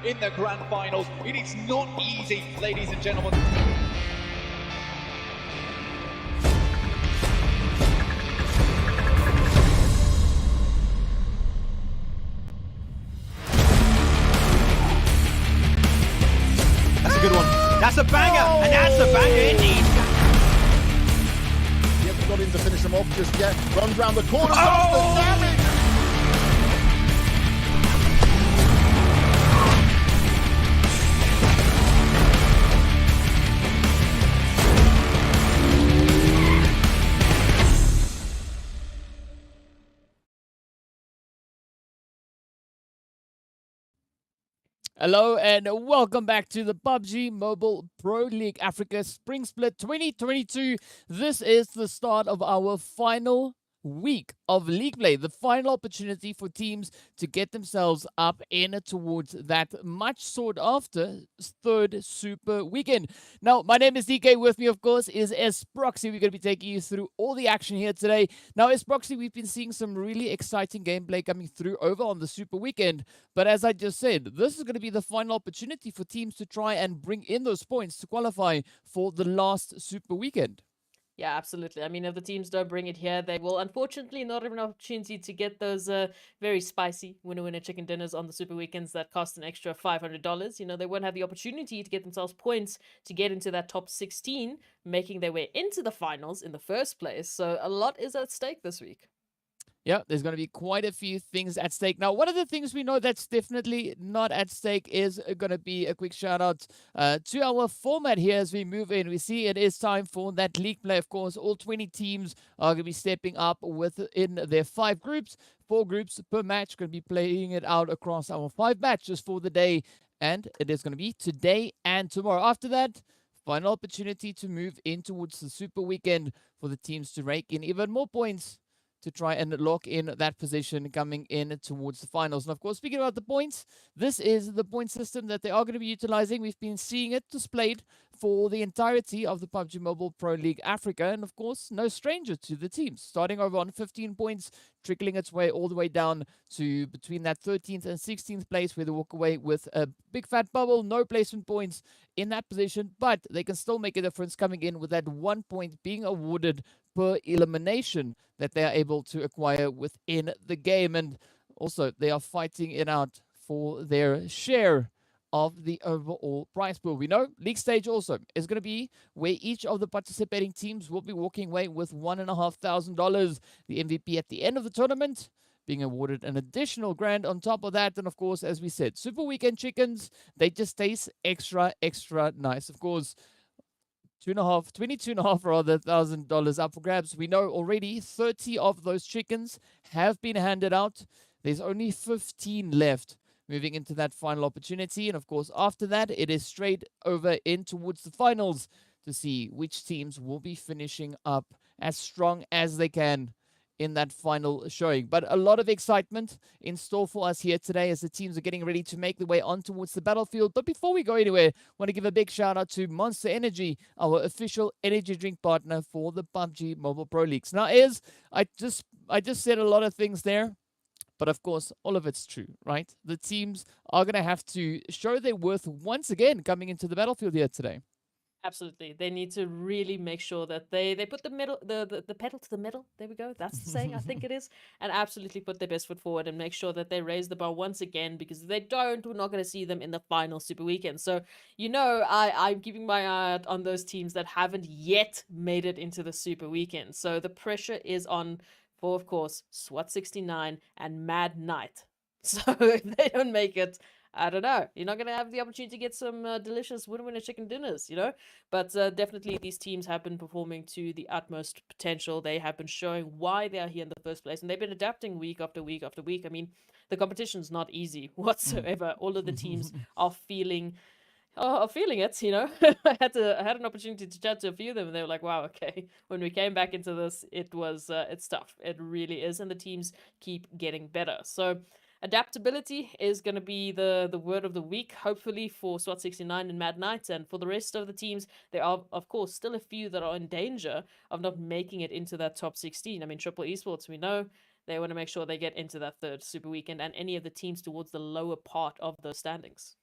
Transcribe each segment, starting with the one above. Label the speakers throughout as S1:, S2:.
S1: in the grand finals. It is not easy, ladies and gentlemen.
S2: That's a good one. That's a banger, and that's a banger indeed.
S3: He hasn't got in to finish him off just yet. Runs round the corner.
S2: Oh!
S3: The damage.
S4: Hello and welcome back to the PUBG Mobile Pro League Africa Spring Split 2022. This is the start of our final week of league play, the final opportunity for teams to get themselves up in towards that much sought after third super weekend. Now, my name is DK. With me, of course, is Esproxy. We're going to be taking you through all the action here today. Now, Esproxy, we've been seeing some really exciting gameplay coming through over on the super weekend. But as I just said, this is going to be the final opportunity for teams to try and bring in those points to qualify for the last super weekend.
S5: Yeah, absolutely. I mean, if the teams don't bring it here, they will unfortunately not have an opportunity to get those very spicy winner chicken dinners on the super weekends that cost an extra $500. You know, they won't have the opportunity to get themselves points to get into that top 16, making their way into the finals in the first place. So a lot is at stake this week.
S4: Yeah, there's going to be quite a few things at stake. Now, one of the things we know that's definitely not at stake is going to be a quick shout out to our format here as we move in. We see it is time for that league play. Of course, all 20 teams are going to be stepping up within their 5 groups. 4 groups per match, going to be playing it out across our 5 matches for the day. And it is going to be today and tomorrow. After that, final opportunity to move in towards the super weekend for the teams to rake in even more points to try and lock in that position coming in towards the finals. And of course, speaking about the points, this is the point system that they are going to be utilizing. We've been seeing it displayed for the entirety of the PUBG Mobile Pro League Africa. And of course, no stranger to the teams. Starting over on 15 points, trickling its way all the way down to between that 13th and 16th place, where they walk away with a big fat bubble, no placement points in that position, but they can still make a difference coming in with that 1 point being awarded per elimination that they are able to acquire within the game. And also, they are fighting it out for their share of the overall prize pool. We know league stage also is going to be where each of the participating teams will be walking away with $1,500. The MVP at the end of the tournament being awarded an additional grand on top of that. And of course, as we said, Super Weekend chickens, they just taste extra nice. Of course, $22,500 up for grabs. We know already 30 of those chickens have been handed out. There's only 15 left moving into that final opportunity. And of course, after that, it is straight over in towards the finals to see which teams will be finishing up as strong as they can in that final showing. But a lot of excitement in store for us here today as the teams are getting ready to make their way on towards the battlefield. But before we go anywhere, I want to give a big shout out to Monster Energy, our official energy drink partner for the PUBG Mobile Pro Leagues. Now, I just said a lot of things there, but of course, all of it's true, right? The teams are going to have to show their worth once again coming into the battlefield here today.
S5: Absolutely. They need to really make sure that they put the pedal to the metal. There we go. That's the saying, I think it is. And absolutely put their best foot forward and make sure that they raise the bar once again, because if they don't, we're not going to see them in the final super weekend. So, you know, I'm keeping my eye out on those teams that haven't yet made it into the super weekend. So the pressure is on for, of course, SWAT 69 and Mad Knight. So if they don't make it, I don't know. You're not going to have the opportunity to get some delicious winner chicken dinners, you know? But definitely these teams have been performing to the utmost potential. They have been showing why they are here in the first place. And they've been adapting week after week after week. I mean, the competition's not easy whatsoever. All of the teams are feeling it, you know. I had an opportunity to chat to a few of them, and they were like, wow, okay, when we came back into this, it's tough. It really is. And the teams keep getting better. So adaptability is going to be the word of the week, hopefully, for SWAT 69 and Mad Knight. And for the rest of the teams, there are, of course, still a few that are in danger of not making it into that top 16. I mean, PMPL Esports, we know they want to make sure they get into that third super weekend, and any of the teams towards the lower part of those standings.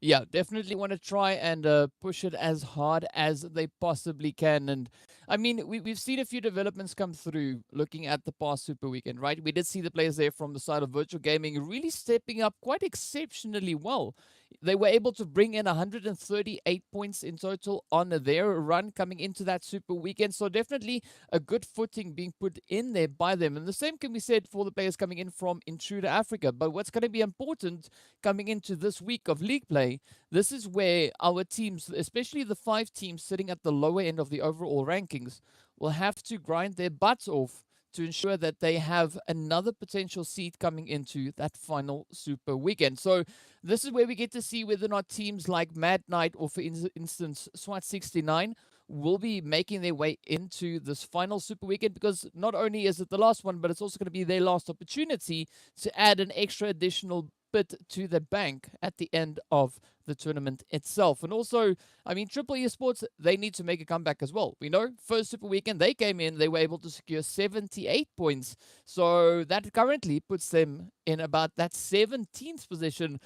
S4: Yeah, definitely want to try and push it as hard as they possibly can. And I mean, we've seen a few developments come through looking at the past Super Weekend, right? We did see the players there from the side of virtual gaming really stepping up quite exceptionally well. They were able to bring in 138 points in total on their run coming into that Super Weekend. So definitely a good footing being put in there by them. And the same can be said for the players coming in from Intruder Africa. But what's going to be important coming into this week of league play, this is where our teams, especially the 5 teams sitting at the lower end of the overall rankings, will have to grind their butts off to ensure that they have another potential seed coming into that final Super Weekend. So this is where we get to see whether or not teams like Mad Knight or, for instance, SWAT 69 will be making their way into this final Super Weekend, because not only is it the last one, but it's also going to be their last opportunity to add an extra additional bit to the bank at the end of the tournament itself. And also, I mean, Triple Esports, they need to make a comeback as well. We know first Super Weekend, they came in, they were able to secure 78 points. So that currently puts them in about that 17th position.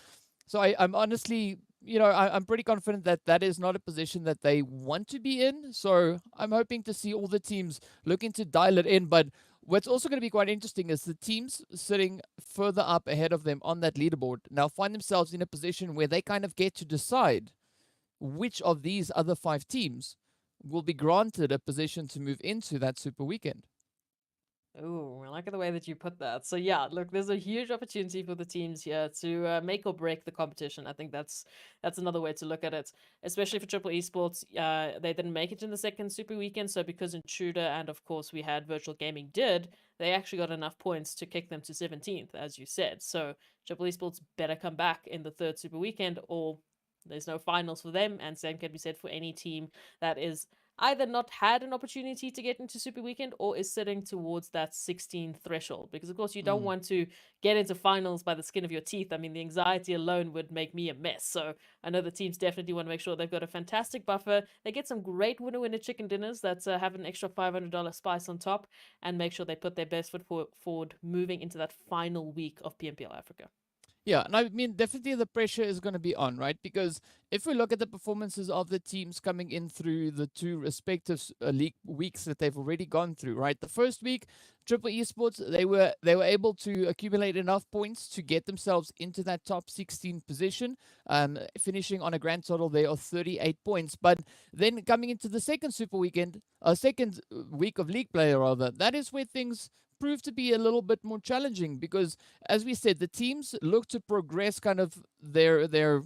S4: So I'm honestly, I'm pretty confident that that is not a position that they want to be in. So I'm hoping to see all the teams looking to dial it in. But what's also going to be quite interesting is the teams sitting further up ahead of them on that leaderboard now find themselves in a position where they kind of get to decide which of these other 5 teams will be granted a position to move into that Super Weekend.
S5: Oh, I like the way that you put that. So yeah, look, there's a huge opportunity for the teams here to make or break the competition. I think that's another way to look at it, especially for Triple Esports. They didn't make it in the second Super Weekend, so because Intruder and of course we had Virtual Gaming did, they actually got enough points to kick them to 17th, as you said. So Triple Esports better come back in the third Super Weekend, or there's no finals for them. And same can be said for any team that is either not had an opportunity to get into Super Weekend or is sitting towards that 16 threshold. Because, of course, you don't want to get into finals by the skin of your teeth. I mean, the anxiety alone would make me a mess. So I know the teams definitely want to make sure they've got a fantastic buffer. They get some great winner chicken dinners that have an extra $500 spice on top, and make sure they put their best foot forward moving into that final week of PMPL Africa.
S4: Yeah, and I mean, definitely the pressure is going to be on, right? Because if we look at the performances of the teams coming in through the 2 respective league weeks that they've already gone through, right? The first week, Triple Esports, they were able to accumulate enough points to get themselves into that top 16 position, finishing on a grand total there of 38 points. But then coming into the second Super Weekend, second week of league play rather, that is where things prove to be a little bit more challenging, because as we said, the teams look to progress kind of their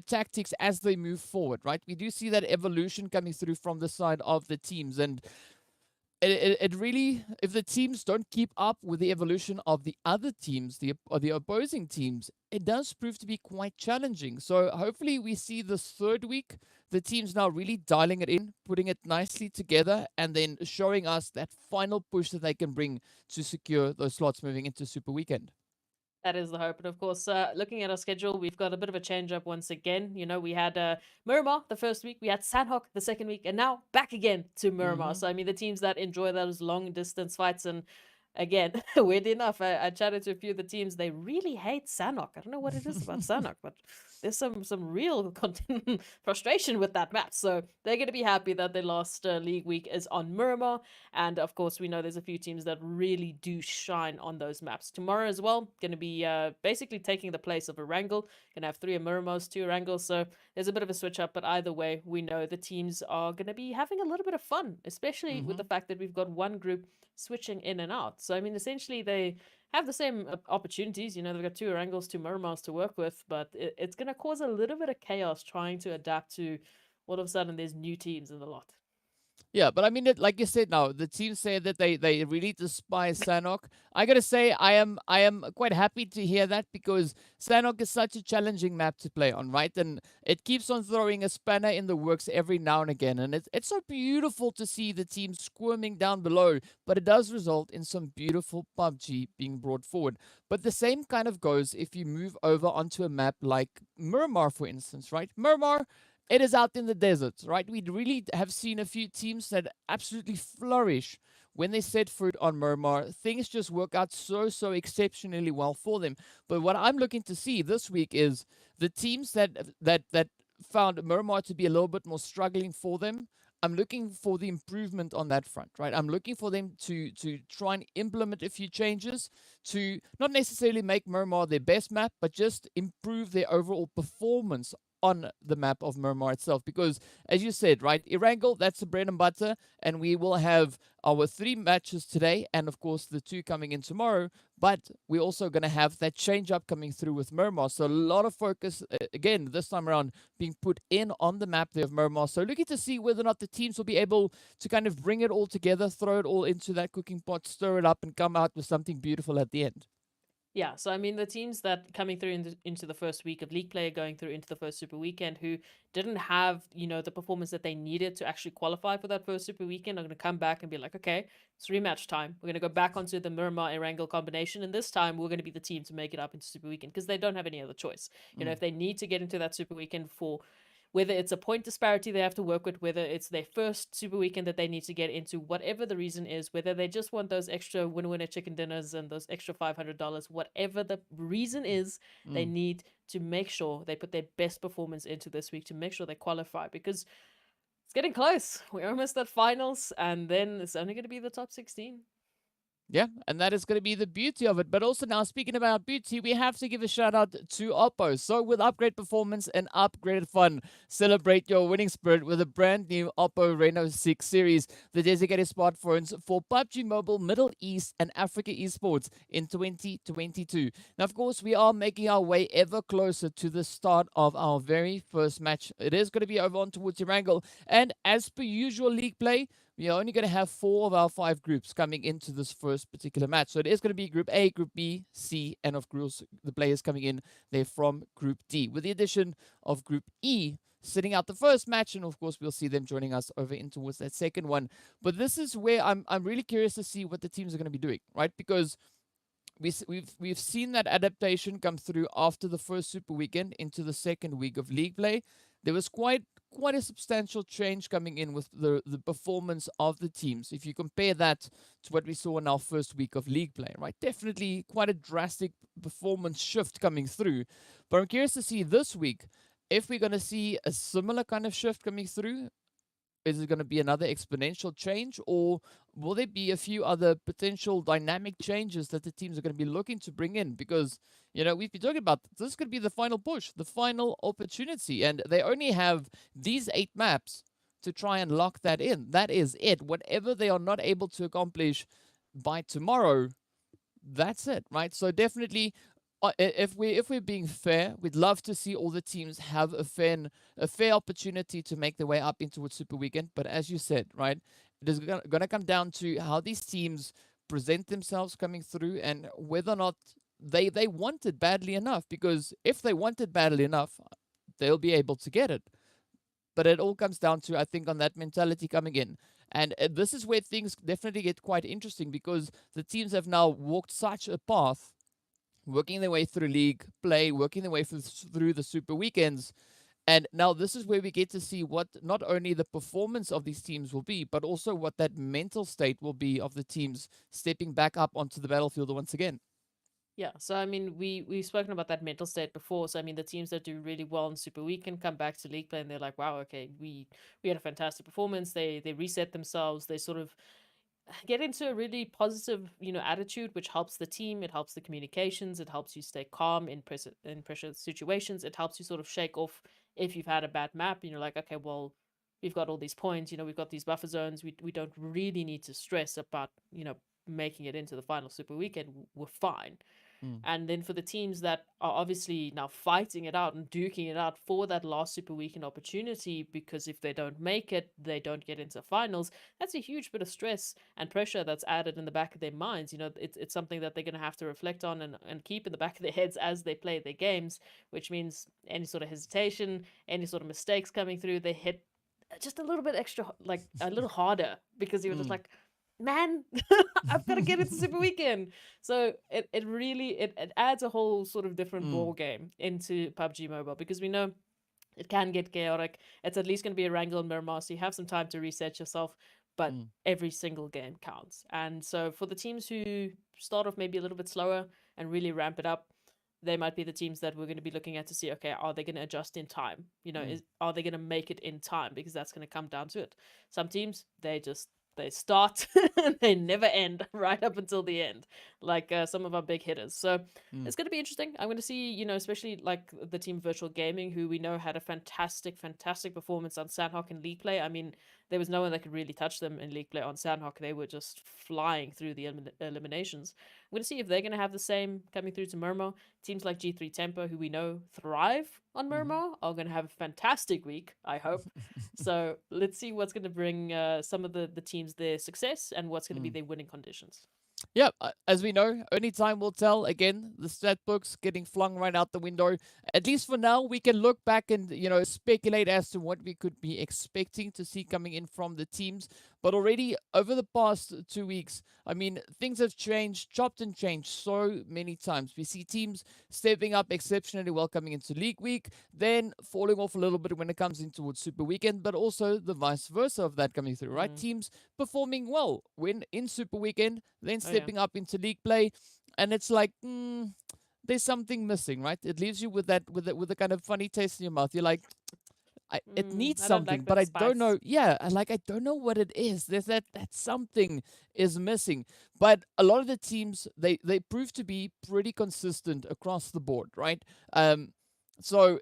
S4: tactics as they move forward, right? We do see that evolution coming through from the side of the teams, and it really, if the teams don't keep up with the evolution of the other teams, the opposing teams, it does prove to be quite challenging. So hopefully we see this third week, the teams now really dialing it in, putting it nicely together, and then showing us that final push that they can bring to secure those slots moving into Super Weekend.
S5: That is the hope. And of course, looking at our schedule, we've got a bit of a change up once again. You know, we had Miramar the first week, we had Sandhawk the second week, and now back again to Miramar. So, I mean, the teams that enjoy those long distance fights, and again, weirdly enough, I chatted to a few of the teams. They really hate Sanok. I don't know what it is about Sanok, but there's some real frustration with that map. So they're going to be happy that their last league week is on Miramar. And of course, we know there's a few teams that really do shine on those maps. Tomorrow as well, going to be basically taking the place of Erangel. Going to have 3 Miramars, 2 Erangels. So there's a bit of a switch up, but either way, we know the teams are going to be having a little bit of fun, especially with the fact that we've got one group switching in and out. So, I mean, essentially they have the same opportunities. You know, they've got 2 Erangels, 2 Miramars to work with, but it's going to cause a little bit of chaos trying to adapt to all of a sudden there's new teams in the lot.
S4: Yeah, but I mean, like you said, now the team say that they really despise Sanok. I gotta say, I am quite happy to hear that, because Sanok is such a challenging map to play on, right? And it keeps on throwing a spanner in the works every now and again, and it's so beautiful to see the team squirming down below. But it does result in some beautiful PUBG being brought forward. But the same kind of goes if you move over onto a map like Miramar, for instance, right? Miramar, it is out in the desert, right? We really have seen a few teams that absolutely flourish when they set foot on Miramar. Things just work out so exceptionally well for them. But what I'm looking to see this week is the teams that found Miramar to be a little bit more struggling for them, I'm looking for the improvement on that front, right? I'm looking for them to try and implement a few changes to not necessarily make Miramar their best map, but just improve their overall performance on the map of Miramar itself. Because as you said, right, Erangel, that's the bread and butter, and we will have our 3 matches today, and of course the 2 coming in tomorrow. But we're also going to have that change up coming through with Miramar. So a lot of focus, again, this time around, being put in on the map there of Miramar. So looking to see whether or not the teams will be able to kind of bring it all together, throw it all into that cooking pot, stir it up, and come out with something beautiful at the end.
S5: Yeah, so I mean, the teams that coming through into the first week of league play, going through into the first super weekend, who didn't have, the performance that they needed to actually qualify for that first super weekend, are going to come back and be like, okay, it's rematch time. We're going to go back onto the Miramar Erangel combination, and this time we're going to be the team to make it up into super weekend, because they don't have any other choice. If they need to get into that super weekend for whether it's a point disparity they have to work with, whether it's their first super weekend that they need to get into, whatever the reason is, whether they just want those extra winner chicken dinners and those extra $500, whatever the reason is, they need to make sure they put their best performance into this week to make sure they qualify, because it's getting close. We're almost at finals, and then it's only going to be the top 16.
S4: Yeah, and that is going to be the beauty of it. But also now, speaking about beauty, we have to give a shout out to Oppo. So with upgrade performance and upgraded fun, celebrate your winning spirit with a brand new Oppo Reno 6 series, the dedicated smartphones for PUBG Mobile, Middle East and Africa Esports in 2022. Now, of course, we are making our way ever closer to the start of our very first match. It is going to be over on towards Erangel. And as per usual league play, we are only going to have 4 of our 5 groups coming into this first particular match. So it is going to be Group A, Group B, C, and of course the players coming in, they're from Group D, with the addition of Group E sitting out the first match, and of course we'll see them joining us over in towards that second one. But this is where I'm really curious to see what the teams are going to be doing, right? Because we've seen that adaptation come through after the first super weekend into the second week of league play. There was quite a substantial change coming in with the performance of the teams. If you compare that to what we saw in our first week of league play, right? Definitely quite a drastic performance shift coming through. But I'm curious to see this week if we're going to see a similar kind of shift coming through. Is it going to be another exponential change, or will there be a few other potential dynamic changes that the teams are going to be looking to bring in? Because, we've been talking about this could be the final push, the final opportunity, and they only have these 8 maps to try and lock that in. That is it. Whatever they are not able to accomplish by tomorrow, that's it, right? So definitely, if we're being fair, we'd love to see all the teams have a fair opportunity to make their way up into a super weekend. But as you said, right, it is going to come down to how these teams present themselves coming through, and whether or not they want it badly enough. Because if they want it badly enough, they'll be able to get it. But it all comes down to, I think, on that mentality coming in. And this is where things definitely get quite interesting, because the teams have now walked such a path, working their way through league play, working their way through the super weekends. And now this is where we get to see what not only the performance of these teams will be, but also what that mental state will be of the teams stepping back up onto the battlefield once again.
S5: Yeah, so I mean, we've spoken about that mental state before. So I mean, the teams that do really well in Super Weekend come back to league play and they're like, wow, okay, we had a fantastic performance. They reset themselves. They sort of get into a really positive, attitude, which helps the team. It helps the communications. It helps you stay calm in pressure situations. It helps you sort of shake off if you've had a bad map and you're like, okay, well, we've got all these points. We've got these buffer zones. We don't really need to stress about making it into the final Super Weekend. We're fine. And then for the teams that are obviously now fighting it out and duking it out for that last Super Weekend opportunity, because if they don't make it, they don't get into finals, that's a huge bit of stress and pressure that's added in the back of their minds. It's something that they're going to have to reflect on and keep in the back of their heads as they play their games, which means any sort of hesitation, any sort of mistakes coming through, they hit just a little bit extra, like a little harder, because you're just like, man, I've got to get into Super Weekend. So it really adds a whole sort of different ball game into PUBG Mobile, because we know it can get chaotic. It's at least going to be a Erangel and Miramar, so you have some time to reset yourself, but every single game counts. And so for the teams who start off maybe a little bit slower and really ramp it up, they might be the teams that we're going to be looking at to see, okay, are they going to adjust in time? You know, are they going to make it in time? Because that's going to come down to it. Some teams, they start and they never end right up until the end, like some of our big hitters. So it's going to be interesting. I'm going to see, you know, especially like the team Virtual Gaming, who we know had a fantastic performance on Sandhawk in League Play. I mean, there was no one that could really touch them in League Play on Sandhawk. They were just flying through the eliminations. I'm going to see if they're going to have the same coming through to Miramar. Teams like G3 Tempo, who we know thrive on Miramar, are going to have a fantastic week, I hope. So let's see what's going to bring some of the teams their success and what's going to be their winning conditions.
S4: Yeah, as we know, only time will tell. Again, the stat books getting flung right out the window. At least for now, we can look back and, you know, speculate as to what we could be expecting to see coming in from the teams. But already over the past 2 weeks, I mean, things have changed, chopped and changed so many times. We see teams stepping up exceptionally well coming into League Week, then falling off a little bit when it comes in towards Super Weekend, but also the vice versa of that coming through, right? Teams performing well when in Super Weekend, then stepping up into League Play, and it's like, there's something missing, right? It leaves you with that, with a kind of funny taste in your mouth. You're like, it needs something, but I don't know. Yeah, I don't know what it is. There's that something is missing. But a lot of the teams, they prove to be pretty consistent across the board, right? So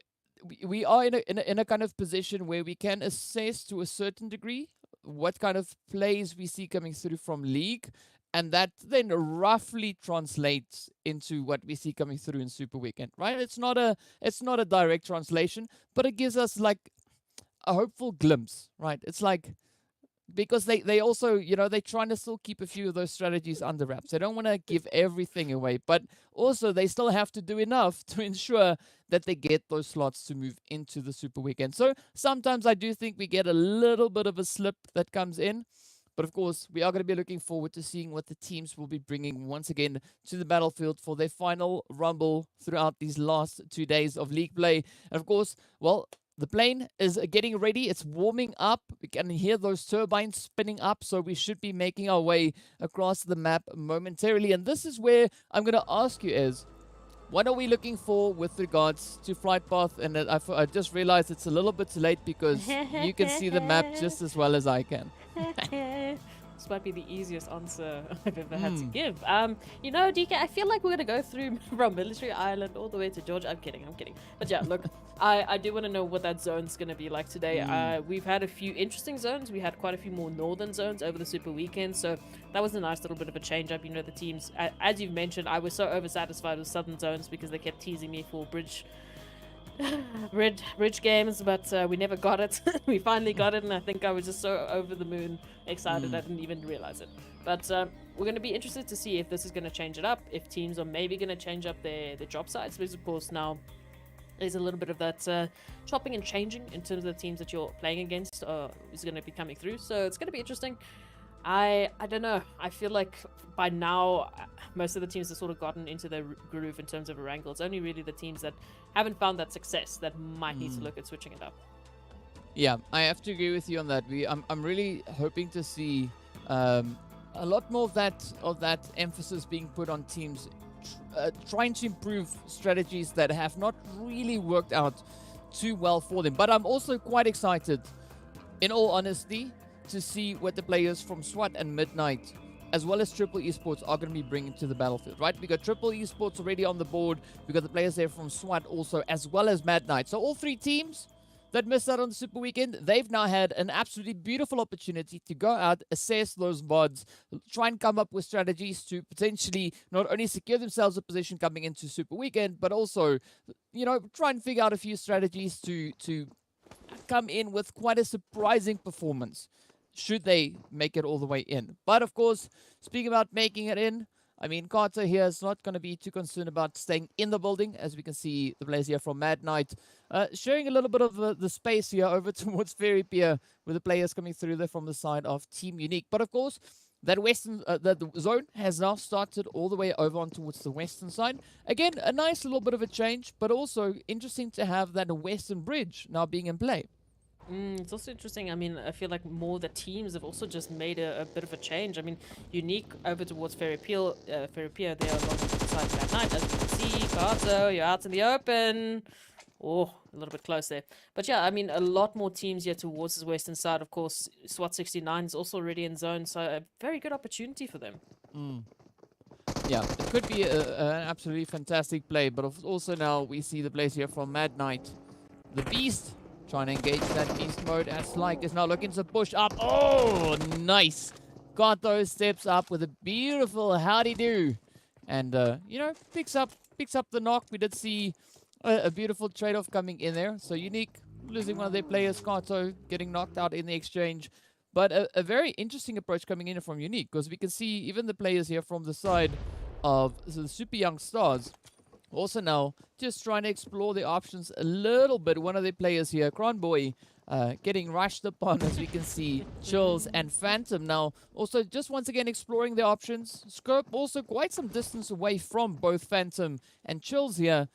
S4: we are in a kind of position where we can assess to a certain degree what kind of plays we see coming through from League, and that then roughly translates into what we see coming through in Super Weekend, right? It's not a direct translation, but it gives us like a hopeful glimpse, right? It's like, because they also, you know, they're trying to still keep a few of those strategies under wraps. They don't want to give everything away, but also they still have to do enough to ensure that they get those slots to move into the Super Weekend. So sometimes I do think we get a little bit of a slip that comes in. But of course, we are going to be looking forward to seeing what the teams will be bringing once again to the battlefield for their final rumble throughout these last 2 days of League Play. And of course, well, the plane is getting ready. It's warming up. We can hear those turbines spinning up. So we should be making our way across the map momentarily. And this is where I'm going to ask you is, what are we looking for with regards to flight path? And I just realized it's a little bit too late because you can see the map just as well as I can.
S5: This might be the easiest answer I've ever had to give. You know, DK, I feel like we're going to go through from Military Island all the way to Georgia. I'm kidding. But yeah, look, I do want to know what that zone's going to be like today. We've had a few interesting zones. We had quite a few more northern zones over the Super Weekend, so that was a nice little bit of a change up. You know, the teams, as you've mentioned, I was so oversatisfied with southern zones because they kept teasing me for bridge games, but we never got it. We finally got it, and I think I was just so over the moon excited I didn't even realize it. But we're going to be interested to see if this is going to change it up, if teams are maybe going to change up their drop sites, because of course now there's a little bit of that chopping and changing in terms of the teams that you're playing against is going to be coming through, so it's going to be interesting. I don't know. I feel like by now, most of the teams have sort of gotten into their groove in terms of Erangel. It's only really the teams that haven't found that success that might need to look at switching it up.
S4: Yeah, I have to agree with you on that. I'm really hoping to see a lot more of that emphasis being put on teams trying to improve strategies that have not really worked out too well for them. But I'm also quite excited, in all honesty, to see what the players from SWAT and Midnight, as well as Triple Esports, are going to be bringing to the battlefield, right? We got Triple Esports already on the board. We got the players there from SWAT also, as well as Midnight. So all three teams that missed out on the Super Weekend, they've now had an absolutely beautiful opportunity to go out, assess those mods, try and come up with strategies to potentially not only secure themselves a position coming into Super Weekend, but also, you know, try and figure out a few strategies to come in with quite a surprising performance, should they make it all the way in. But of course, speaking about making it in, I mean, Carter here is not going to be too concerned about staying in the building, as we can see the players here from Mad Knight sharing a little bit of the space here over towards Fairy Pier, with the players coming through there from the side of Team Unique. But of course, that the zone has now started all the way over on towards the western side. Again, a nice little bit of a change, but also interesting to have that western bridge now being in play.
S5: It's also interesting. I mean, I feel like more the teams have also just made a bit of a change. I mean, Unique over towards Ferropier, they are along the side of that night, as we can see. Carzo, you're out in the open. Oh, a little bit close there. But yeah, I mean, a lot more teams here towards the western side. Of course, SWAT 69 is also already in zone, so a very good opportunity for them.
S4: Yeah, it could be an absolutely fantastic play, but also now we see the plays here from Mad Knight. The Beast trying to engage that Beast mode as Like is now looking to push up. Oh, nice. Got those steps up with a beautiful howdy do. And, you know, picks up the knock. We did see a beautiful trade-off coming in there. So Unique losing one of their players, Kato getting knocked out in the exchange. But a very interesting approach coming in from Unique, because we can see even the players here from the side of the super young stars also now just trying to explore the options a little bit. One of their players here, Cronboy, getting rushed upon, as we can see. Chills and Phantom now also just once again exploring the options. Scope also quite some distance away from both Phantom and Chills here.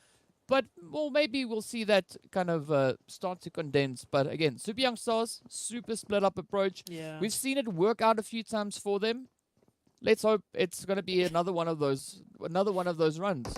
S4: But, well, maybe we'll see that kind of start to condense. But again, super young stars, super split up approach.
S5: Yeah.
S4: We've seen it work out a few times for them. Let's hope it's going to be another one of those runs.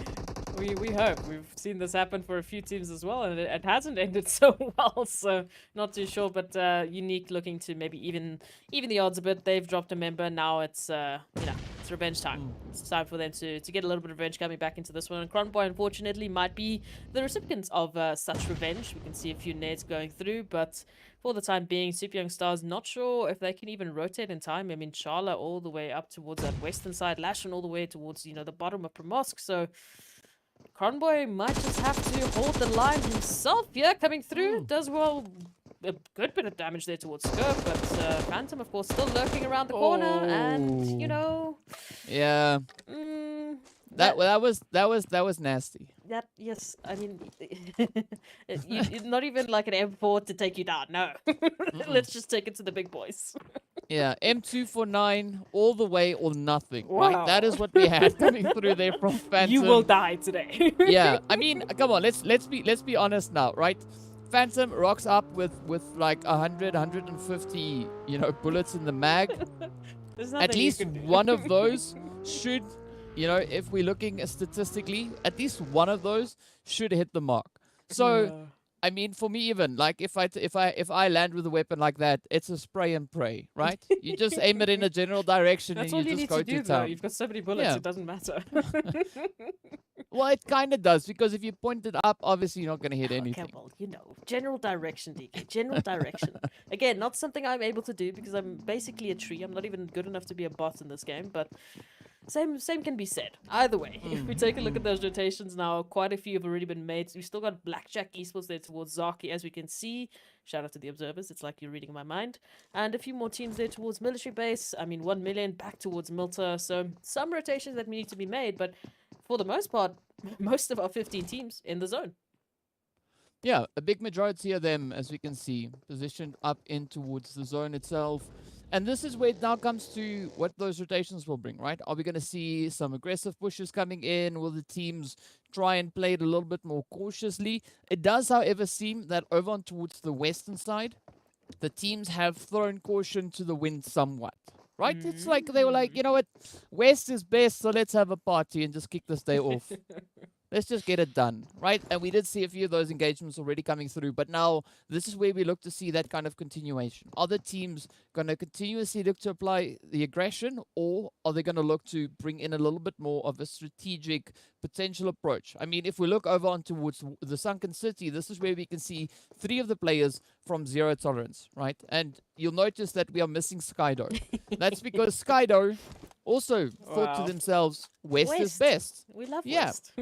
S5: We hope. We've seen this happen for a few teams as well, and it hasn't ended so well, so not too sure. But Unique looking to maybe even the odds a bit. They've dropped a member. Now it's, it's revenge time. It's time for them to get a little bit of revenge coming back into this one. And Cronboy, unfortunately, might be the recipients of such revenge. We can see a few nades going through, but for the time being, Super Young Stars not sure if they can even rotate in time. I mean, Charla all the way up towards that western side, Lashin all the way towards, the bottom of Promosk, so Cronboy might just have to hold the line himself. Yeah, coming through. Does, well, a good bit of damage there towards Scope, but Phantom, of course, still lurking around the corner, and,
S4: Yeah. That was nasty.
S5: That, yes, I mean, it's not even like an M4 to take you down, no. Let's just take it to the big boys.
S4: Yeah, M249 all the way or nothing,
S5: Wow.
S4: right? That is what we had coming through there from Phantom.
S5: You will die today.
S4: Yeah, I mean, come on, let's be honest now, right? Phantom rocks up with like 150, bullets in the mag.
S5: There's
S4: At
S5: nothing you
S4: least
S5: can do.
S4: one of those should, if we're looking statistically, at least one of those should hit the mark. So,
S5: Yeah.
S4: I mean, for me even, like if I land with a weapon like that, it's a spray and pray, right? You just aim it in a general direction
S5: That's
S4: and
S5: all
S4: you
S5: you
S4: just
S5: need
S4: go
S5: to do,
S4: to
S5: though.
S4: town.
S5: You've got so many bullets,
S4: Yeah.
S5: it doesn't matter.
S4: Well, it kind of does, because if you point it up, obviously you're not going to hit anything.
S5: Okay, well, general direction, DK. General direction. Again, not something I'm able to do because I'm basically a tree. I'm not even good enough to be a bot in this game, but same can be said. Either way, if we take a look at those rotations now, quite a few have already been made. We've still got Blackjack Esports there towards Zaki, as we can see. Shout out to the observers. It's like you're reading my mind. And a few more teams there towards Military Base. I mean, 1 million back towards Milta. So some rotations that need to be made, but for the most part, most of our 15 teams in the zone.
S4: Yeah, a big majority of them, as we can see, positioned up in towards the zone itself. And this is where it now comes to what those rotations will bring, right? Are we going to see some aggressive pushes coming in? Will the teams try and play it a little bit more cautiously? It does, however, seem that over on towards the western side, the teams have thrown caution to the wind somewhat, right? It's like they were like, you know what? West is best, so let's have a party and just kick this day off. Let's just get it done, right? And we did see a few of those engagements already coming through, but now this is where we look to see that kind of continuation. Are the teams going to continuously look to apply the aggression, or are they going to look to bring in a little bit more of a strategic potential approach? I mean, if we look over on towards the Sunken City, this is where we can see 3 of the players from Zero Tolerance, right? And you'll notice that we are missing Skydo. That's because Skydo also thought to themselves, West is best.
S5: We love
S4: Yeah.
S5: West.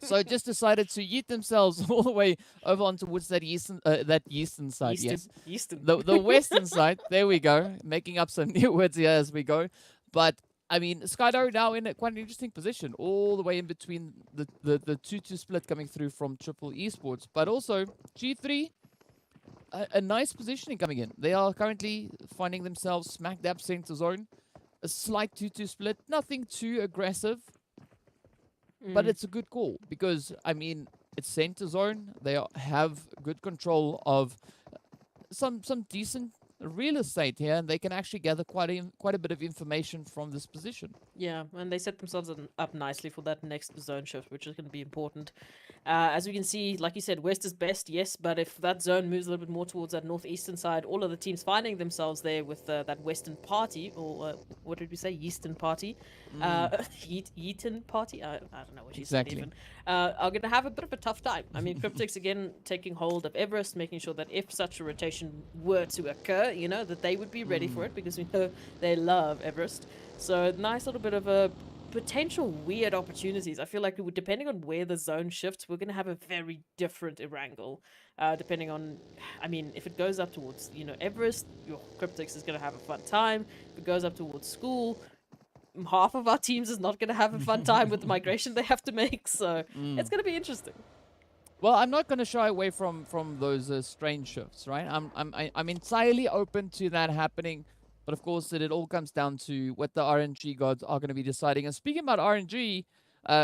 S4: So just decided to yeet themselves all the way over on towards that eastern side. Yes,
S5: Eastern.
S4: the western side. There we go. Making up some new words here as we go. But I mean, Skydo now in quite an interesting position, all the way in between the 2-2 split coming through from Triple Esports, but also G3. A nice positioning coming in. They are currently finding themselves smack dab center zone. A slight 2-2 split, nothing too aggressive. But it's a good call because, I mean, it's center zone. They have good control of some decent real estate here, and they can actually gather quite a bit of information from this position.
S5: Yeah, and they set themselves up nicely for that next zone shift, which is going to be important. As we can see, like you said, West is best, yes, but if that zone moves a little bit more towards that northeastern side, all of the teams finding themselves there with that western party, or what did we say, eastern party? Yeaton party? I don't know what you said even. Are going to have a bit of a tough time. I mean, Cryptics, again, taking hold of Everest, making sure that if such a rotation were to occur, you know, that they would be ready for it, because we know they love Everest. So, nice little bit of a potential weird opportunities. I feel like depending on where the zone shifts, we're going to have a very different Erangel. Depending on, I mean, if it goes up towards, you know, Everest, your Cryptics is going to have a fun time. If it goes up towards school, half of our teams is not going to have a fun time with the migration they have to make. So it's going to be interesting.
S4: Well, I'm not going to shy away from those strange shifts, right? I'm entirely open to that happening. But of course, it all comes down to what the RNG gods are going to be deciding. And speaking about RNG,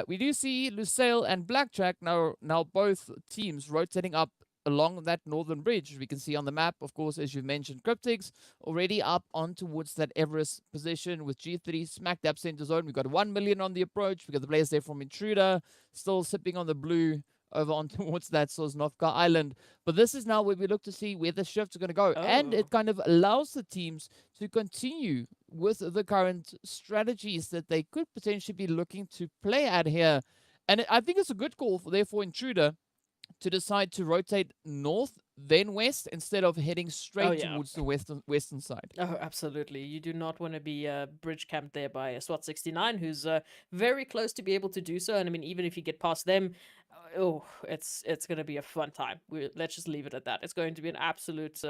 S4: we do see Lusail and Blackjack now both teams rotating up along that northern bridge. We can see on the map, of course, as you mentioned, Cryptics already up on towards that Everest position with G3 smack dab center zone. We've got 1 million on the approach. We've got the players there from Intruder still sipping on the blue over on towards that Sosnovka Island. But this is now where we look to see where the shifts are going to go. And it kind of allows the teams to continue with the current strategies that they could potentially be looking to play at here. And I think it's a good call for Intruder to decide to rotate north then west instead of heading straight towards the western side.
S5: Oh, absolutely. You do not want to be bridge camped there by a SWAT 69, who's very close to be able to do so. And I mean, even if you get past them, it's going to be a fun time. Let's just leave it at that. It's going to be an absolute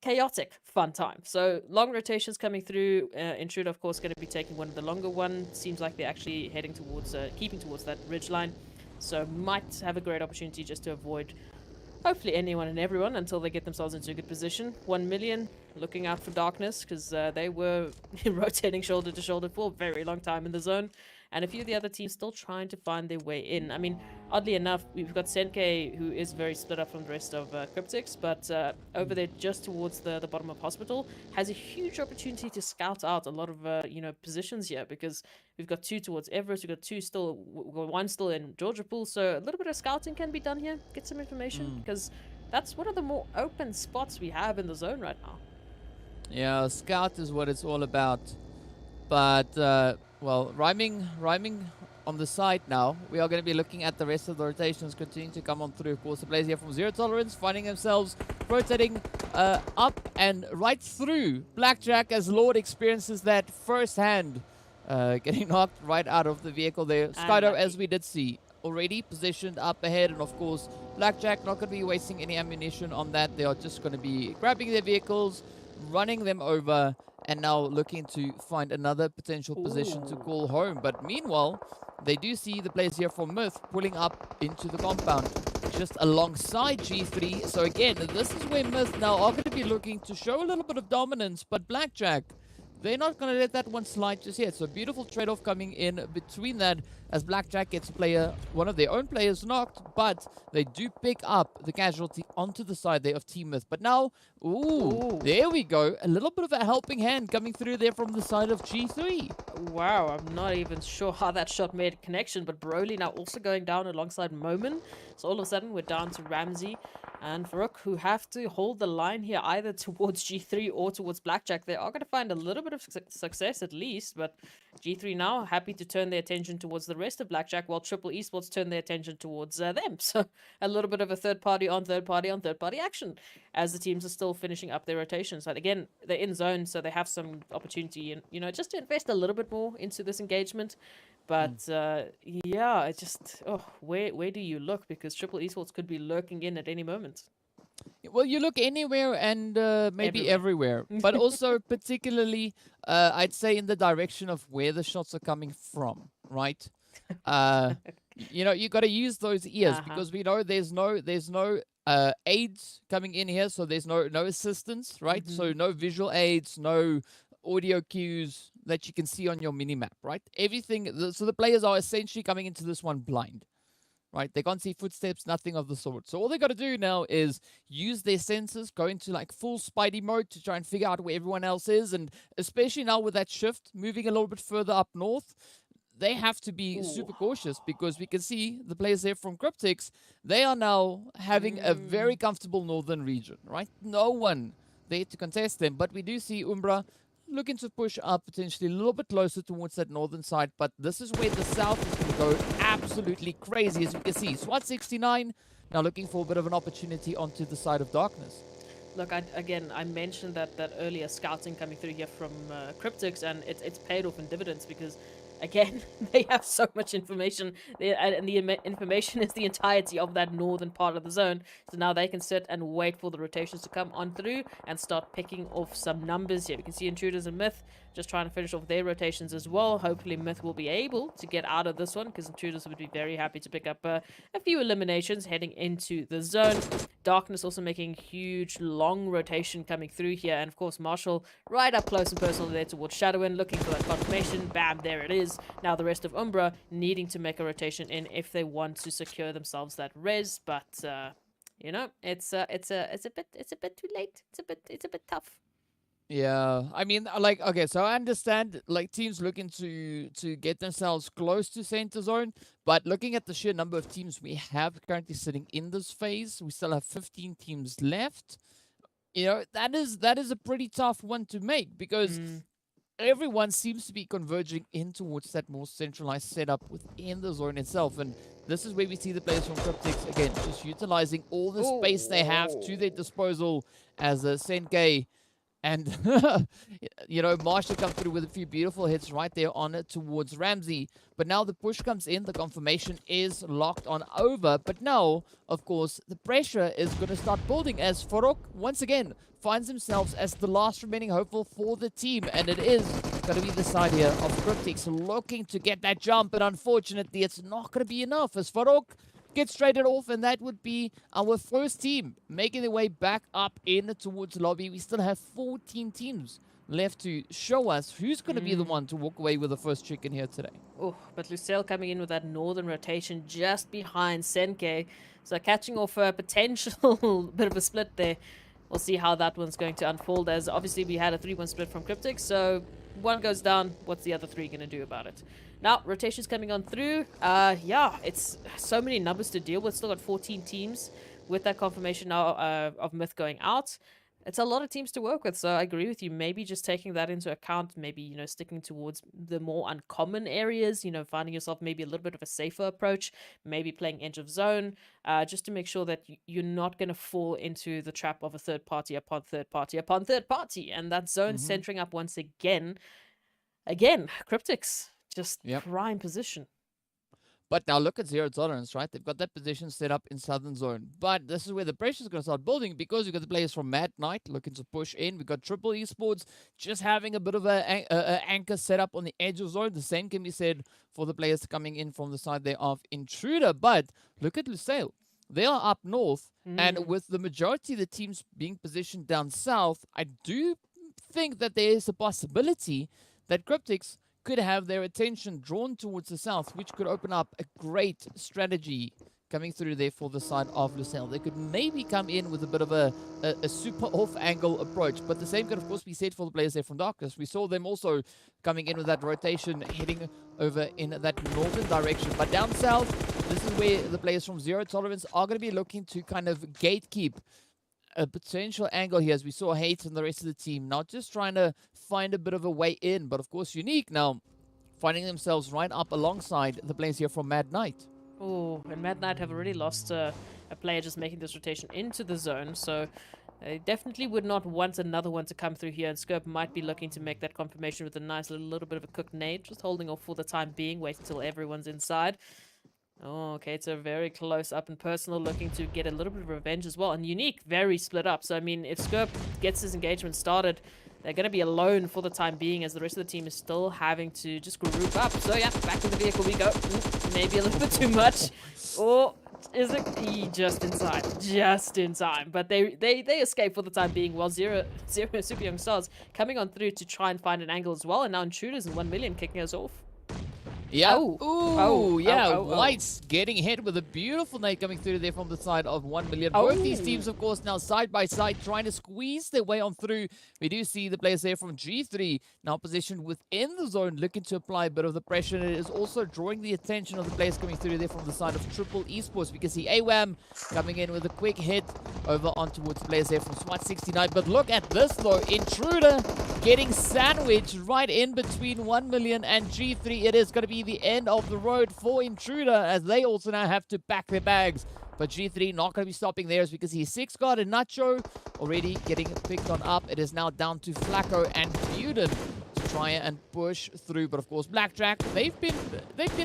S5: chaotic fun time. So long rotations coming through. Intruder, of course, going to be taking one of the longer one. Seems like they're actually heading towards, keeping towards that ridge line. So might have a great opportunity just to avoid hopefully anyone and everyone until they get themselves into a good position. 1 million, looking out for darkness, because they were rotating shoulder to shoulder for a very long time in the zone. And a few of the other teams still trying to find their way in. I mean, oddly enough, we've got Senke, who is very split up from the rest of Cryptics, but over there just towards the bottom of Hospital, has a huge opportunity to scout out a lot of, positions here, because we've got 2 towards Everest, we've got 2 still, we've got 1 still in Georgia Pool, so a little bit of scouting can be done here, get some information, because that's one of the more open spots we have in the zone right now.
S4: Yeah, scout is what it's all about. But, well, rhyming on the side now. We are going to be looking at the rest of the rotations continuing to come on through. Of course, the players here from Zero Tolerance finding themselves rotating up and right through Blackjack as Lord experiences that firsthand, getting knocked right out of the vehicle there. Skydo, as we did see, already positioned up ahead, and of course, Blackjack not going to be wasting any ammunition on that. They are just going to be grabbing their vehicles, running them over, and now looking to find another potential position to call home. But meanwhile, they do see the players here from Myth pulling up into the compound just alongside G3. So again, this is where Myth now are going to be looking to show a little bit of dominance, but Blackjack, they're not going to let that one slide just yet. So beautiful trade-off coming in between that as Blackjack gets one of their own players knocked, but they do pick up the casualty onto the side there of Team Myth. But now, there we go. A little bit of a helping hand coming through there from the side of G3.
S5: Wow, I'm not even sure how that shot made a connection, but Broly now also going down alongside Momin. So all of a sudden, we're down to Ramsey and Farouk, who have to hold the line here either towards G3 or towards Blackjack. They are going to find a little bit of success at least, but G3 now happy to turn their attention towards the rest of Blackjack, while Triple Esports turn their attention towards them. So a little bit of a third party on third party on third party action as the teams are still finishing up their rotations. But again, they're in zone, so they have some opportunity and, just to invest a little bit more into this engagement. But yeah, it just, where do you look? Because Triple Esports could be lurking in at any moment.
S4: Well, you look anywhere and maybe everywhere. But also particularly, I'd say in the direction of where the shots are coming from, right? You got to use those ears because we know there's no aids coming in here, so there's no assistance, right? So no visual aids, no audio cues that you can see on your mini map, right? Everything. So the players are essentially coming into this one blind, right? They can't see footsteps, nothing of the sort. So all they got to do now is use their senses, go into like full Spidey mode to try and figure out where everyone else is. And especially now with that shift moving a little bit further up north, they have to be super cautious because we can see the players there from Cryptics, they are now having a very comfortable northern region, right? No one there to contest them. But we do see Umbra looking to push up potentially a little bit closer towards that northern side. But this is where the south is going to go absolutely crazy, as you can see. SWAT 69 now looking for a bit of an opportunity onto the side of darkness.
S5: Look, I mentioned that earlier scouting coming through here from Cryptics, and it's paid off in dividends because, again, they have so much information, and the information is the entirety of that northern part of the zone. So now they can sit and wait for the rotations to come on through and start picking off some numbers here. We can see Intruders and Myth just trying to finish off their rotations as well. Hopefully Myth will be able to get out of this one because Intruders would be very happy to pick up a few eliminations heading into the zone. Darkness also making huge long rotation coming through here, and of course Marshall right up close and personal there towards Shadowin, looking for that confirmation. Bam, there it is. Now the rest of Umbra needing to make a rotation in if they want to secure themselves that res, but you know, it's a bit too late. It's a bit tough.
S4: Yeah, I mean, like, okay, so I understand, like, teams looking to get themselves close to center zone, but looking at the sheer number of teams we have currently sitting in this phase, we still have 15 teams left. You know, that is a pretty tough one to make because everyone seems to be converging in towards that more centralized setup within the zone itself, and this is where we see the players from Cryptics, again, just utilizing all the space they have to their disposal as Senke and, you know, Marshall come through with a few beautiful hits right there on it towards Ramsey. But now the push comes in. The confirmation is locked on over. But now, of course, the pressure is going to start building as Farok, once again, finds himself as the last remaining hopeful for the team. And it is going to be the side here of Cryptics looking to get that jump. But unfortunately, it's not going to be enough as Farok gets traded off, and that would be our first team making their way back up in towards lobby. We still have 14 teams left to show us who's going to be the one to walk away with the first chicken here today.
S5: Oh, but Lusail coming in with that northern rotation just behind Senke, so catching off a potential bit of a split there. We'll see how that one's going to unfold, as obviously we had a 3-1 split from Cryptics, so one goes down, what's the other three going to do about it? Now, rotations coming on through. Yeah, it's so many numbers to deal with. Still got 14 teams with that confirmation now of Myth going out. It's a lot of teams to work with, so I agree with you. Maybe just taking that into account, maybe, you know, sticking towards the more uncommon areas, you know, finding yourself maybe a little bit of a safer approach, maybe playing edge of zone, just to make sure that you're not going to fall into the trap of a third party upon third party upon third party. And that zone centering up once again. Again, Cryptics. Just prime position.
S4: But now look at Zero Tolerance, right? They've got that position set up in Southern Zone. But this is where the pressure is going to start building because we've got the players from Mad Knight looking to push in. We've got Triple Esports just having a bit of a anchor set up on the edge of zone. The same can be said for the players coming in from the side there of Intruder. But look at Lusail. They are up north. And with the majority of the teams being positioned down south, I do think that there is a possibility that Cryptics could have their attention drawn towards the south, which could open up a great strategy coming through there for the side of Lusail. They could maybe come in with a bit of a super off-angle approach, but the same could, of course, be said for the players there from Darkness. We saw them also coming in with that rotation, heading over in that northern direction. But down south, this is where the players from Zero Tolerance are going to be looking to kind of gatekeep a potential angle here, as we saw Hate and the rest of the team not just trying to find a bit of a way in, but of course Unique now finding themselves right up alongside the players here from Mad Knight.
S5: Oh, and Mad Knight have already lost a player just making this rotation into the zone, so they definitely would not want another one to come through here, and Scope might be looking to make that confirmation with a nice little bit of a cooked nade, just holding off for the time being, wait until everyone's inside. Oh, okay, it's a very close up and personal, looking to get a little bit of revenge as well. And Unique, very split up. So, I mean, if Skirp gets his engagement started, they're going to be alone for the time being, as the rest of the team is still having to just group up. So, yeah, back in the vehicle we go. Maybe a little bit too much. Or is it? Just in time. Just in time. But they escape for the time being, while Zero Super Young Stars coming on through to try and find an angle as well. And now Intruders and 1 million kicking us off.
S4: Yeah.
S5: Oh.
S4: Ooh, yeah.
S5: Oh.
S4: Whites getting hit with a beautiful nade coming through there from the side of 1 million. Both these teams, of course, now side by side trying to squeeze their way on through. We do see the players there from G3 now positioned within the zone, looking to apply a bit of the pressure. And it is also drawing the attention of the players coming through there from the side of Triple Esports. We can see AWAM coming in with a quick hit over on towards the players there from SWAT 69. But look at this though. Intruder getting sandwiched right in between 1 million and G3. It is going to be the end of the road for Intruder as they also now have to pack their bags. But G3 not going to be stopping there because he's 6 guard and Nacho already getting picked on up. It is now down to Flacco and Buden to try and push through. But of course, Blackjack, they've been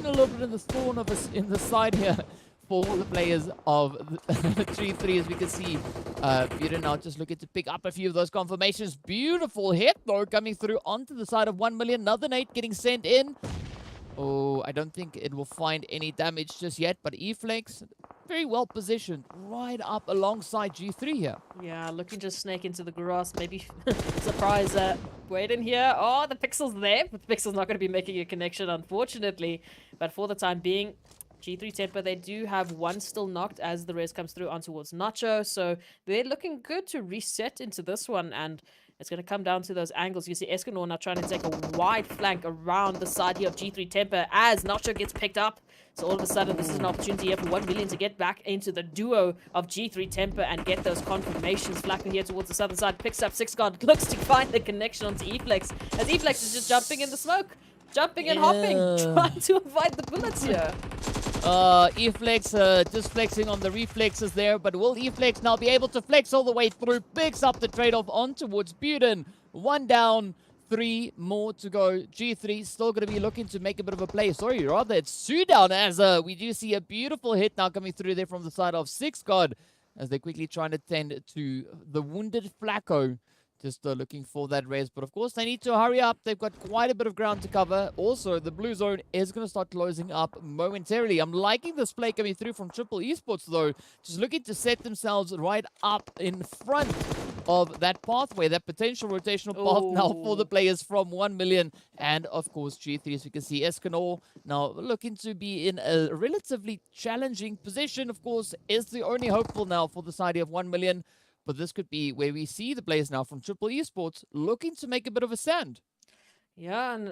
S4: a little bit in the thorn of us in the side here for the players of G3, as we can see. Buden now just looking to pick up a few of those confirmations. Beautiful hit though coming through onto the side of 1 million. Another nade getting sent in. Oh, I don't think it will find any damage just yet, but E-Flex very well positioned right up alongside G3 here.
S5: Yeah, looking to snake into the grass, maybe surprise Wade in here. Oh, the Pixel's there, but the Pixel's not going to be making a connection, unfortunately. But for the time being, G3 Temper, they do have one still knocked as the res comes through on towards Nacho. So they're looking good to reset into this one, and it's going to come down to those angles. You see Escanor now trying to take a wide flank around the side here of G3 Temper as Nacho gets picked up. So all of a sudden, this is an opportunity here for 1 million to get back into the duo of G3 Temper and get those confirmations. Flacco here towards the southern side, picks up 6 guard, looks to find the connection onto E-Flex, as E-Flex is just jumping in the smoke. Jumping and hopping, trying to avoid the bullets here.
S4: E-Flex just flexing on the reflexes there, but will E-Flex now be able to flex all the way through? Picks up the trade-off on towards Buden. 1 down, 3 more to go. G3 still going to be looking to make a bit of a play. Sorry, rather it's 2 down as we do see a beautiful hit now coming through there from the side of 6 guard as they're quickly trying to tend to the wounded Flacco. Just looking for that res, but of course they need to hurry up. They've got quite a bit of ground to cover. Also, the blue zone is going to start closing up momentarily. I'm liking this play coming through from Triple Esports though. Just looking to set themselves right up in front of that pathway, that potential rotational path now for the players from 1 million. And of course, G3, as we can see, Escanor now looking to be in a relatively challenging position. Of course, is the only hopeful now for the side of 1 million. But this could be where we see the players now from Triple Esports looking to make a bit of a stand.
S5: Yeah, and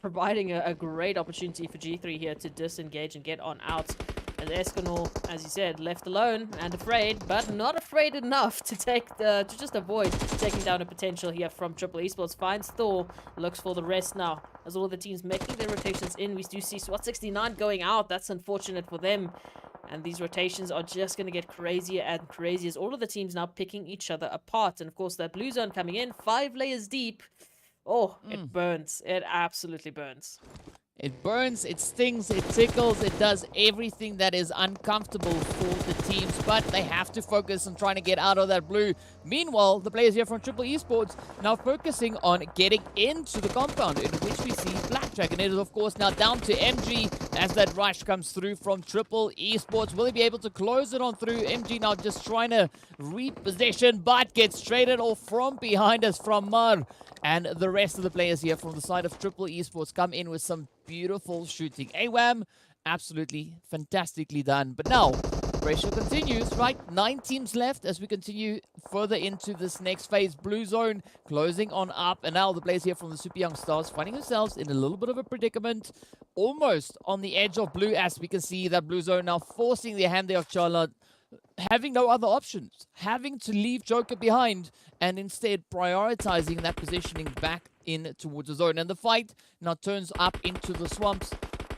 S5: providing a great opportunity for G3 here to disengage and get on out. As Escanor, as you said, left alone and afraid, but not afraid enough to just avoid taking down a potential here from Triple Esports. Finds Thor, looks for the rest now. As all of the teams making their rotations in, we do see SWAT 69 going out. That's unfortunate for them. And these rotations are just going to get crazier and crazier as all of the teams now picking each other apart. And of course, that blue zone coming in, 5 layers deep. Oh, it burns. It absolutely burns.
S4: It burns, it stings, it tickles, it does everything that is uncomfortable for the teams, but they have to focus on trying to get out of that blue. Meanwhile, the players here from Triple Esports now focusing on getting into the compound, in which we see Blackjack, and it is of course now down to MG as that rush comes through from Triple Esports. Will he be able to close it on through? MG now just trying to reposition, but gets traded off from behind us from Mar. And the rest of the players here from the side of Triple Esports come in with some beautiful shooting. AWAM, absolutely fantastically done. But now, pressure continues, right? 9 teams left as we continue further into this next phase. Blue zone closing on up. And now the players here from the Super Young Stars finding themselves in a little bit of a predicament. Almost on the edge of blue, as we can see that blue zone now forcing the hand there of Charlotte. Having no other options, having to leave Joker behind and instead prioritizing that positioning back in towards the zone. And the fight now turns up into the swamps.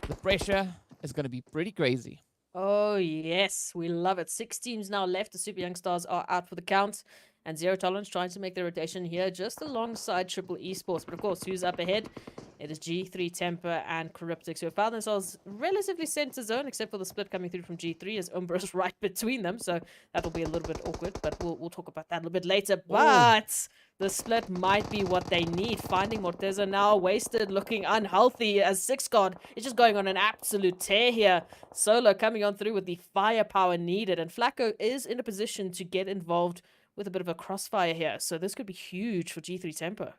S4: The pressure is going to be pretty crazy.
S5: Oh, yes. We love it. 6 teams now left. The Super Young Stars are out for the count. And Zero Tolerance trying to make their rotation here just alongside Triple Esports. But of course, who's up ahead? It is G3 Temper and Cryptics, who have found themselves relatively center zone, except for the split coming through from G3 as Umbra is right between them. So that'll be a little bit awkward, but we'll talk about that a little bit later. But the split might be what they need. Finding Morteza now wasted, looking unhealthy as 6 guard is just going on an absolute tear here. Solo coming on through with the firepower needed, and Flacco is in a position to get involved with a bit of a crossfire here. So this could be huge for G3 Temper.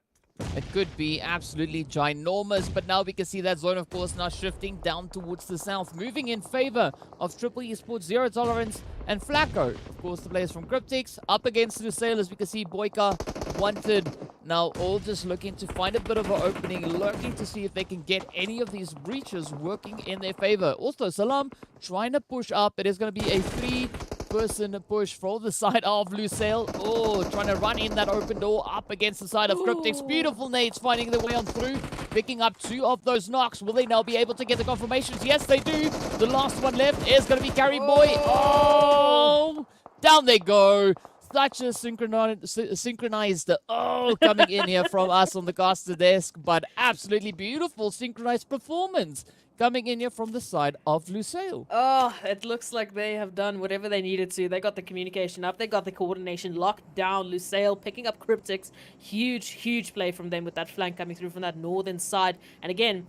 S4: It could be absolutely ginormous, but now we can see that zone, of course, now shifting down towards the south, moving in favor of Triple Esports, Zero Tolerance, and Flacco. Of course, the players from Cryptics up against Lusail, as we can see Boyka, Wanted, now all just looking to find a bit of an opening, looking to see if they can get any of these breaches working in their favor. Also, Salam trying to push up. It is going to be a three-person push for the side of Lusail. Oh, trying to run in that open door up against the side of Cryptics. Beautiful nades finding their way on through, picking up 2 of those knocks. Will they now be able to get the confirmations? Yes, they do. The last one left is going to be Carry Boy. Oh, down they go. Such a synchronized, coming in here from us on the caster desk, but absolutely beautiful synchronized performance coming in here from the side of Lusail.
S5: Oh, it looks like they have done whatever they needed to. They got the communication up. They got the coordination locked down. Lusail picking up Cryptics. Huge, huge play from them with that flank coming through from that northern side. And again,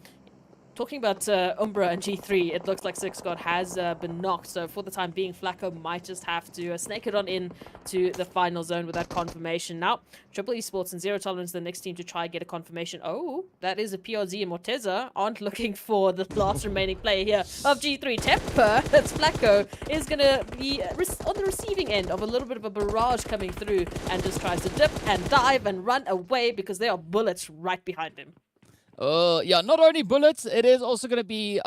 S5: talking about Umbra and G3, it looks like Six God has been knocked. So for the time being, Flacco might just have to snake it on in to the final zone with that confirmation. Now, Triple Esports and Zero Tolerance, the next team to try and get a confirmation. Oh, that is a PRZ and Morteza aren't looking for the last remaining player here of G3. Temper, that's Flacco, is going to be on the receiving end of a little bit of a barrage coming through and just tries to dip and dive and run away because there are bullets right behind him.
S4: Yeah, not only bullets, it is also going to be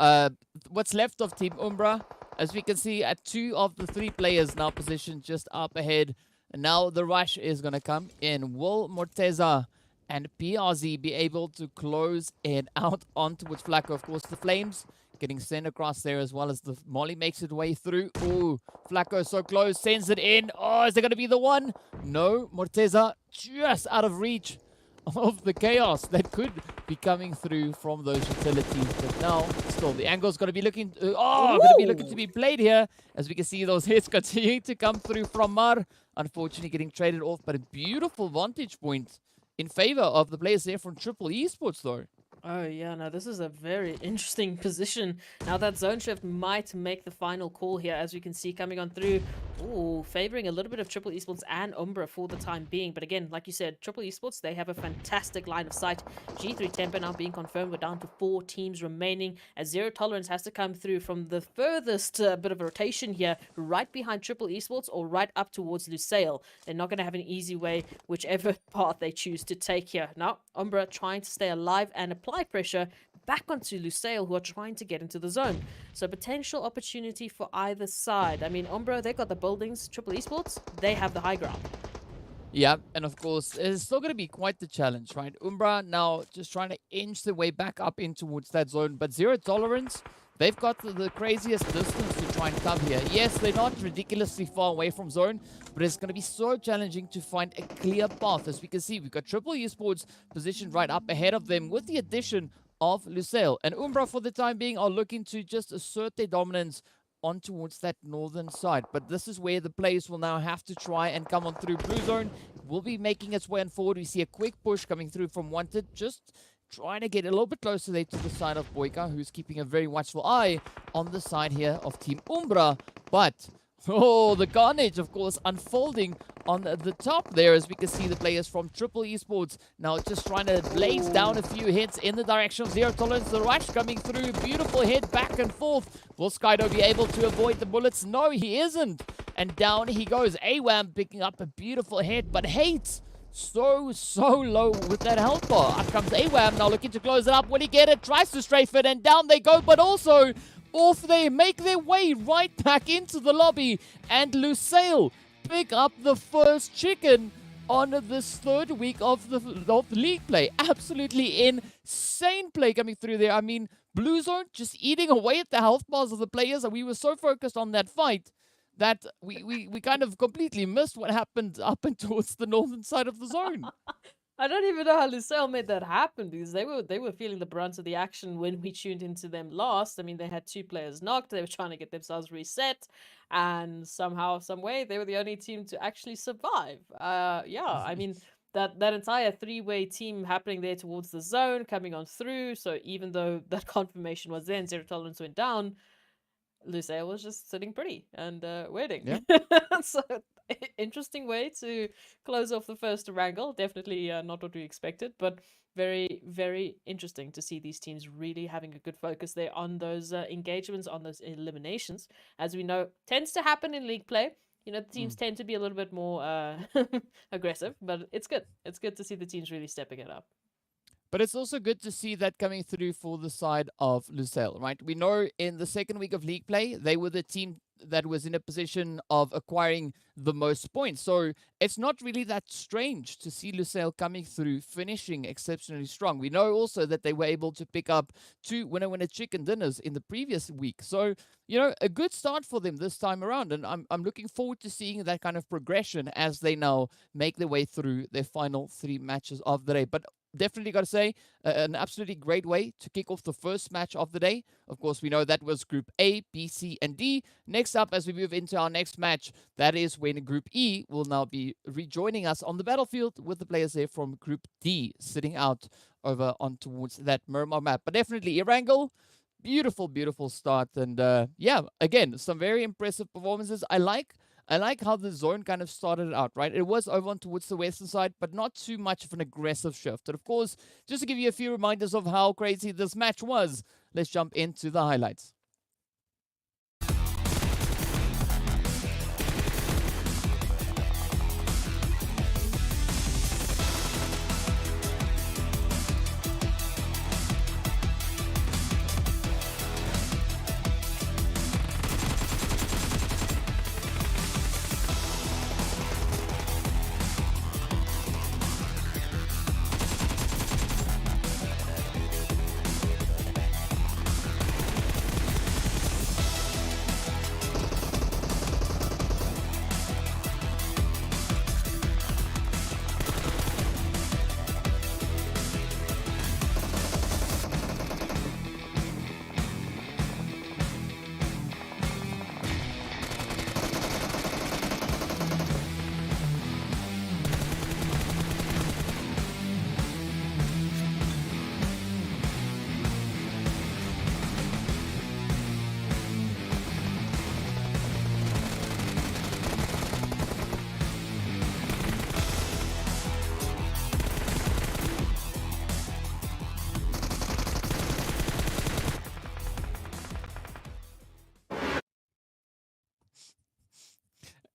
S4: what's left of Team Umbra. As we can see, at 2 of the 3 players now positioned just up ahead. And now the rush is going to come in. Will Morteza and PRZ be able to close it out on towards Flacco? Of course, the flames getting sent across there as well as the molly makes its way through. Ooh, Flacco so close, sends it in. Oh, is there going to be the one? No, Morteza just out of reach of the chaos that could be coming through from those utilities. But now, still, the angle's going to be looking to be played here. As we can see those hits continuing to come through from Mar. Unfortunately, getting traded off, but a beautiful vantage point in favor of the players there from Triple Esports, though.
S5: Oh, yeah, no, this is a very interesting position. Now that zone shift might make the final call here, as we can see coming on through. Ooh, favoring a little bit of Triple Esports and Umbra for the time being. But again, like you said, Triple Esports, they have a fantastic line of sight. G3 Temper now being confirmed. We're down to 4 teams remaining, as Zero Tolerance has to come through from the furthest bit of a rotation here, right behind Triple Esports or right up towards Lusail. They're not going to have an easy way, whichever path they choose to take here. Now, Umbra trying to stay alive and apply pressure back onto Lusail, who are trying to get into the zone. So potential opportunity for either side. I mean, Umbra, they've got the buildings. Triple Esports, they have the high ground.
S4: Yeah, and of course, it's still going to be quite the challenge, right? Umbra now just trying to inch their way back up in towards that zone, but Zero Tolerance, they've got the craziest distance to try and come here. Yes, they're not ridiculously far away from zone, but it's going to be so challenging to find a clear path. As we can see, we've got Triple Esports positioned right up ahead of them with the addition of Lusail. And Umbra, for the time being, are looking to just assert their dominance on towards that northern side. But this is where the players will now have to try and come on through. Blue Zone will be making its way on forward. We see a quick push coming through from Wanted, just trying to get a little bit closer there to the side of Boyka, who's keeping a very watchful eye on the side here of Team Umbra. But oh, the carnage, of course, unfolding on the top there, as we can see the players from Triple Esports now just trying to blaze down a few hits in the direction of Zero Tolerance. The rush coming through, beautiful hit back and forth. Will Skydo be able to avoid the bullets? No, he isn't. And down he goes. AWAM picking up a beautiful hit, but hates so low with that health bar. Up comes AWAM, now looking to close it up. Will he get it? Tries to strafe it, and down they go, but also off they make their way right back into the lobby, and Lusail pick up the first chicken on this 3rd week of the league play. Absolutely insane play coming through there. I mean, Blue Zone just eating away at the health bars of the players, and we were so focused on that fight that we kind of completely missed what happened up and towards the northern side of the zone.
S5: I don't even know how Lusail made that happen, because they were feeling the brunt of the action when we tuned into them last. I mean, they had 2 players knocked. They were trying to get themselves reset, and somehow, some way, they were the only team to actually survive. Yeah, I mean, that entire 3-way team happening there towards the zone, coming on through. So even though that confirmation was there and Zero Tolerance went down, Lusail was just sitting pretty and waiting.
S4: Yeah.
S5: So interesting way to close off the first Erangel. Definitely not what we expected, but very, very interesting to see these teams really having a good focus there on those engagements, on those eliminations. As we know, tends to happen in league play. You know, the teams tend to be a little bit more aggressive, but it's good. It's good to see the teams really stepping it up.
S4: But it's also good to see that coming through for the side of Lusail, right? We know in the second week of league play, they were the team that was in a position of acquiring the most points. So it's not really that strange to see Lusail coming through, finishing exceptionally strong. We know also that they were able to pick up 2 winner-winner chicken dinners in the previous week. So, you know, a good start for them this time around. And I'm looking forward to seeing that kind of progression as they now make their way through their final 3 matches of the day. But definitely got to say, an absolutely great way to kick off the first match of the day. Of course, we know that was Group A, B, C, and D. Next up, as we move into our next match, that is when Group E will now be rejoining us on the battlefield with the players there from Group D sitting out over on towards that Miramar map. But definitely, Erangel, beautiful, beautiful start. And yeah, again, some very impressive performances. I like how the zone kind of started out, right? It was over on towards the western side, but not too much of an aggressive shift. And of course, just to give you a few reminders of how crazy this match was, let's jump into the highlights.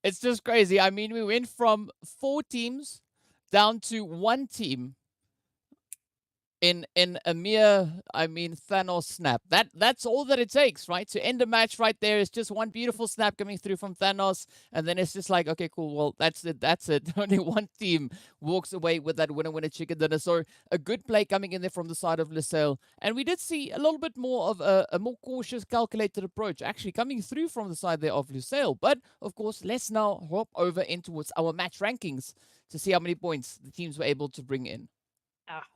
S4: It's just crazy. I mean, we went from 4 teams down to 1 team in a mere, I mean, Thanos snap. That's all that it takes, right? To end a match right there is just one beautiful snap coming through from Thanos, and then it's just like, okay, cool, well, that's it. Only 1 team walks away with that winner-winner chicken dinner. So a good play coming in there from the side of Lusail. And we did see a little bit more of a more cautious, calculated approach actually coming through from the side there of Lusail. But, of course, let's now hop over in towards our match rankings to see how many points the teams were able to bring in.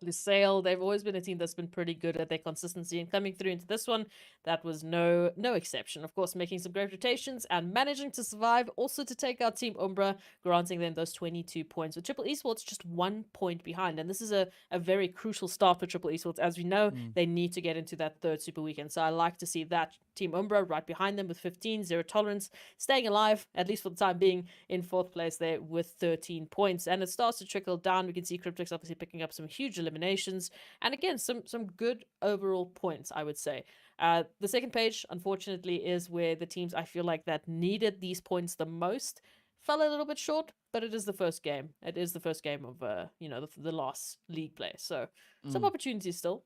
S5: Lusail, they've always been a team that's been pretty good at their consistency, and coming through into this one, that was no exception. Of course, making some great rotations and managing to survive, also to take out Team Umbra, granting them those 22 points. With Triple Esports just 1 point behind, and this is a very crucial start for Triple Esports. As we know, they need to get into that 3rd Super Weekend, so I like to see that Team Umbra right behind them with 15, 0 tolerance, staying alive, at least for the time being, in 4th place there with 13 points. And it starts to trickle down. We can see Cryptics obviously picking up some huge eliminations, and again, some good overall points, I would say. The second page, unfortunately, is where the teams I feel like that needed these points the most fell a little bit short, but it is the first game. It is the first game of, you know, the last league play. So some opportunities still.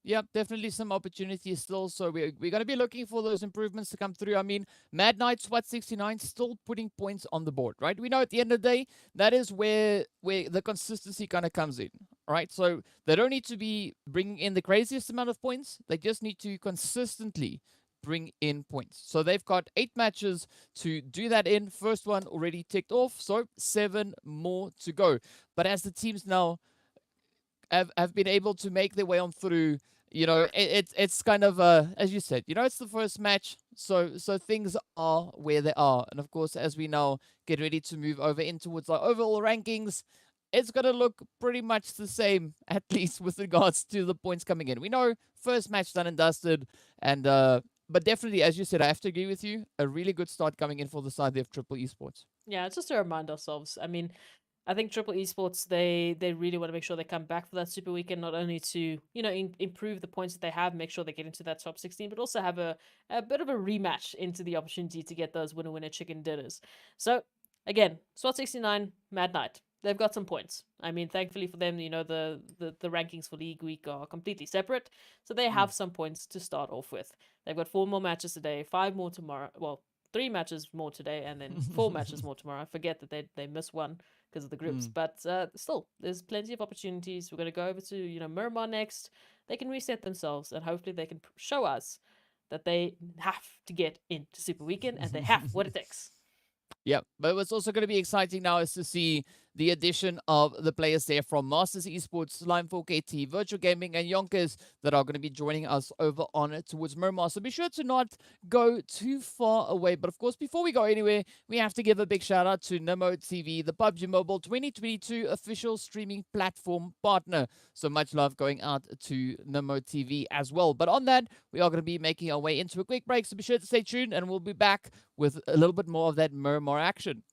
S4: Yeah, definitely some opportunities still. So we're going to be looking for those improvements to come through. I mean, Mad Knight, SWAT 69 still putting points on the board, right? We know at the end of the day, that is where the consistency kind of comes in, right? So they don't need to be bringing in the craziest amount of points. They just need to consistently bring in points. So they've got 8 matches to do that in. First one already ticked off, so 7 more to go. But as the teams now have been able to make their way on through, you know, it's kind of as you said, you know, it's the first match, so things are where they are. And of course, as we now get ready to move over in towards our overall rankings, it's going to look pretty much the same, at least with regards to the points coming in. We know first match done and dusted, and but definitely, as you said, I have to agree with you. A really good start coming in for the side of Triple Esports.
S5: Yeah, it's just to remind ourselves. I mean, I think Triple Esports, they really want to make sure they come back for that Super Weekend, not only to, you know, improve the points that they have, make sure they get into that top 16, but also have a bit of a rematch into the opportunity to get those winner chicken dinners. So, again, SWAT 69, Mad Knight. They've got some points. I mean, thankfully for them, you know, the rankings for League Week are completely separate, so they have some points to start off with. They've got 4 more matches today, 5 more tomorrow. Well, 3 matches more today, and then 4 matches more tomorrow. I forget that they missed one because of the groups, but still, there's plenty of opportunities. We're going to go over to, you know, Miramar next. They can reset themselves, and hopefully they can show us that they have to get into Super Weekend, and they have what it takes.
S4: Yeah, but what's also going to be exciting now is to see the addition of the players there from Masters Esports, Line 4KT, Virtual Gaming, and YONKOUS that are going to be joining us over on towards Miramar. So be sure to not go too far away. But of course, before we go anywhere, we have to give a big shout out to Nimo TV, the PUBG Mobile 2022 official streaming platform partner. So much love going out to Nimo TV as well. But on that, we are going to be making our way into a quick break. So be sure to stay tuned, and we'll be back with a little bit more of that Miramar action.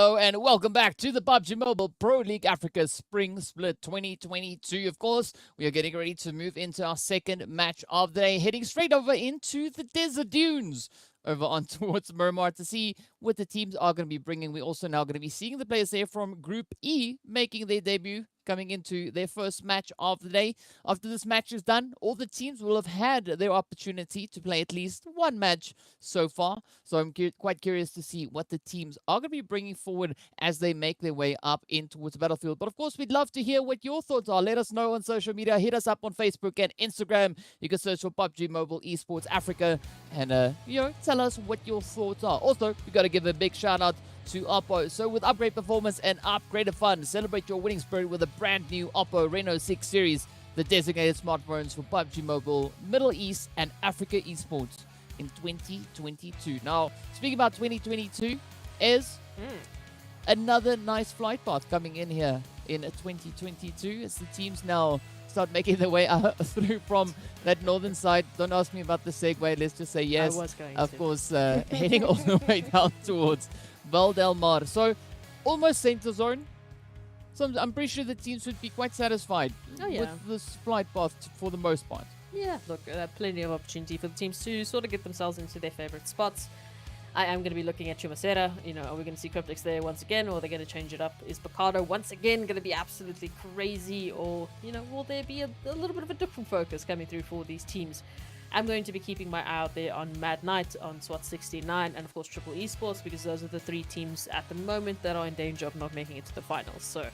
S4: Hello and welcome back to the PUBG Mobile Pro League Africa Spring Split 2022. Of course, we are getting ready to move into our second match of the day, heading straight over into the desert dunes over on towards Miramar to see what the teams are going to be bringing. We're also now going to be seeing the players there from Group E making their debut, coming into their first match of the day. After this match is done, all the teams will have had their opportunity to play at least one match so far. So I'm quite curious to see what the teams are going to be bringing forward as they make their way up in towards the battlefield. But of course, we'd love to hear what your thoughts are. Let us know on social media. Hit us up on Facebook and Instagram. You can search for PUBG Mobile Esports Africa and, tell us what your thoughts are. Also, we got to give a big shout out to Oppo. So with upgrade performance and upgraded fun, celebrate your winning spirit with a brand new Oppo Reno 6 series, the designated smartphones for PUBG Mobile, Middle East and Africa Esports in 2022. Now, speaking about 2022, is another nice flight path coming in here in 2022 as the teams now start making their way through from that northern side. Don't ask me about the segue. Let's just say yes.
S5: I was going
S4: of
S5: to.
S4: course, heading all the way down towards Val del Mar. So, almost center zone. So I'm pretty sure the teams would be quite satisfied with this flight path for the most part.
S5: Yeah, look, plenty of opportunity for the teams to sort of get themselves into their favorite spots. I am going to be looking at Chumacera. Are we going to see Cryptics there once again, or are they going to change it up? Is Picardo once again going to be absolutely crazy, or, will there be a little bit of a different focus coming through for these teams? I'm going to be keeping my eye out there on Mad Knight, on SWAT 69, and of course Triple Esports, because those are the three teams at the moment that are in danger of not making it to the finals. So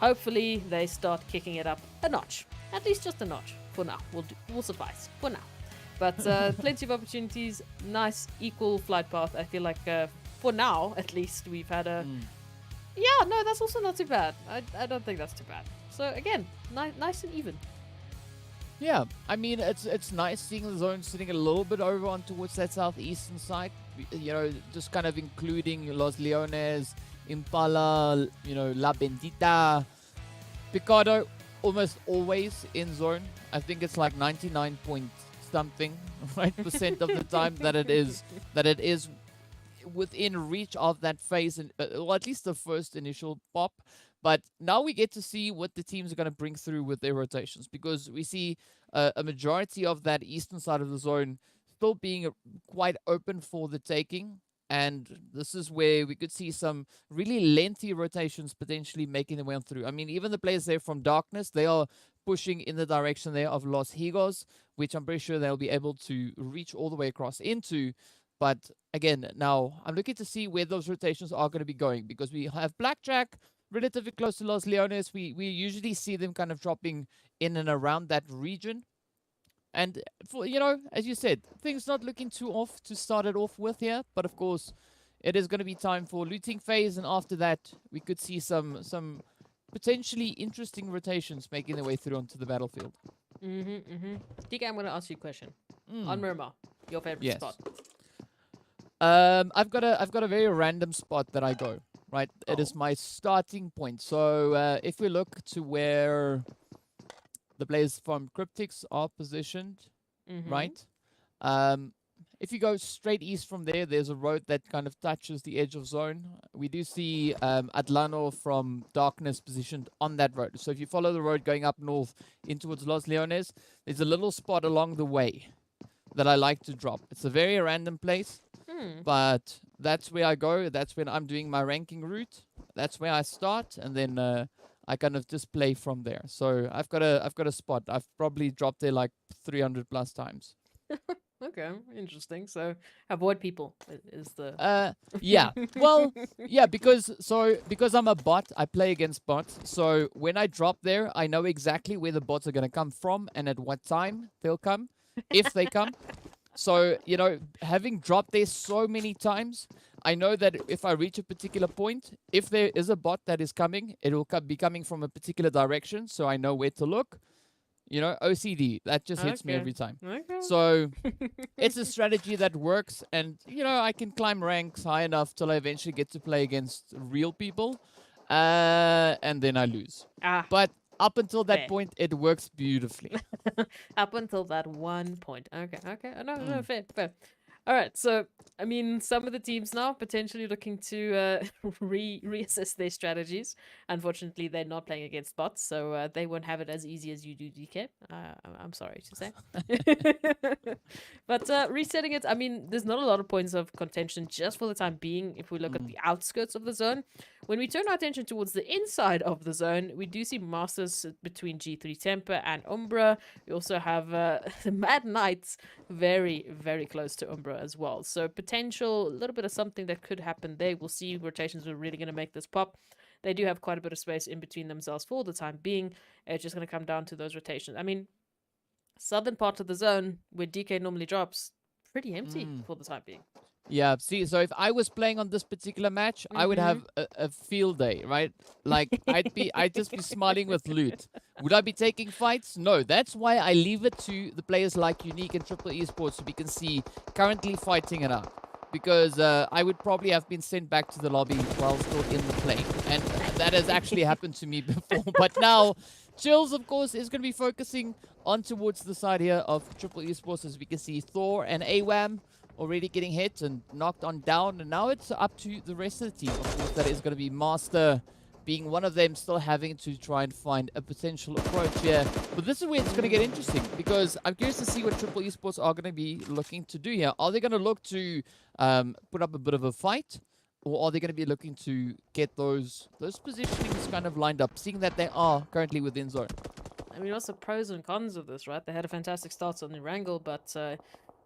S5: hopefully they start kicking it up a notch, at least just a notch for now. Will suffice for now. But plenty of opportunities, nice equal flight path. I feel like for now at least we've had a that's also not too bad. I don't think that's too bad. So again, nice and even.
S4: Yeah, I mean, it's nice seeing the zone sitting a little bit over on towards that southeastern side. Just kind of including Los Leones, Impala, La Bendita. Picardo, almost always in zone. I think it's like 99 point something, right, percent of the time that it is within reach of that phase, and or at least the first initial pop. But now we get to see what the teams are going to bring through with their rotations, because we see a majority of that eastern side of the zone still being quite open for the taking. And this is where we could see some really lengthy rotations potentially making their way on through. I mean, even the players there from Darkness, they are pushing in the direction there of Los Higos, which I'm pretty sure they'll be able to reach all the way across into. But again, now I'm looking to see where those rotations are going to be going, because we have Blackjack relatively close to Los Leones. We usually see them kind of dropping in and around that region. And, for as you said, things not looking too off to start it off with here. But, of course, it is going to be time for looting phase. And after that, we could see some potentially interesting rotations making their way through onto the battlefield.
S5: DK, I'm going to ask you a question. On Miramar, your favorite spot?
S4: I've got a very random spot that I go. Right, it is my starting point. So if we look to where the players from Cryptics are positioned, right? If you go straight east from there, there's a road that kind of touches the edge of zone. We do see Atlano from Darkness positioned on that road. So if you follow the road going up north in towards Los Leones, there's a little spot along the way that I like to drop. It's a very random place. But that's where I go. That's when I'm doing my ranking route. That's where I start, and then I kind of just play from there. So I've got a spot. I've probably dropped there like 300 plus times.
S5: Okay, interesting. So avoid people is the
S4: yeah. Well, yeah, because I'm a bot, I play against bots. So when I drop there, I know exactly where the bots are going to come from and at what time they'll come, if they come. So, having dropped there so many times, I know that if I reach a particular point, if there is a bot that is coming, it will be coming from a particular direction, so I know where to look. OCD, that just hits me every time.
S5: Okay.
S4: So, it's a strategy that works, and, I can climb ranks high enough till I eventually get to play against real people, and then I lose. But up until that point, it works beautifully.
S5: Up until that one point. Okay. No, fair. All right, so I mean, some of the teams now potentially looking to reassess their strategies. Unfortunately, they're not playing against bots, so they won't have it as easy as you do, DK. I'm sorry to say, but resetting it. I mean, there's not a lot of points of contention just for the time being. If we look at the outskirts of the zone, when we turn our attention towards the inside of the zone, we do see Masters between G3 Temper and Umbra. We also have the Mad Knights very, very close to Umbra as well. So potential, a little bit of something that could happen there. We'll see. Rotations are really going to make this pop. They do have quite a bit of space in between themselves for the time being. It's just going to come down to those rotations. I mean, southern part of the zone where DK normally drops, pretty empty for the time being.
S4: Yeah, see, so if I was playing on this particular match, I would have a field day, right? Like, I'd just be smiling with loot. Would I be taking fights? No, that's why I leave it to the players like Unique and Triple Esports, who we can see currently fighting it out. Because I would probably have been sent back to the lobby while still in the plane. And that has actually happened to me before. But now, Chills, of course, is going to be focusing on towards the side here of Triple Esports, as we can see Thor and AWAM already getting hit and knocked on down. And now it's up to the rest of the team. Of course, that is going to be Master being one of them, still having to try and find a potential approach here. But this is where it's going to get interesting, because I'm curious to see what Triple Esports are going to be looking to do here. Are they going to look to put up a bit of a fight, or are they going to be looking to get those positionings kind of lined up, seeing that they are currently within zone?
S5: I mean, what's the pros and cons of this, right? They had a fantastic start on Erangel, but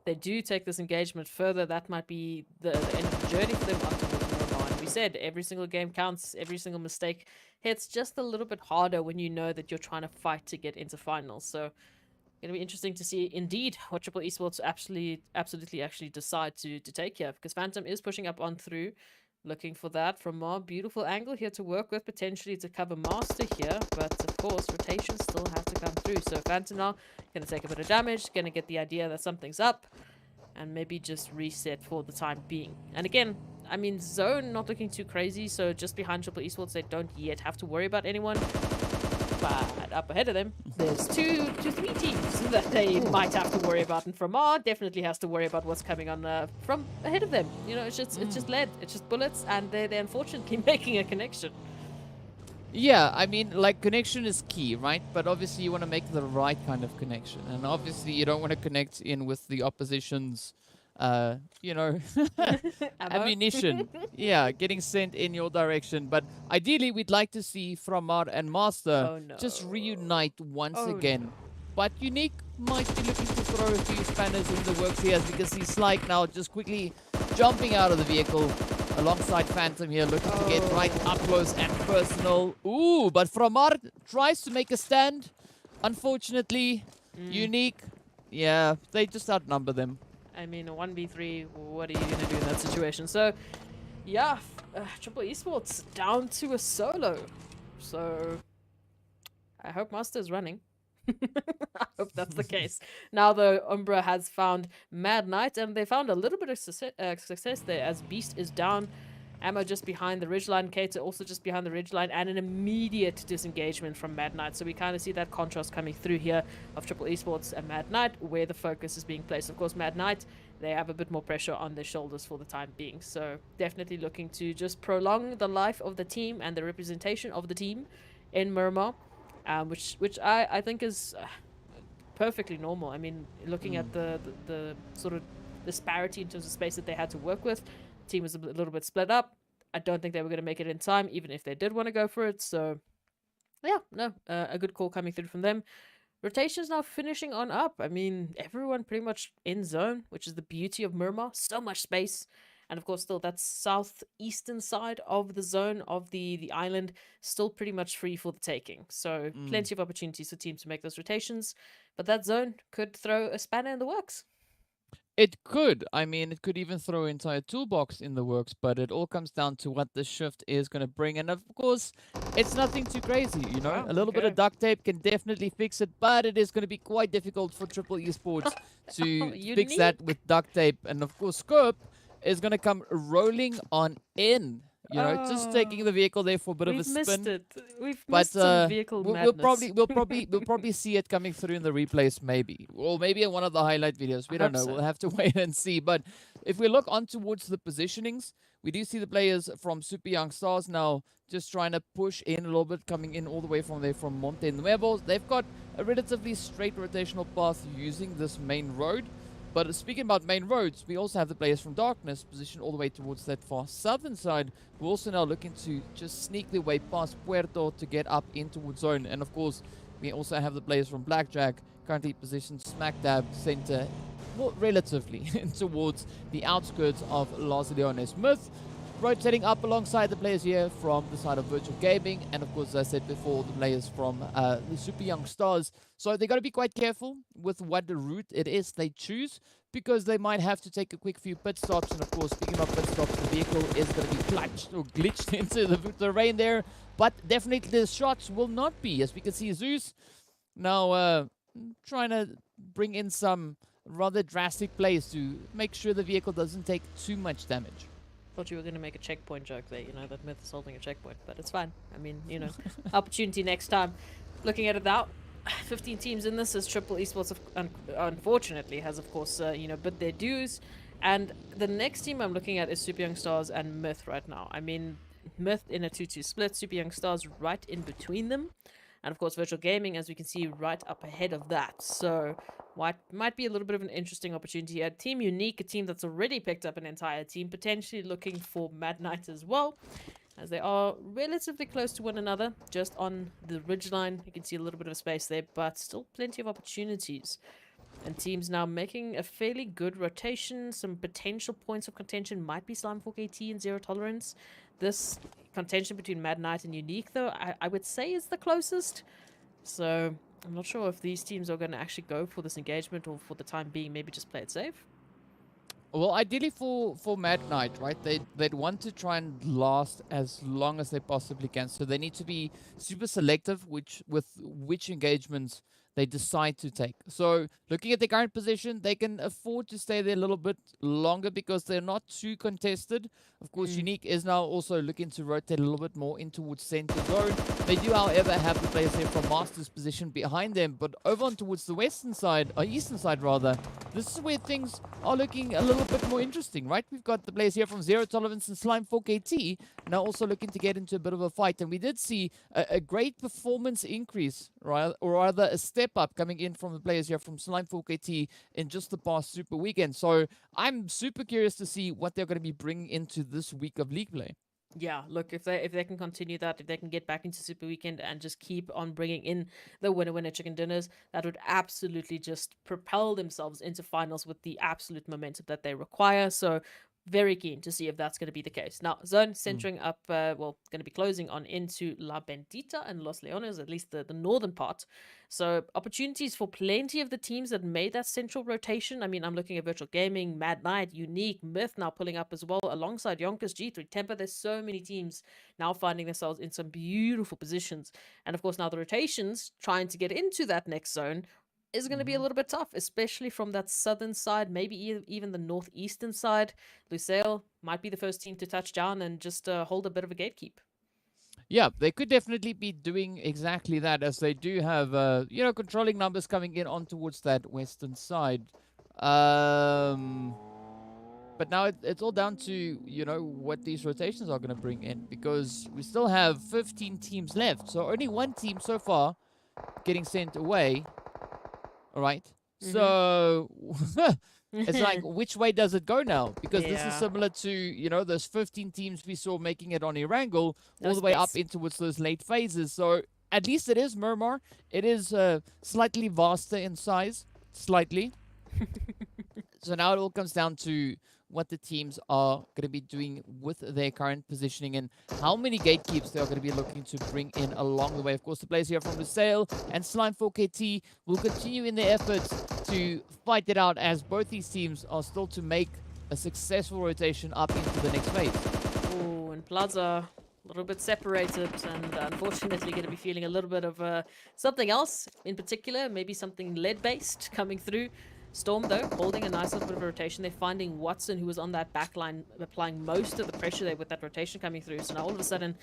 S5: they do take this engagement further. That might be the end of the journey for them up towards Miramar. And we said every single game counts, every single mistake hits just a little bit harder when you know that you're trying to fight to get into finals. So going to be interesting to see indeed what Triple Esports absolutely actually decide to take here, because Phantom is pushing up on through, looking for that from Mar. Beautiful angle here to work with, potentially to cover Master here, but of course rotations still have to come through. So Phantom now going to take a bit of damage, going to get the idea that something's up, and maybe just reset for the time being. And again, I mean, zone not looking too crazy, so just behind Triple Esports they don't yet have to worry about anyone. But up ahead of them, there's two to three teams that they might have to worry about, and Miramar definitely has to worry about what's coming on from ahead of them. You know, it's just lead, it's just bullets, and they're unfortunately making a connection.
S4: Yeah, I mean, like, connection is key, right? But obviously you want to make the right kind of connection, and obviously you don't want to connect in with the opposition's you know, ammunition. Yeah, getting sent in your direction. But ideally, we'd like to see from Mar and Master just reunite once again. But Unique might be looking to throw a few spanners in the works here, as we can see Slyke now just quickly jumping out of the vehicle alongside Phantom here, looking to get right up close and personal. Ooh, but Framar tries to make a stand. Unfortunately, Unique, yeah, they just outnumber them.
S5: I mean, a 1v3, what are you going to do in that situation? So, yeah, Triple Esports down to a solo. So, I hope Master is running. I hope that's the case. Now, though, Umbra has found Mad Knight, and they found a little bit of success there, as Beast is down. Ammo just behind the ridgeline, Kater also just behind the ridgeline, and an immediate disengagement from Mad Knight. So we kind of see that contrast coming through here of Triple Esports and Mad Knight, where the focus is being placed. Of course, Mad Knight, they have a bit more pressure on their shoulders for the time being. So definitely looking to just prolong the life of the team and the representation of the team in Miramar, which I think is perfectly normal. I mean, looking at the sort of disparity in terms of space that they had to work with, team was a little bit split up. I don't think they were going to make it in time, even if they did want to go for it. So, yeah, no, a good call coming through from them. Rotations now finishing on up. I mean, everyone pretty much in zone, which is the beauty of Miramar. So much space. And of course, still that southeastern side of the zone of the island, still pretty much free for the taking. So, plenty of opportunities for teams to make those rotations. But that zone could throw a spanner in the works.
S4: It could. I mean, it could even throw an entire toolbox in the works, but it all comes down to what the shift is going to bring. And of course, it's nothing too crazy, you know? A little bit of duct tape can definitely fix it, but it is going to be quite difficult for Triple Esports to fix that with duct tape. And of course, Scope is going to come rolling on in. You know, just taking the vehicle there for a bit of a
S5: We've
S4: spin.
S5: missed it. We've
S4: But
S5: missed some vehicle
S4: we'll
S5: madness.
S4: probably see it coming through in the replays, maybe, or maybe in one of the highlight videos. We
S5: I
S4: don't
S5: hope
S4: know.
S5: so.
S4: We'll have to wait and see. But if we look on towards the positionings, we do see the players from Super Young Stars now just trying to push in a little bit, coming in all the way from there from Monte Nuevo. They've got a relatively straight rotational path using this main road. But speaking about main roads, we also have the players from Darkness positioned all the way towards that far southern side. We're also now looking to just sneak their way past Puerto to get up in towards zone. And of course, we also have the players from Blackjack currently positioned smack dab center, well, relatively towards the outskirts of Los Leones. Myth rotating up alongside the players here from the side of Virtual Gaming, and of course, as I said before, the players from the Super Young Stars. So they got to be quite careful with what the route it is they choose, because they might have to take a quick few pit stops. And of course, speaking of pit stops, the vehicle is going to be clutched or glitched into the terrain there. But definitely the shots will not be, as we can see Zeus now trying to bring in some rather drastic plays to make sure the vehicle doesn't take too much damage.
S5: Thought you were going to make a checkpoint joke there, you know, that Myth is holding a checkpoint, but it's fine. I mean, you know, opportunity next time. Looking at it now, 15 teams in this, as Triple Esports unfortunately has, of course, you know, bid their dues. And the next team I'm looking at is Super Young Stars and Myth right now. I mean, Myth in a 2-2 split, Super Young Stars right in between them. And of course, Virtual Gaming, as we can see, right up ahead of that. So, what might be a little bit of an interesting opportunity here. Team Unique, a team that's already picked up an entire team, potentially looking for Mad Knight as well, as they are relatively close to one another, just on the ridgeline. You can see a little bit of a space there, but still plenty of opportunities. And teams now making a fairly good rotation. Some potential points of contention might be Slime 4KT and Zero Tolerance. This contention between Mad Knight and Unique, though, I would say is the closest. So I'm not sure if these teams are going to actually go for this engagement, or for the time being maybe just play it safe.
S4: Well, ideally for Mad Knight, right? They'd want to try and last as long as they possibly can. So they need to be super selective with which engagements they decide to take. So looking at their current position, they can afford to stay there a little bit longer because they're not too contested. Of course, Unique is now also looking to rotate a little bit more in towards center zone. They do, however, have the players there from Master's position behind them, but over on towards the western side, or eastern side rather, this is where things are looking a little bit more interesting, right? We've got the players here from Zero Tolerance and Slime 4KT now also looking to get into a bit of a fight, and we did see a great performance increase, right? Or rather a step up coming in from the players here from Slime 4KT in just the past Super Weekend. So I'm super curious to see what they're going to be bringing into this week of league play.
S5: Yeah, look, if they can continue that, if they can get back into Super Weekend and just keep on bringing in the winner chicken dinners, that would absolutely just propel themselves into finals with the absolute momentum that they require. So very keen to see if that's going to be the case. Now, Zone centering up, well, going to be closing on into La Bendita and Los Leones, at least the northern part. So opportunities for plenty of the teams that made that central rotation. I mean, I'm looking at Virtual Gaming, Mad Knight, Unique, Myth now pulling up as well, alongside YONKOUS, G3, Temper. There's so many teams now finding themselves in some beautiful positions. And of course, now the rotations trying to get into that next zone is going to be a little bit tough, especially from that southern side, maybe even the northeastern side. Lusail might be the first team to touch down and just hold a bit of a gatekeep.
S4: Yeah, they could definitely be doing exactly that, as they do have, you know, controlling numbers coming in on towards that western side. But now it's all down to, you know, what these rotations are going to bring in, because we still have 15 teams left. So only one team so far getting sent away. All right. So it's like, which way does it go now? Because this is similar to, you know, those 15 teams we saw making it on Erangel all the way up into those late phases. So at least it is Miramar. It is slightly vaster in size, slightly. So now it all comes down to what the teams are going to be doing with their current positioning and how many gatekeeps they are going to be looking to bring in along the way. Of course, the players here from Lusail and Slime 4KT will continue in their efforts to fight it out, as both these teams are still to make a successful rotation up into the next phase.
S5: Oh, and Plaza a little bit separated, and unfortunately going to be feeling a little bit of something else in particular, maybe something lead-based coming through. Storm, though, holding a nice little bit of a rotation. They're finding Watson, who was on that back line, applying most of the pressure there with that rotation coming through. So now all of a sudden,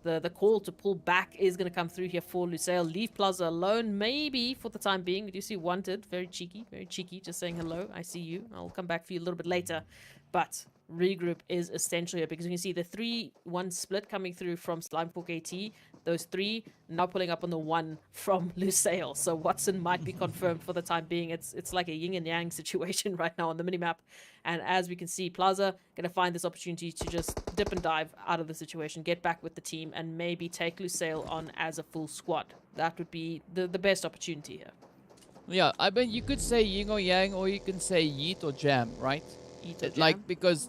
S5: the call to pull back is going to come through here for Lusail. Leave Plaza alone, maybe for the time being. We do see Wanted, very cheeky, just saying hello. I see you. I'll come back for you a little bit later. But regroup is essential here because you can see the 3-1 split coming through from Slimefork AT. Those 3 now pulling up on the 1 from Lusail. So Watson might be confirmed for the time being. It's like a yin and yang situation right now on the minimap. And as we can see, Plaza going to find this opportunity to just dip and dive out of the situation, get back with the team, and maybe take Lusail on as a full squad. That would be the best opportunity here.
S4: Yeah, I mean, you could say yin or yang, or you can say yeet or jam, right?
S5: Eat or
S4: Like, because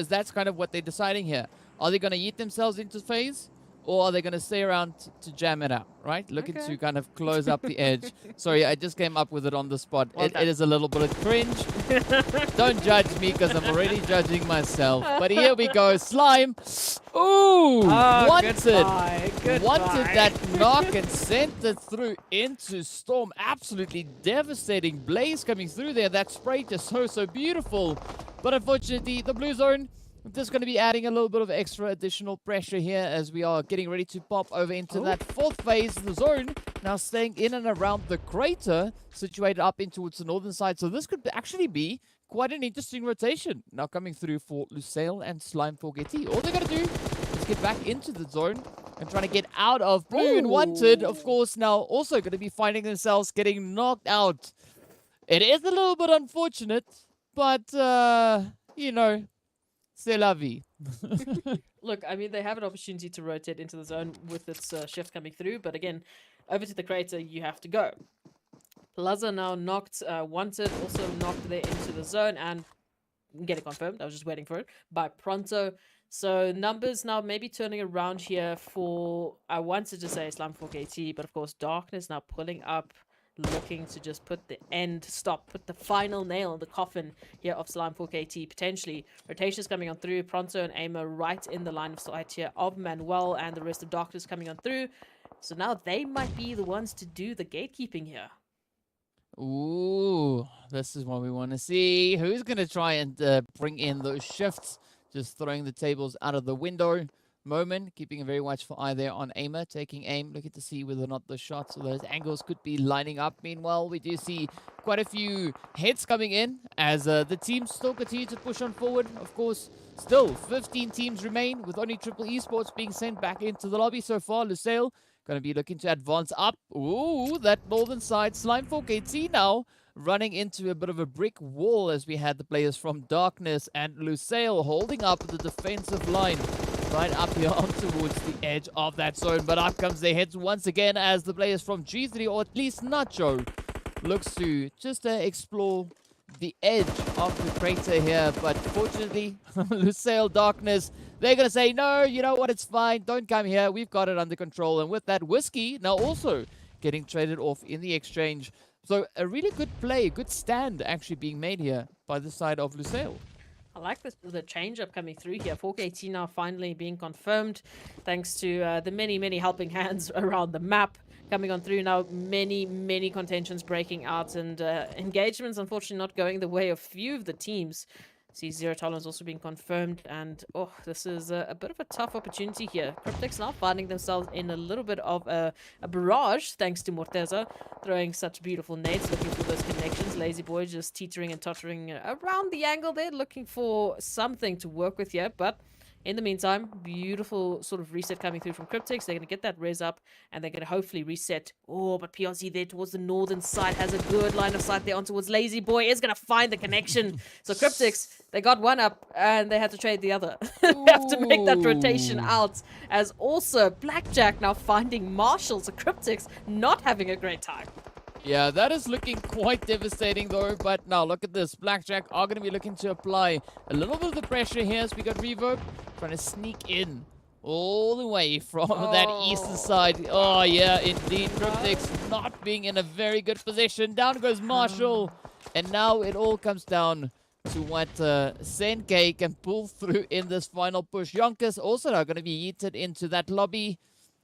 S4: that's kind of what they're deciding here. Are they going to yeet themselves into phase? Or are they going to stay around to jam it out, right? Looking to kind of close up the edge. Sorry, I just came up with it on the spot. It is a little bit of cringe. Don't judge me because I'm already judging myself. But here we go. Slime. Ooh, wanted.
S5: Goodbye.
S4: Wanted that knock and sent it through into Storm. Absolutely devastating blaze coming through there. That spray just so beautiful. But unfortunately, the blue zone, just going to be adding a little bit of extra additional pressure here as we are getting ready to pop over into that 4th phase. The zone now staying in and around the crater, situated up in towards the northern side. So this could actually be quite an interesting rotation now coming through for Lusail and Slimefork AT. All they're going to do is get back into the zone and trying to get out of blue. And Wanted, of course, now also going to be finding themselves getting knocked out. It is a little bit unfortunate, but, you know, c'est la vie.
S5: Look, I mean, they have an opportunity to rotate into the zone with its shift coming through, but again, over to the crater, you have to go. Plaza now knocked, Wanted, also knocked there into the zone, and get it confirmed, I was just waiting for it, by Pronto. So numbers now maybe turning around here for, I wanted to say Slimefork AT, but of course, Darkness now pulling up, looking to just put the put the final nail in the coffin here of Slimefork AT, potentially. Rotations coming on through, Pronto and Aimer right in the line of sight here of Manuel, and the rest of Darkness coming on through. So now they might be the ones to do the gatekeeping here.
S4: Ooh, this is what we want to see. Who's going to try and bring in those shifts? Just throwing the tables out of the window. Moment, keeping a very watchful eye there on Aimer, taking aim, looking to see whether or not the shots or those angles could be lining up. Meanwhile, we do see quite a few hits coming in as the teams still continue to push on forward. Of course, still 15 teams remain with only Triple Esports being sent back into the lobby so far. Lusail going to be looking to advance up. Ooh, that northern side. Slimefork AT now running into a bit of a brick wall as we had the players from Darkness and Lusail holding up the defensive line right up here on towards the edge of that zone. But up comes their heads once again as the players from G3, or at least Nacho, looks to just explore the edge of the crater here. But fortunately, Lusail, Darkness, they're going to say, no, you know what, it's fine. Don't come here. We've got it under control. And with that, Whiskey now also getting traded off in the exchange. So a really good play, good stand actually being made here by the side of Lusail.
S5: I like the change-up coming through here. 4K now finally being confirmed thanks to the many helping hands around the map coming on through now. Many contentions breaking out, and engagements unfortunately not going the way of few of the teams. See Zero Tolerance also being confirmed, and oh, this is a bit of a tough opportunity here. Cryptics now finding themselves in a little bit of a barrage thanks to Morteza throwing such beautiful nades, looking for those connections. Lazy Boy just teetering and tottering around the angle there, looking for something to work with here, but in the meantime, beautiful sort of reset coming through from Cryptics. They're going to get that res up, and they're going to hopefully reset. Oh, but PRZ there towards the northern side has a good line of sight there on towards Lazy Boy. Is going to find the connection. So Cryptics, they got one up, and they had to trade the other. They have to make that rotation out. As also, Blackjack now finding Marshall. So Cryptics not having a great time.
S4: Yeah, that is looking quite devastating though, but now look at this. Blackjack are going to be looking to apply a little bit of the pressure here as we got Reverb trying to sneak in all the way from that eastern side. Oh yeah, indeed, Cryptics not being in a very good position. Down goes Marshall, and now it all comes down to what Senke can pull through in this final push. YONKOUS also now going to be yeeted into that lobby,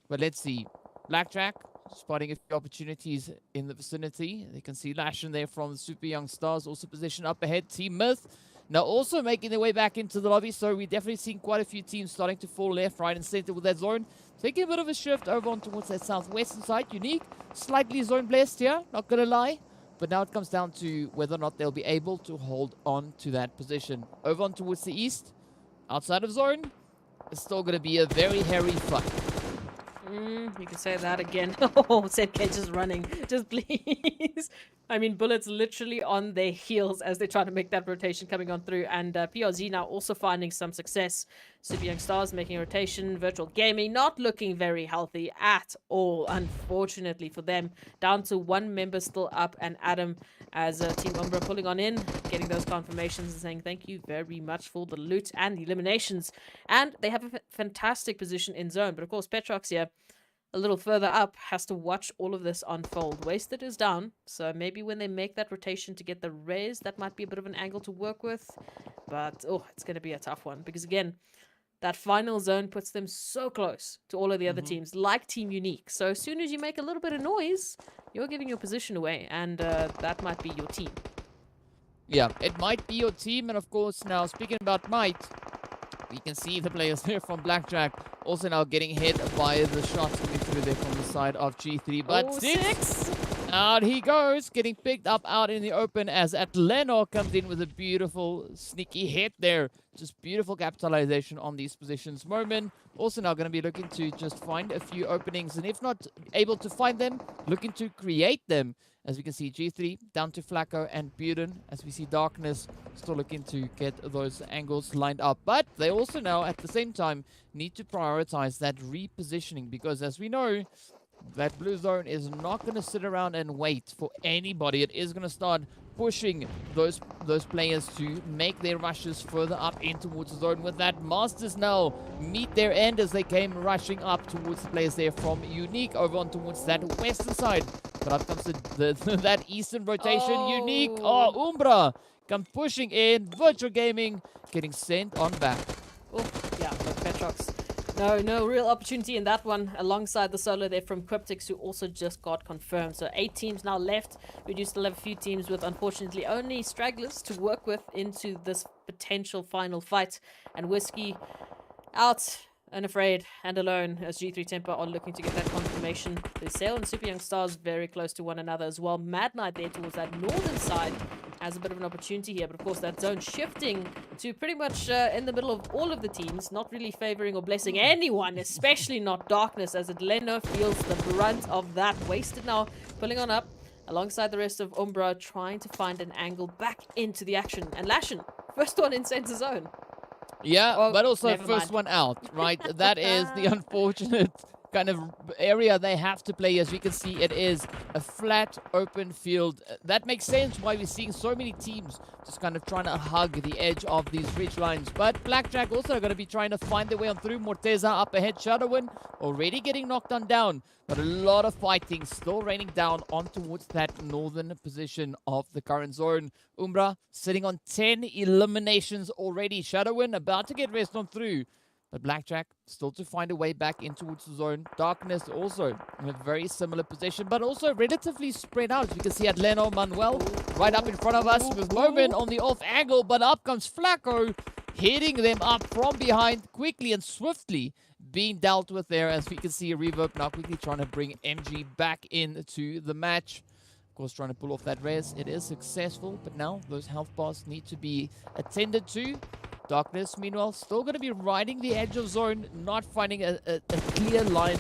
S4: but let's see. Blackjack spotting a few opportunities in the vicinity. They can see Lashin there from the Super Young Stars, also positioned up ahead. Team Myth now also making their way back into the lobby, so we're definitely seeing quite a few teams starting to fall left, right, and center with that zone. Taking a bit of a shift over on towards that southwestern side. Unique, slightly zone blessed here, not gonna lie. But now it comes down to whether or not they'll be able to hold on to that position. Over on towards the east, outside of zone, it's still gonna be a very hairy fight.
S5: You can say that again. Oh, ZK just running. Just please. I mean, Bullets literally on their heels as they're trying to make that rotation coming on through. And PRZ now also finding some success. Super Young Stars making a rotation. Virtual Gaming not looking very healthy at all, unfortunately for them. Down to one member still up, and Adam as Team Umbra pulling on in, getting those confirmations and saying thank you very much for the loot and the eliminations. And they have a fantastic position in zone. But of course, Petrox here, a little further up, has to watch all of this unfold. Wasted is down, so maybe when they make that rotation to get the raise, that might be a bit of an angle to work with. But, oh, it's going to be a tough one. Because, again, that final zone puts them so close to all of the other teams, like Team Unique. So as soon as you make a little bit of noise, you're giving your position away, and that might be your team.
S4: Yeah, it might be your team, and of course, now, speaking about might, we can see the players there from Blackjack also now getting hit by the shots coming through there from the side of G3. But
S5: Oh,
S4: six, out he goes, getting picked up out in the open as Atleno comes in with a beautiful sneaky hit there. Just beautiful capitalization on these positions. Moment also now going to be looking to just find a few openings, and if not able to find them, looking to create them. As we can see, G3 down to Flacco and Buden. As we see Darkness still looking to get those angles lined up. But they also now, at the same time, need to prioritize that repositioning. Because as we know, that blue zone is not going to sit around and wait for anybody. It is going to start pushing those players to make their rushes further up in towards the zone. With that, Masters now meet their end as they came rushing up towards the players there from Unique over on towards that western side. But up comes that eastern rotation. Unique, Umbra come pushing in. Virtual Gaming getting sent on back.
S5: Oh, yeah, but Petrox. No real opportunity in that one, alongside the solo there from Cryptics, who also just got confirmed. So 8 teams now left. We do still have a few teams with, unfortunately, only stragglers to work with into this potential final fight. And Whiskey out, unafraid and alone, as G3 Temper are looking to get that confirmation. Lusail and Super Young Stars very close to one another as well. Mad Knight there towards that northern side has a bit of an opportunity here, but of course that zone shifting to pretty much in the middle of all of the teams, not really favoring or blessing anyone, especially not Darkness, as Atleno feels the brunt of that. Wasted now pulling on up alongside the rest of Umbra, trying to find an angle back into the action. And Lashin, first one in center zone.
S4: Yeah,
S5: Oh,
S4: but also
S5: never
S4: first
S5: mind.
S4: one out, right? That is the unfortunate kind of area they have to play. As we can see, it is a flat, open field. That makes sense why we're seeing so many teams just kind of trying to hug the edge of these ridge lines. But Blackjack also going to be trying to find their way on through. Morteza up ahead. Shadowin already getting knocked on down. But a lot of fighting still raining down on towards that northern position of the current zone. Umbra sitting on 10 eliminations already. Shadowin about to get rest on through. But Blackjack still to find a way back in towards the zone. Darkness also in a very similar position, but also relatively spread out. As you can see Atleno Manuel right up in front of us with Moment on the off angle, but up comes Flacco, hitting them up from behind quickly and swiftly, being dealt with there. As we can see, Reverb now quickly trying to bring MG back into the match. Of course, trying to pull off that res. It is successful, but now those health bars need to be attended to. Darkness, meanwhile, still going to be riding the edge of zone, not finding a clear line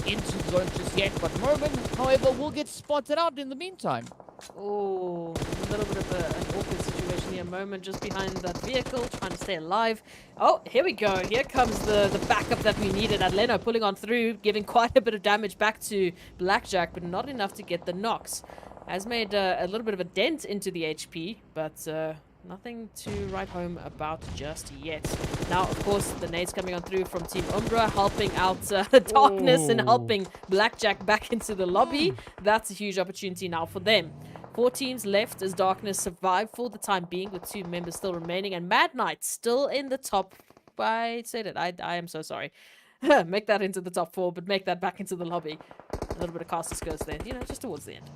S4: into zone just yet. But Moment, however, will get spotted out in the meantime.
S5: Oh, a little bit of an awkward situation here. Moment just behind that vehicle, trying to stay alive. Oh, here we go. Here comes the backup that we needed. Atleno pulling on through, giving quite a bit of damage back to Blackjack, but not enough to get the knocks. Has made a little bit of a dent into the HP, but nothing to write home about just yet. Now, of course, the nades coming on through from Team Umbra, helping out Darkness and helping Blackjack back into the lobby. That's a huge opportunity now for them. 4 teams left as Darkness survive for the time being, with 2 members still remaining, and Mad Knight still in the top. I said it. I am so sorry. Make that into the top 4, but make that back into the lobby. A little bit of caster skirts there, you know, just towards the end.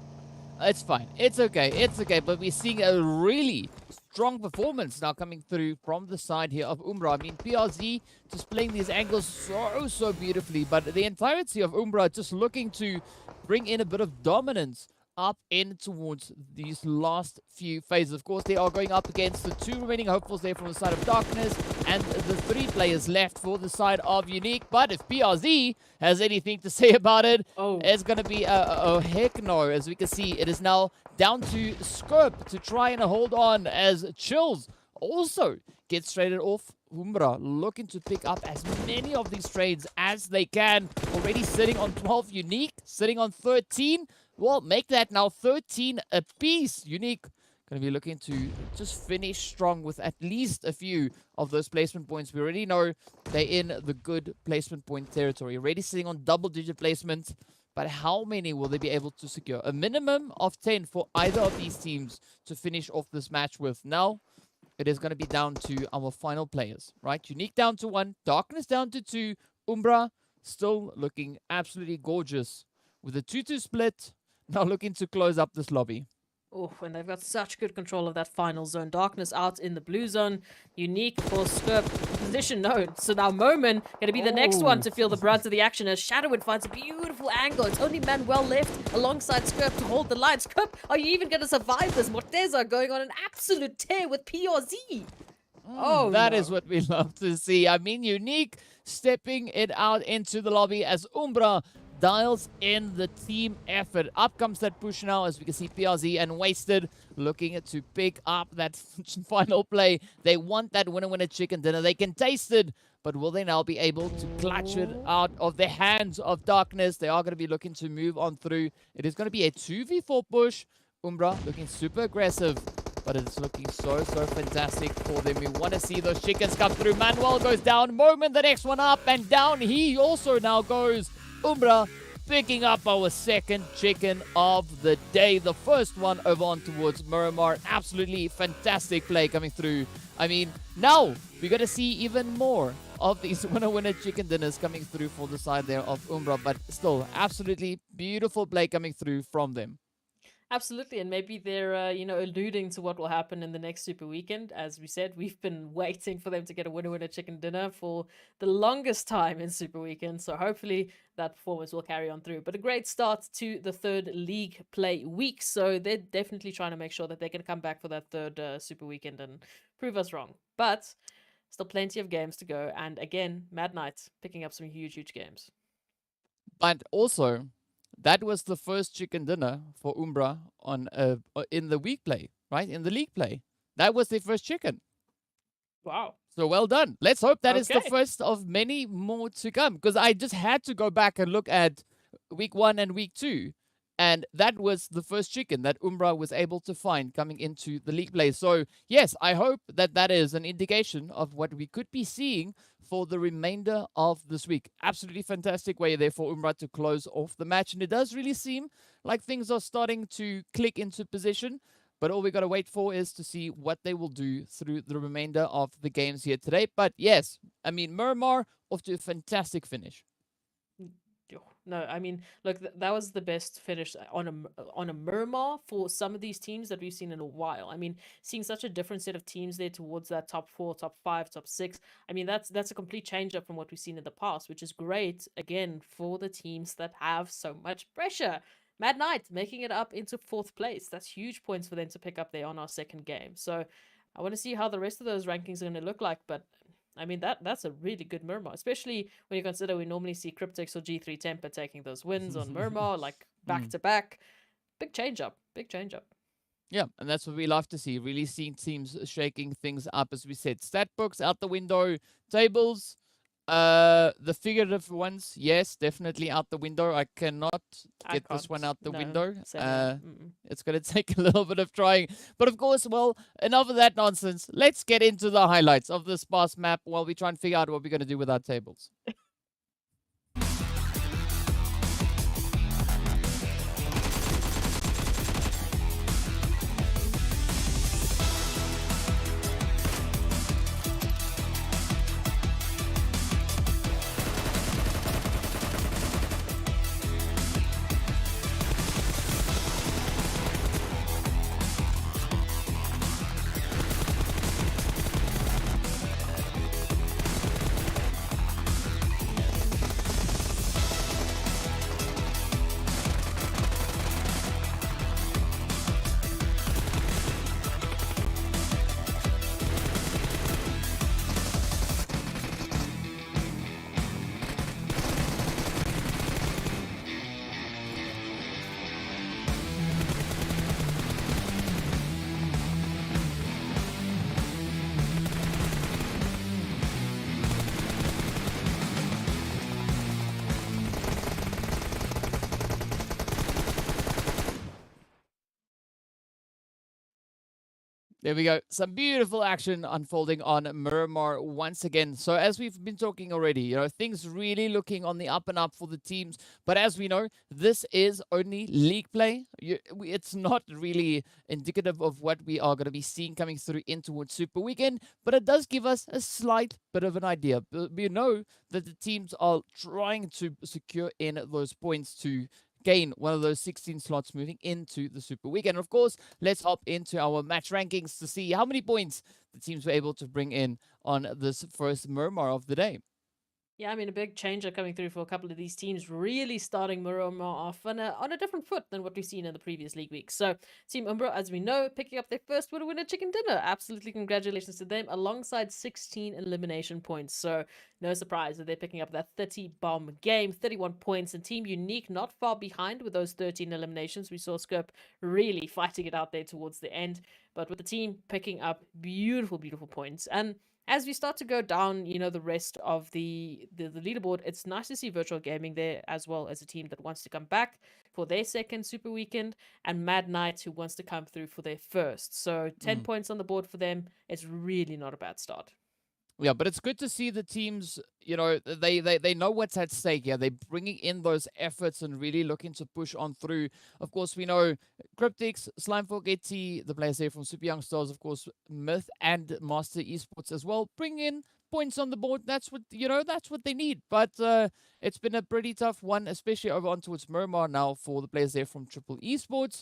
S4: It's fine. It's okay. It's okay. But we're seeing a really strong performance now coming through from the side here of Umbra. I mean, PRZ just playing these angles so beautifully. But the entirety of Umbra just looking to bring in a bit of dominance up in towards these last few phases. Of course, they are going up against the 2 remaining hopefuls there from the side of Darkness and the 3 players left for the side of Unique. But if PRZ has anything to say about it, it's going to be a heck no. As we can see, it is now down to Skirp to try and hold on as Chills also gets traded off. Umbra looking to pick up as many of these trades as they can. Already sitting on 12 Unique, sitting on 13. Well, make that now 13 apiece. Unique going to be looking to just finish strong with at least a few of those placement points. We already know they're in the good placement point territory. Already sitting on double-digit placements. But how many will they be able to secure? A minimum of 10 for either of these teams to finish off this match with. Now, it is going to be down to our final players, right? Unique down to 1. Darkness down to 2. Umbra still looking absolutely gorgeous with a 2-2 split. Now looking to close up this lobby.
S5: Oh, and they've got such good control of that final zone. Darkness out in the blue zone. Unique for Skirp. Position known. So now Moment going to be the next one to feel the brunt of the action as Shadowwood finds a beautiful angle. It's only Manuel left alongside Skirp to hold the line. Skirp, are you even going to survive this? Morteza going on an absolute tear with PRZ.
S4: That is what we love to see. I mean, Unique stepping it out into the lobby as Umbra dials in the team effort. Up comes that push now as we can see PRZ and Wasted looking to pick up that final play. They want that winner chicken dinner. They can taste it, but will they now be able to clutch it out of the hands of Darkness? They are going to be looking to move on through. It is going to be a 2v4 push. Umbra looking super aggressive, but it's looking so fantastic for them. We want to see those chickens come through. Manuel goes down. Moment the next one up, and down he also now goes. Umbra picking up our second chicken of the day. The first one over on towards Miramar. Absolutely fantastic play coming through. I mean, now we're going to see even more of these winner chicken dinners coming through for the side there of Umbra. But still, absolutely beautiful play coming through from them.
S5: Absolutely, and maybe they're, you know, alluding to what will happen in the next Super Weekend. As we said, we've been waiting for them to get a winner chicken dinner for the longest time in Super Weekend, so hopefully that performance will carry on through. But a great start to the 3rd league play week, so they're definitely trying to make sure that they can come back for that 3rd Super Weekend and prove us wrong. But still plenty of games to go, and again, Mad Knight picking up some huge games.
S4: But also, that was the first chicken dinner for Umbra on in the week play, right? In the league play. That was their first chicken.
S5: Wow.
S4: So well done. Let's hope that is the first of many more to come. Because I just had to go back and look at week 1 and week 2. And that was the first chicken that Umbra was able to find coming into the league play. So yes, I hope that that is an indication of what we could be seeing for the remainder of this week. Absolutely fantastic way there for Umbra to close off the match. And it does really seem like things are starting to click into position. But all we got to wait for is to see what they will do through the remainder of the games here today. But yes, I mean, Miramar off to a fantastic finish.
S5: No, I mean, look, that was the best finish on a Miramar for some of these teams that we've seen in a while. I mean, seeing such a different set of teams there towards that top 4, top 5, top 6. I mean, that's a complete change up from what we've seen in the past, which is great, again, for the teams that have so much pressure. Mad Knight making it up into 4th place. That's huge points for them to pick up there on our 2nd game. So I want to see how the rest of those rankings are going to look like, but I mean, that's a really good Miramar, especially when you consider we normally see Cryptics or G3 Temper taking those wins on Miramar, like back-to-back. Big change-up.
S4: Yeah, and that's what we love to see, really seeing teams shaking things up, as we said. Stat books out the window, tables, the figurative ones, yes, definitely out the window. I cannot get this one out the window. It's going to take a little bit of trying. But of course, well, enough of that nonsense. Let's get into the highlights of this past map while we try and figure out what we're going to do with our tables. There we go. Some beautiful action unfolding on Miramar once again. So as we've been talking already, things really looking on the up and up for the teams. But as we know, this is only league play. It's not really indicative of what we are going to be seeing coming through in towards Super Weekend. But it does give us a slight bit of an idea. We know that the teams are trying to secure in those points to gain one of those 16 slots moving into the Super Weekend. Of course, let's hop into our match rankings to see how many points the teams were able to bring in on this first Miramar of the day.
S5: Yeah, I mean, a big change coming through for a couple of these teams, really starting Miramar off on a different foot than what we've seen in the previous league weeks. So, Team Umbra, as we know, picking up their first winner chicken dinner. Absolutely congratulations to them, alongside 16 elimination points. So, no surprise that they're picking up that 30-bomb game, 31 points, and Team Unique not far behind with those 13 eliminations. We saw Scope really fighting it out there towards the end, but with the team picking up beautiful, beautiful points. And as we start to go down, the rest of the leaderboard, it's nice to see Virtual Gaming there, as well as a team that wants to come back for their second Super Weekend, and Mad Knight, who wants to come through for their first. So 10 points on the board for them. It's really not a bad start.
S4: Yeah, but it's good to see the teams, they know what's at stake here. They're bringing in those efforts and really looking to push on through. Of course, we know Cryptics, Slimefork, the players there from Super Young Stars, of course, Myth and Master Esports as well, bring in points on the board. That's what, that's what they need. But it's been a pretty tough one, especially over on towards Miramar now for the players there from Triple Esports,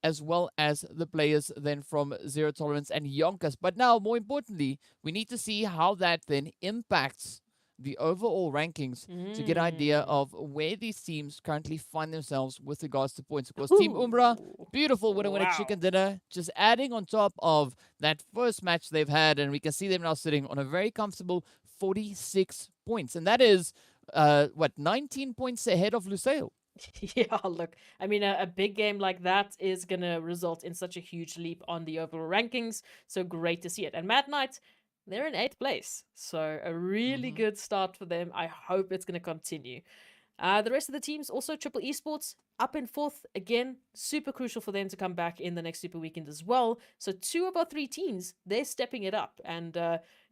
S4: as well as the players then from Zero Tolerance and YONKOUS. But now, more importantly, we need to see how that then impacts the overall rankings to get an idea of where these teams currently find themselves with regards to points. Of course, Team Umbra, beautiful winner chicken dinner, just adding on top of that first match they've had, and we can see them now sitting on a very comfortable 46 points. And that is, 19 points ahead of Lusail.
S5: Yeah, look, I mean, a big game like that is going to result in such a huge leap on the overall rankings. So great to see it. And Mad Knight, they're in 8th place. So a really good start for them. I hope it's going to continue. The rest of the teams, also Triple Esports, up in 4th. Again, super crucial for them to come back in the next Super Weekend as well. So 2 of our 3 teams, they're stepping it up. And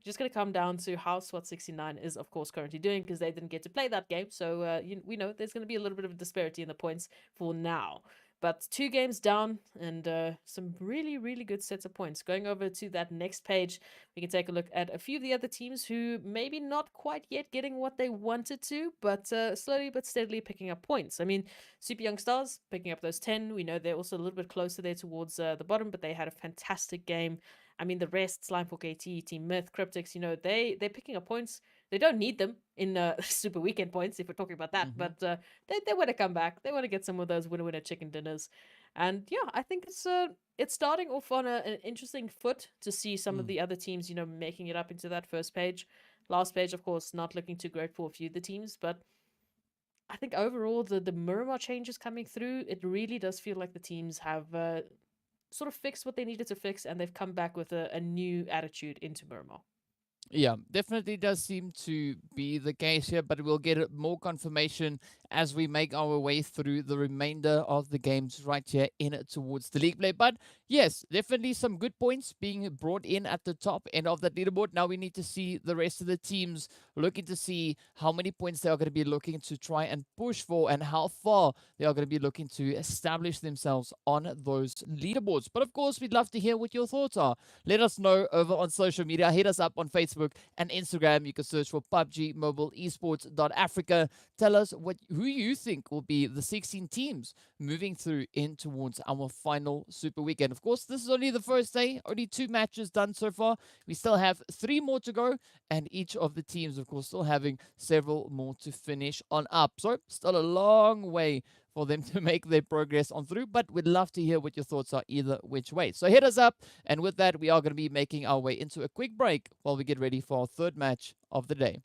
S5: just going to come down to how SWAT 69 is, of course, currently doing, because they didn't get to play that game. So we know there's going to be a little bit of a disparity in the points for now. But 2 games down and some really, really good sets of points. Going over to that next page, we can take a look at a few of the other teams who maybe not quite yet getting what they wanted to, but slowly but steadily picking up points. I mean, Super Young Stars picking up those 10. We know they're also a little bit closer there towards the bottom, but they had a fantastic game. I mean, the rest, Slimefork AT, Team Myth, Cryptics, they're picking up points. They don't need them in Super Weekend points, if we're talking about that, but they want to come back. They want to get some of those winner chicken dinners. And yeah, I think it's starting off on an interesting foot to see some of the other teams, making it up into that first page. Last page, of course, not looking too great for a few of the teams, but I think overall the Miramar changes coming through, it really does feel like the teams have sort of fixed what they needed to fix, and they've come back with a new attitude into Miramar.
S4: Yeah, definitely does seem to be the case here, but we'll get more confirmation as we make our way through the remainder of the games right here in towards the league play. But yes, definitely some good points being brought in at the top end of that leaderboard. Now we need to see the rest of the teams looking to see how many points they are going to be looking to try and push for, and how far they are going to be looking to establish themselves on those leaderboards. But of course, we'd love to hear what your thoughts are. Let us know over on social media. Hit us up on Facebook and Instagram. You can search for PUBG Mobile Esports.Africa. Tell us who you think will be the 16 teams moving through in towards our final Super Weekend. Of course, this is only the first day, only 2 matches done so far. We still have 3 more to go, and each of the teams, of course, still having several more to finish on up. So still a long way for them to make their progress on through, but we'd love to hear what your thoughts are either which way. So hit us up, and with that, we are going to be making our way into a quick break while we get ready for our 3rd match of the day.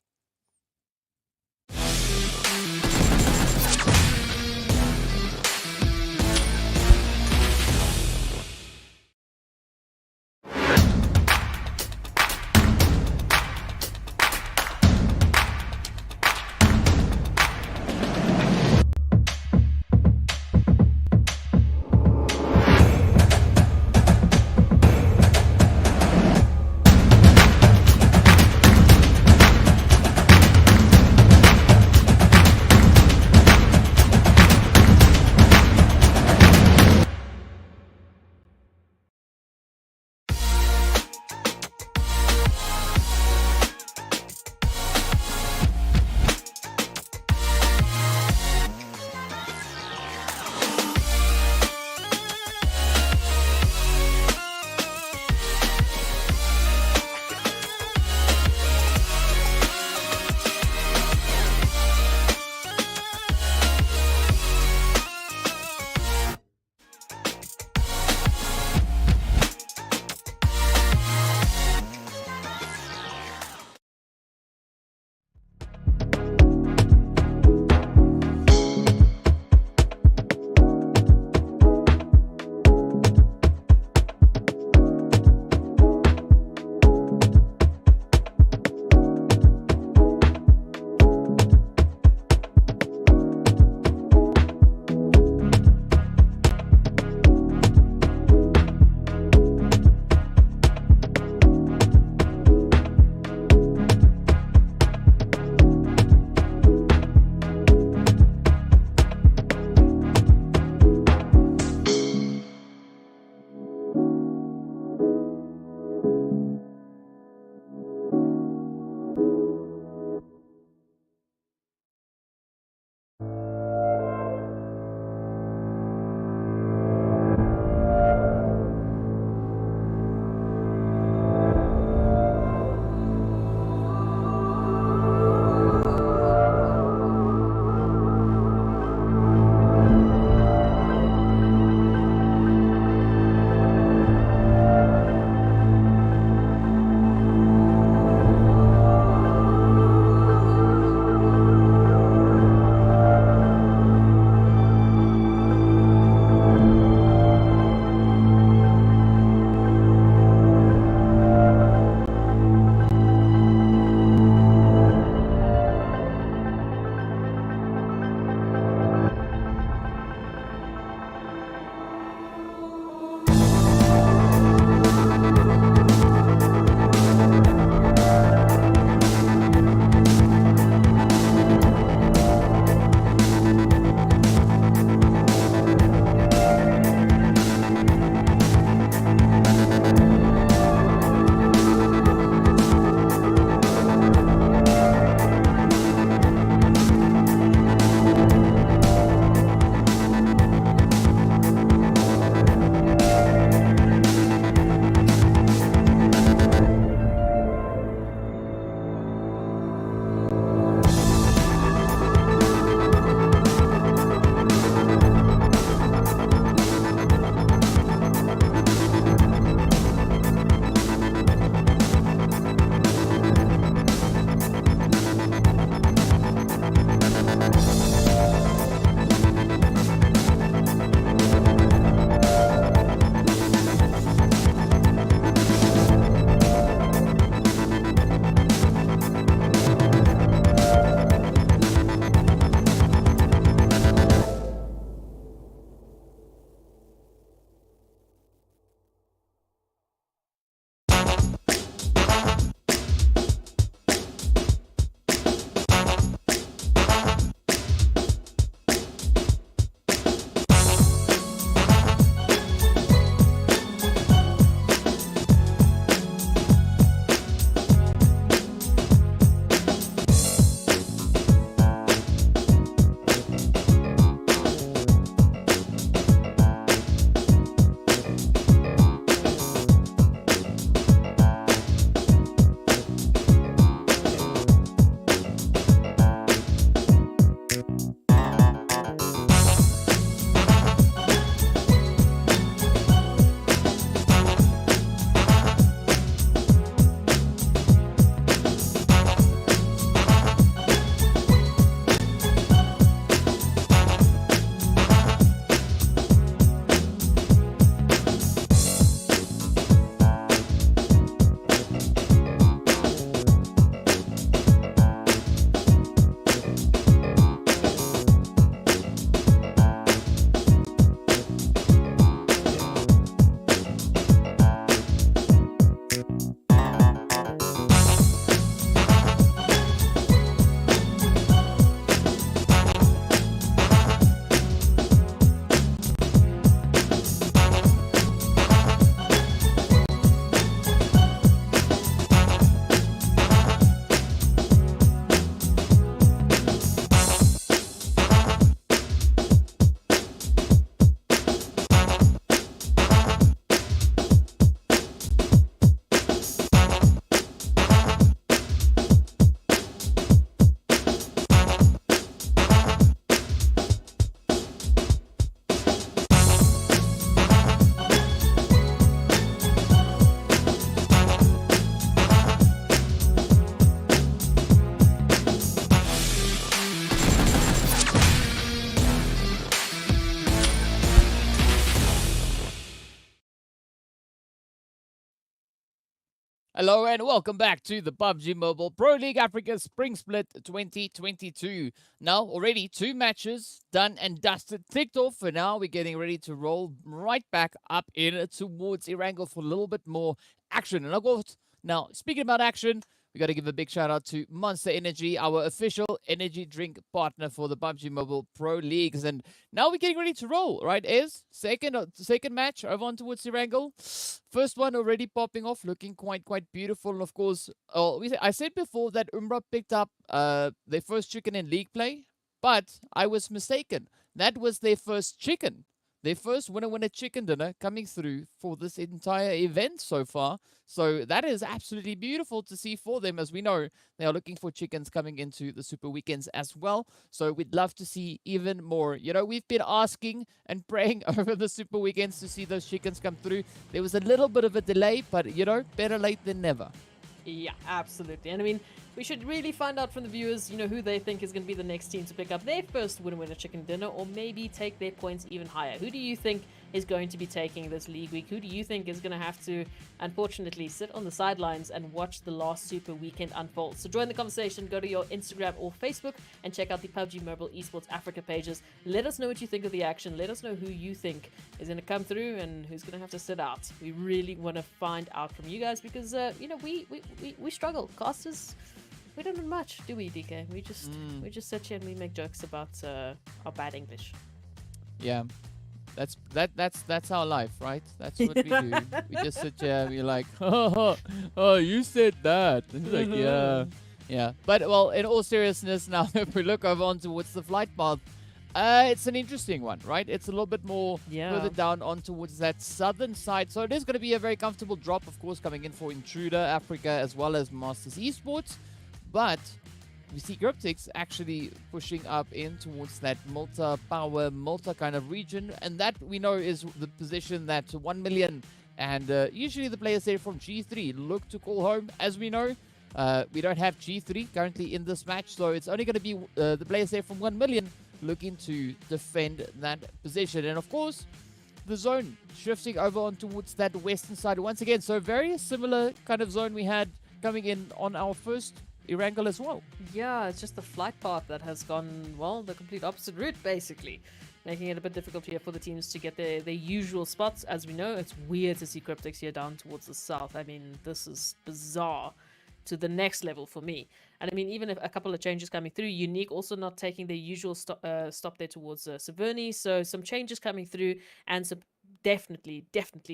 S4: Hello and welcome back to the PUBG Mobile Pro League Africa Spring Split 2022. Now, already 2 matches done and dusted, ticked off, and now we're getting ready to roll right back up in towards Erangel for a little bit more action. And of course, now, speaking about action, we got to give a big shout out to Monster Energy, our official energy drink partner for the PUBG Mobile Pro Leagues. And now we're getting ready to roll, right? Second match over on towards Erangel. First one already popping off, looking quite beautiful. And of course, I said before that Umbra picked up their first chicken in league play, but I was mistaken. That was their first chicken. Their first winner chicken dinner coming through for this entire event so far. So that is absolutely beautiful to see for them. As we know, they are looking for chickens coming into the Super Weekends as well. So we'd love to see even more. You know, we've been asking and praying over the Super Weekends to see those chickens come through. There was a little bit of a delay, but, you know, better late than never.
S5: Yeah, absolutely. And I mean, we should really find out from the viewers, you know, who they think is going to be the next team to pick up their first winner chicken dinner, or maybe take their points even higher. Who do you think is going to be taking this league week? Who do you think is going to have to, unfortunately, sit on the sidelines and watch the last Super Weekend unfold? So join the conversation, go to your Instagram or Facebook and check out the PUBG Mobile Esports Africa pages. Let us know what you think of the action. Let us know who you think is going to come through and who's going to have to sit out. We really want to find out from you guys because, you know, we struggle. Casters, we don't do much, do we, DK? We just sit here and we make jokes about our bad English.
S4: Yeah. That's our life, right? That's what we do. We just sit here and we're like, oh, you said that. And it's like, yeah. But, well, in all seriousness, now, if we look over on towards the flight path, it's an interesting one, right? It's a little bit more further down on towards that southern side. So it is going to be a very comfortable drop, of course, coming in for Intruder, Africa, as well as Masters Esports. But we see Cryptics actually pushing up in towards that Malta kind of region. And that, we know, is the position that 1 million and usually the players there from G3 look to call home. As we know, we don't have G3 currently in this match. So it's only going to be the players there from 1 million looking to defend that position. And of course, the zone shifting over on towards that western side once again. So very similar kind of zone we had coming in on our first Erangel as well.
S5: Yeah, it's just the flight path that has gone, well, the complete opposite route, basically. Making it a bit difficult here for the teams to get their usual spots. As we know, it's weird to see Cryptics here down towards the south. I mean, this is bizarre to the next level for me. And I mean, even if a couple of changes coming through, Unique also not taking their usual stop there towards Severny. So some changes coming through and some definitely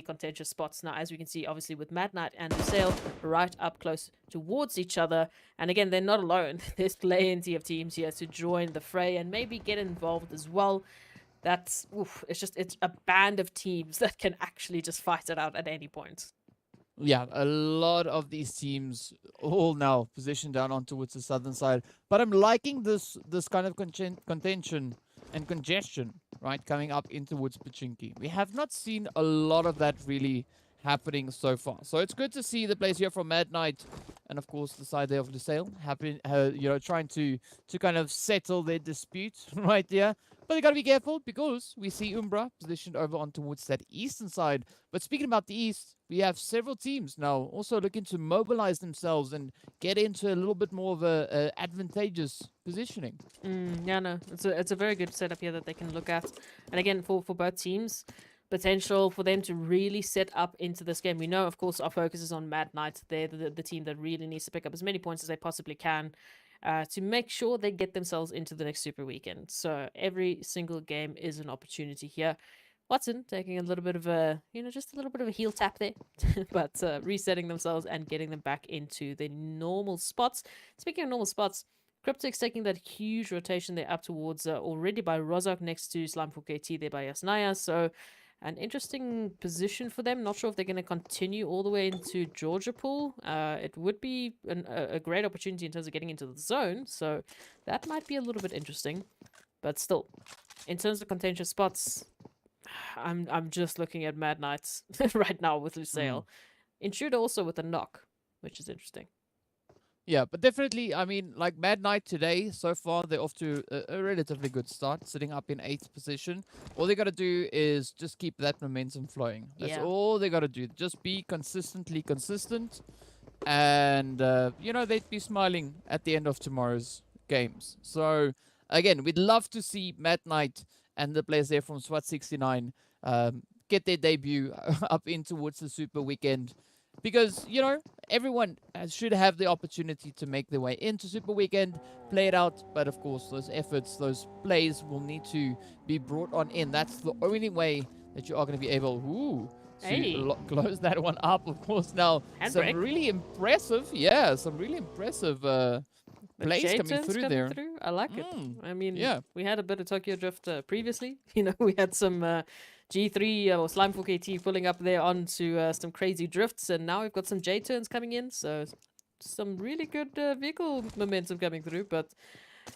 S5: contentious spots now, as we can see, obviously, with Mad Knight and Lusail right up close towards each other. And again, they're not alone. There's plenty of teams here to join the fray and maybe get involved as well. That's, it's a band of teams that can actually just fight it out at any point.
S4: Yeah, a lot of these teams all now positioned down on towards the southern side. But I'm liking this kind of contention and congestion, right, coming up in towards Pachinki. We have not seen a lot of that really happening so far. So it's good to see the players here from Mad Knight and, of course, the side there of Lusail trying to kind of settle their dispute right there. But they got to be careful because we see Umbra positioned over on towards that eastern side. But speaking about the east, we have several teams now also looking to mobilize themselves and get into a little bit more of a advantageous positioning.
S5: Yeah, no, it's a very good setup here that they can look at. And again, for both teams, potential for them to really set up into this game. We know, of course, our focus is on Mad Knight. They're the team that really needs to pick up as many points as they possibly can to make sure they get themselves into the next Super Weekend. So every single game is an opportunity here. Watson taking a little bit of a, just a little bit of a heel tap there, but resetting themselves and getting them back into their normal spots. Speaking of normal spots, Cryptics taking that huge rotation there up towards already by Rozak next to Slime4 KT there by Yasnaya. So an interesting position for them. Not sure if they're going to continue all the way into Georgia Pool. It would be a great opportunity in terms of getting into the zone. So that might be a little bit interesting. But still, in terms of contentious spots, I'm just looking at Mad Knights right now with Lusail. Intruder also with a knock, which is interesting.
S4: Yeah, but definitely, I mean, like Mad Knight today, so far, they're off to a relatively good start, sitting up in 8th position. All they got to do is just keep that momentum flowing. That's all they got to do. Just be consistently consistent. and you know, they'd be smiling at the end of tomorrow's games. So again, we'd love to see Matt Knight and the players there from SWAT 69 get their debut up in towards the Super Weekend, because you know, everyone should have the opportunity to make their way into Super Weekend, play it out. But of course, those efforts, those plays will need to be brought on in. That's the only way that you are going to be able to
S5: Hey.
S4: close that one up. Of course, now some
S5: Handbrake.
S4: really impressive, some really impressive
S5: The
S4: plays coming
S5: J-turns
S4: through there.
S5: I like it. I mean,
S4: yeah.
S5: we had a bit of Tokyo Drift previously. You know, we had some G3 or Slime 4KT pulling up there onto some crazy drifts, and now we've got some J-turns coming in. So some really good vehicle momentum coming through. But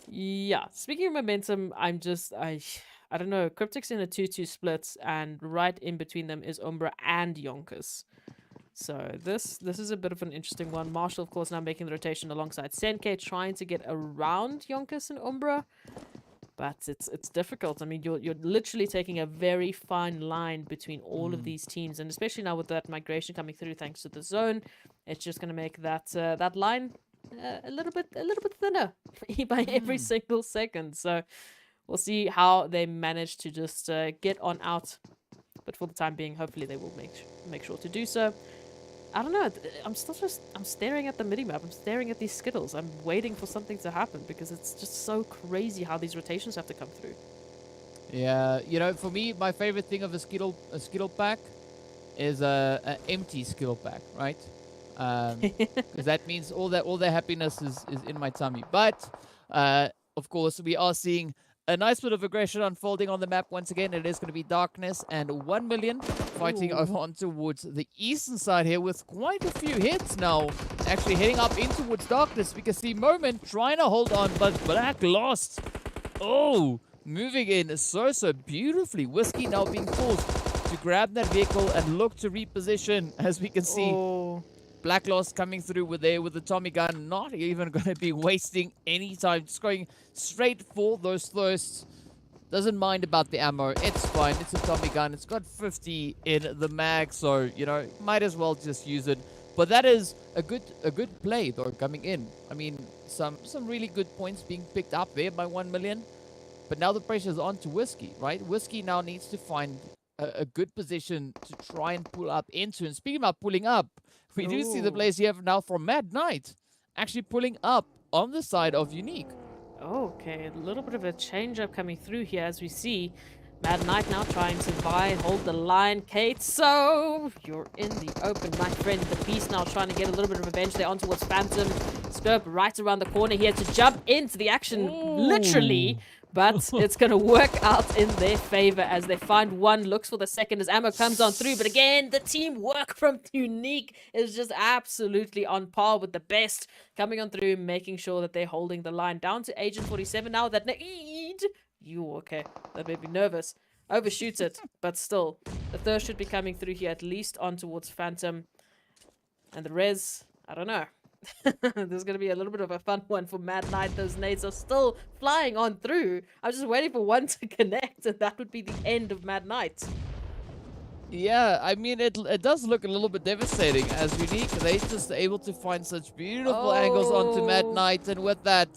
S5: yeah, speaking of momentum, I don't know. Cryptics in a 2-2 split, and right in between them is Umbra and YONKOUS. So this is a bit of an interesting one. Marshall, of course, now making the rotation alongside Senke, trying to get around YONKOUS and Umbra. But it's difficult. I mean, you're literally taking a very fine line between all of these teams, and especially now with that migration coming through thanks to the zone, it's just going to make that that line a little bit thinner by every single second. So we'll see how they manage to just get on out. But for the time being, hopefully they will make sure to do so. I don't know. I'm staring at the mini-map. I'm staring at these Skittles. I'm waiting for something to happen because it's just so crazy how these rotations have to come through.
S4: Yeah, you know, for me, my favorite thing of a Skittle pack is a empty Skittle pack, right? Because that means all their happiness is in my tummy. But of course, we are seeing a nice bit of aggression unfolding on the map once again. It is going to be Darkness and 1 Million fighting over on towards the eastern side here with quite a few hits now. Actually heading up in towards Darkness because the Moment trying to hold on, but Black lost. Oh, moving in so beautifully. Whiskey now being forced to grab that vehicle and look to reposition, as we can see.
S5: Oh.
S4: Black Lost coming through with the Tommy gun, not even going to be wasting any time, just going straight for those thirsts. Doesn't mind about the ammo, it's fine, it's a Tommy gun, it's got 50 in the mag, so, you know, might as well just use it. But that is a good play, though, coming in. I mean, some really good points being picked up there by 1 Million. But now the pressure is on to Whiskey, right? Whiskey now needs to find a good position to try and pull up into. And speaking about pulling up, we do see the players here now from Mad Knight actually pulling up on the side of Unique.
S5: Okay, a little bit of a change-up coming through here as we see Mad Knight now trying to hold the line. Kate, so you're in the open, my friend. The Beast now trying to get a little bit of revenge there on towards Phantom. Scope right around the corner here to jump into the action, literally. But it's going to work out in their favor as they find one, looks for the second as ammo comes on through. But again, the teamwork from Unique is just absolutely on par with the best. Coming on through, making sure that they're holding the line down to Agent 47 now. That okay, that made me nervous. Overshoots it, but still. The third should be coming through here, at least on towards Phantom. And the res, I don't know. There's going to be a little bit of a fun one for Mad Knight. Those nades are still flying on through. I'm just waiting for one to connect, and that would be the end of Mad Knight.
S4: Yeah, I mean, it does look a little bit devastating as Unique. They just able to find such beautiful angles onto Mad Knight, and with that,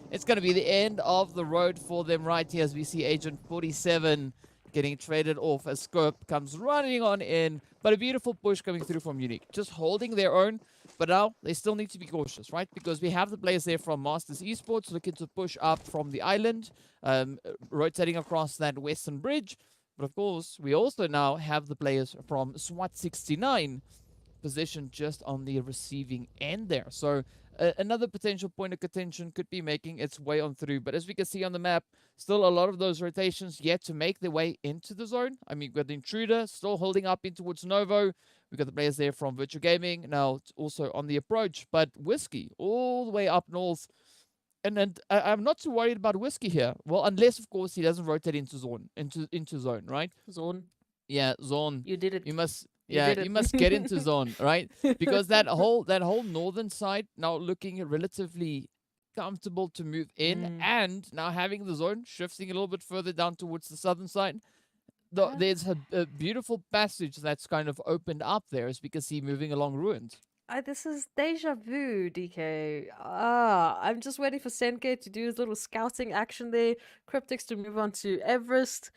S4: it's going to be the end of the road for them right here as we see Agent 47 getting traded off as Scope comes running on in. But a beautiful push coming through from Unique, just holding their own. But now they still need to be cautious, right? Because we have the players there from Masters Esports looking to push up from the island, rotating across that western bridge. But of course, we also now have the players from SWAT 69 positioned just on the receiving end there. So another potential point of contention could be making its way on through. But as we can see on the map, still a lot of those rotations yet to make their way into the zone. I mean, we've got the Intruder still holding up in towards Novo. We've got the players there from Virtual Gaming now also on the approach. But Whiskey all the way up north. And I'm not too worried about Whiskey here. Well, unless, of course, he doesn't rotate into zone, into zone, right?
S5: Zone.
S4: Yeah, zone.
S5: You did it.
S4: You must... Yeah, you must get into zone, right? Because that whole northern side now looking relatively comfortable to move in, and now having the zone shifting a little bit further down towards the southern side. There's a beautiful passage that's kind of opened up there, as we can see moving along ruins.
S5: This is deja vu, DK. Ah, I'm just waiting for Senke to do his little scouting action there. Cryptics to move on to Everest.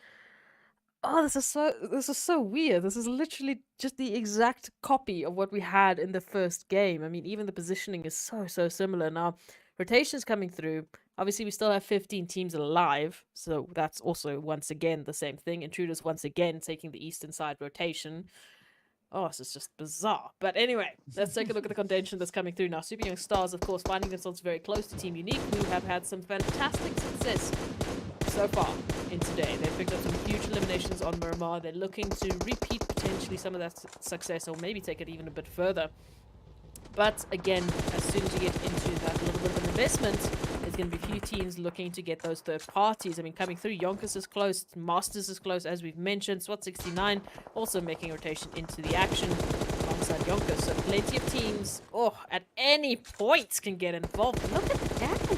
S5: Oh, this is so weird. This is literally just the exact copy of what we had in the first game. I mean, even the positioning is so similar. Now, rotations coming through. Obviously, we still have 15 teams alive, so that's also once again the same thing. Intruders once again taking the eastern side rotation. Oh, this is just bizarre. But anyway, let's take a look at the contention that's coming through now. Super Young Stars, of course, finding themselves very close to Team Unique, who have had some fantastic success so far in today. They've picked up some huge eliminations on Miramar. They're looking to repeat potentially some of that success, or maybe take it even a bit further. But again, as soon as you get into that little bit of an investment, there's going to be a few teams looking to get those third parties. I mean, coming through, YONKOUS is close, Masters is close, as we've mentioned. SWAT 69 also making a rotation into the action alongside YONKOUS. So plenty of teams, at any point can get involved. Look at the damage.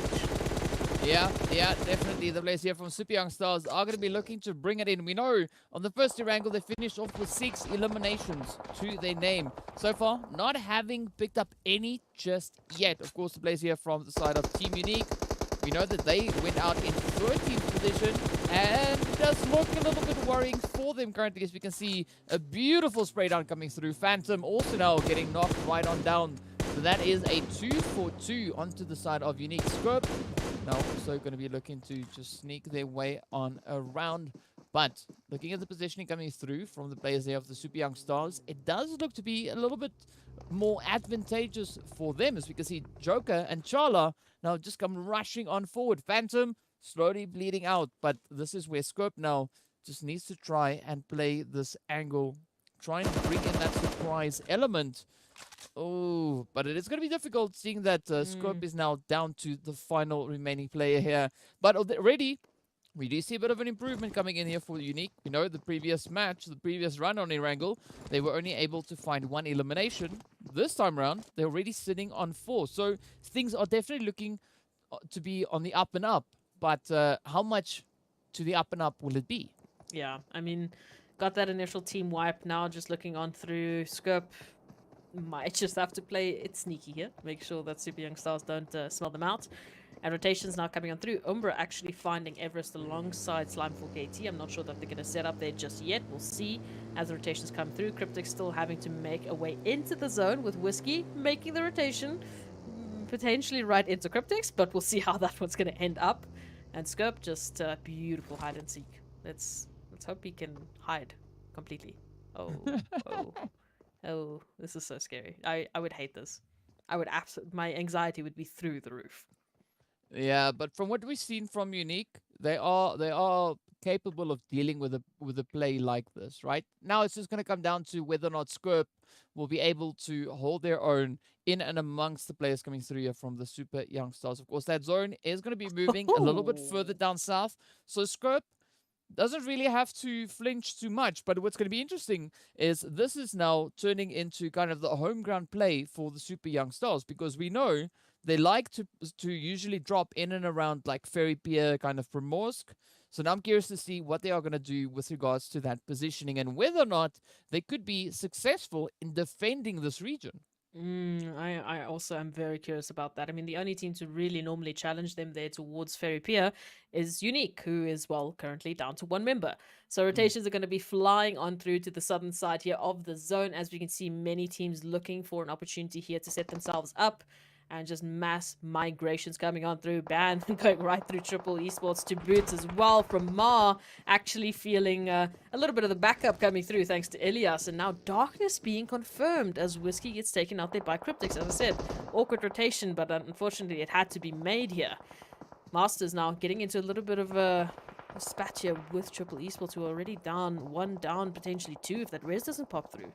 S4: Yeah, definitely. The players here from Super Young Stars are going to be looking to bring it in. We know on the first Erangel, they finished off with 6 eliminations to their name. So far, not having picked up any just yet. Of course, the players here from the side of Team Unique, we know that they went out in 13th position, and it does look a little bit worrying for them currently, as we can see a beautiful spray down coming through. Phantom also now getting knocked right on down. So that is a 2-for-2 onto the side of Unique. Scope now also going to be looking to just sneak their way on around. But looking at the positioning coming through from the players there of the Super Young Stars, it does look to be a little bit more advantageous for them, as we can see Joker and Charla now just come rushing on forward. Phantom slowly bleeding out, but this is where Scope now just needs to try and play this angle, try and bring in that surprise element. Oh, but it is going to be difficult, seeing that Scope is now down to the final remaining player here. But already, we do see a bit of an improvement coming in here for Unique. You know, the previous match, the previous run on Erangel, they were only able to find 1 elimination. This time around, they're already sitting on 4. So things are definitely looking to be on the up and up. But how much to the up and up will it be?
S5: Yeah, I mean, got that initial team wipe. Now just looking on through Scope. Might just have to play it sneaky here. Make sure that Super Young Stars don't smell them out. And rotations now coming on through. Umbra actually finding Everest alongside Slimeful KT. I'm not sure that they're going to set up there just yet. We'll see as the rotations come through. Cryptics still having to make a way into the zone, with Whiskey making the rotation potentially right into Cryptics, but we'll see how that one's going to end up. And Scope just beautiful hide and seek. Let's hope he can hide completely. Oh. Oh, this is so scary. I would hate this. I would my anxiety would be through the roof.
S4: Yeah, but from what we've seen from Unique, they are capable of dealing with a play like this, right? Now it's just going to come down to whether or not Scope will be able to hold their own in and amongst the players coming through here from the Super Young Stars. Of course, that zone is going to be moving a little bit further down south. So Scope doesn't really have to flinch too much, but what's going to be interesting is this is now turning into kind of the home ground play for the Super Young Stars, because we know they like to usually drop in and around like Ferry Pier, kind of Primorsk. So now I'm curious to see what they are going to do with regards to that positioning, and whether or not they could be successful in defending this region.
S5: I also am very curious about that. I mean, the only team to really normally challenge them there towards Ferry Pier is Unique, who is, well, currently down to 1 member. So rotations are going to be flying on through to the southern side here of the zone. As we can see, many teams looking for an opportunity here to set themselves up. And just mass migrations coming on through. Ban going right through Triple Esports to boot as well. From Mar actually feeling a little bit of the backup coming through thanks to Elias. And now Darkness being confirmed as Whiskey gets taken out there by Cryptics. As I said, awkward rotation, but unfortunately it had to be made here. Masters now getting into a little bit of a spat here with Triple Esports, who are already down, 1 down, potentially 2 if that res doesn't pop through.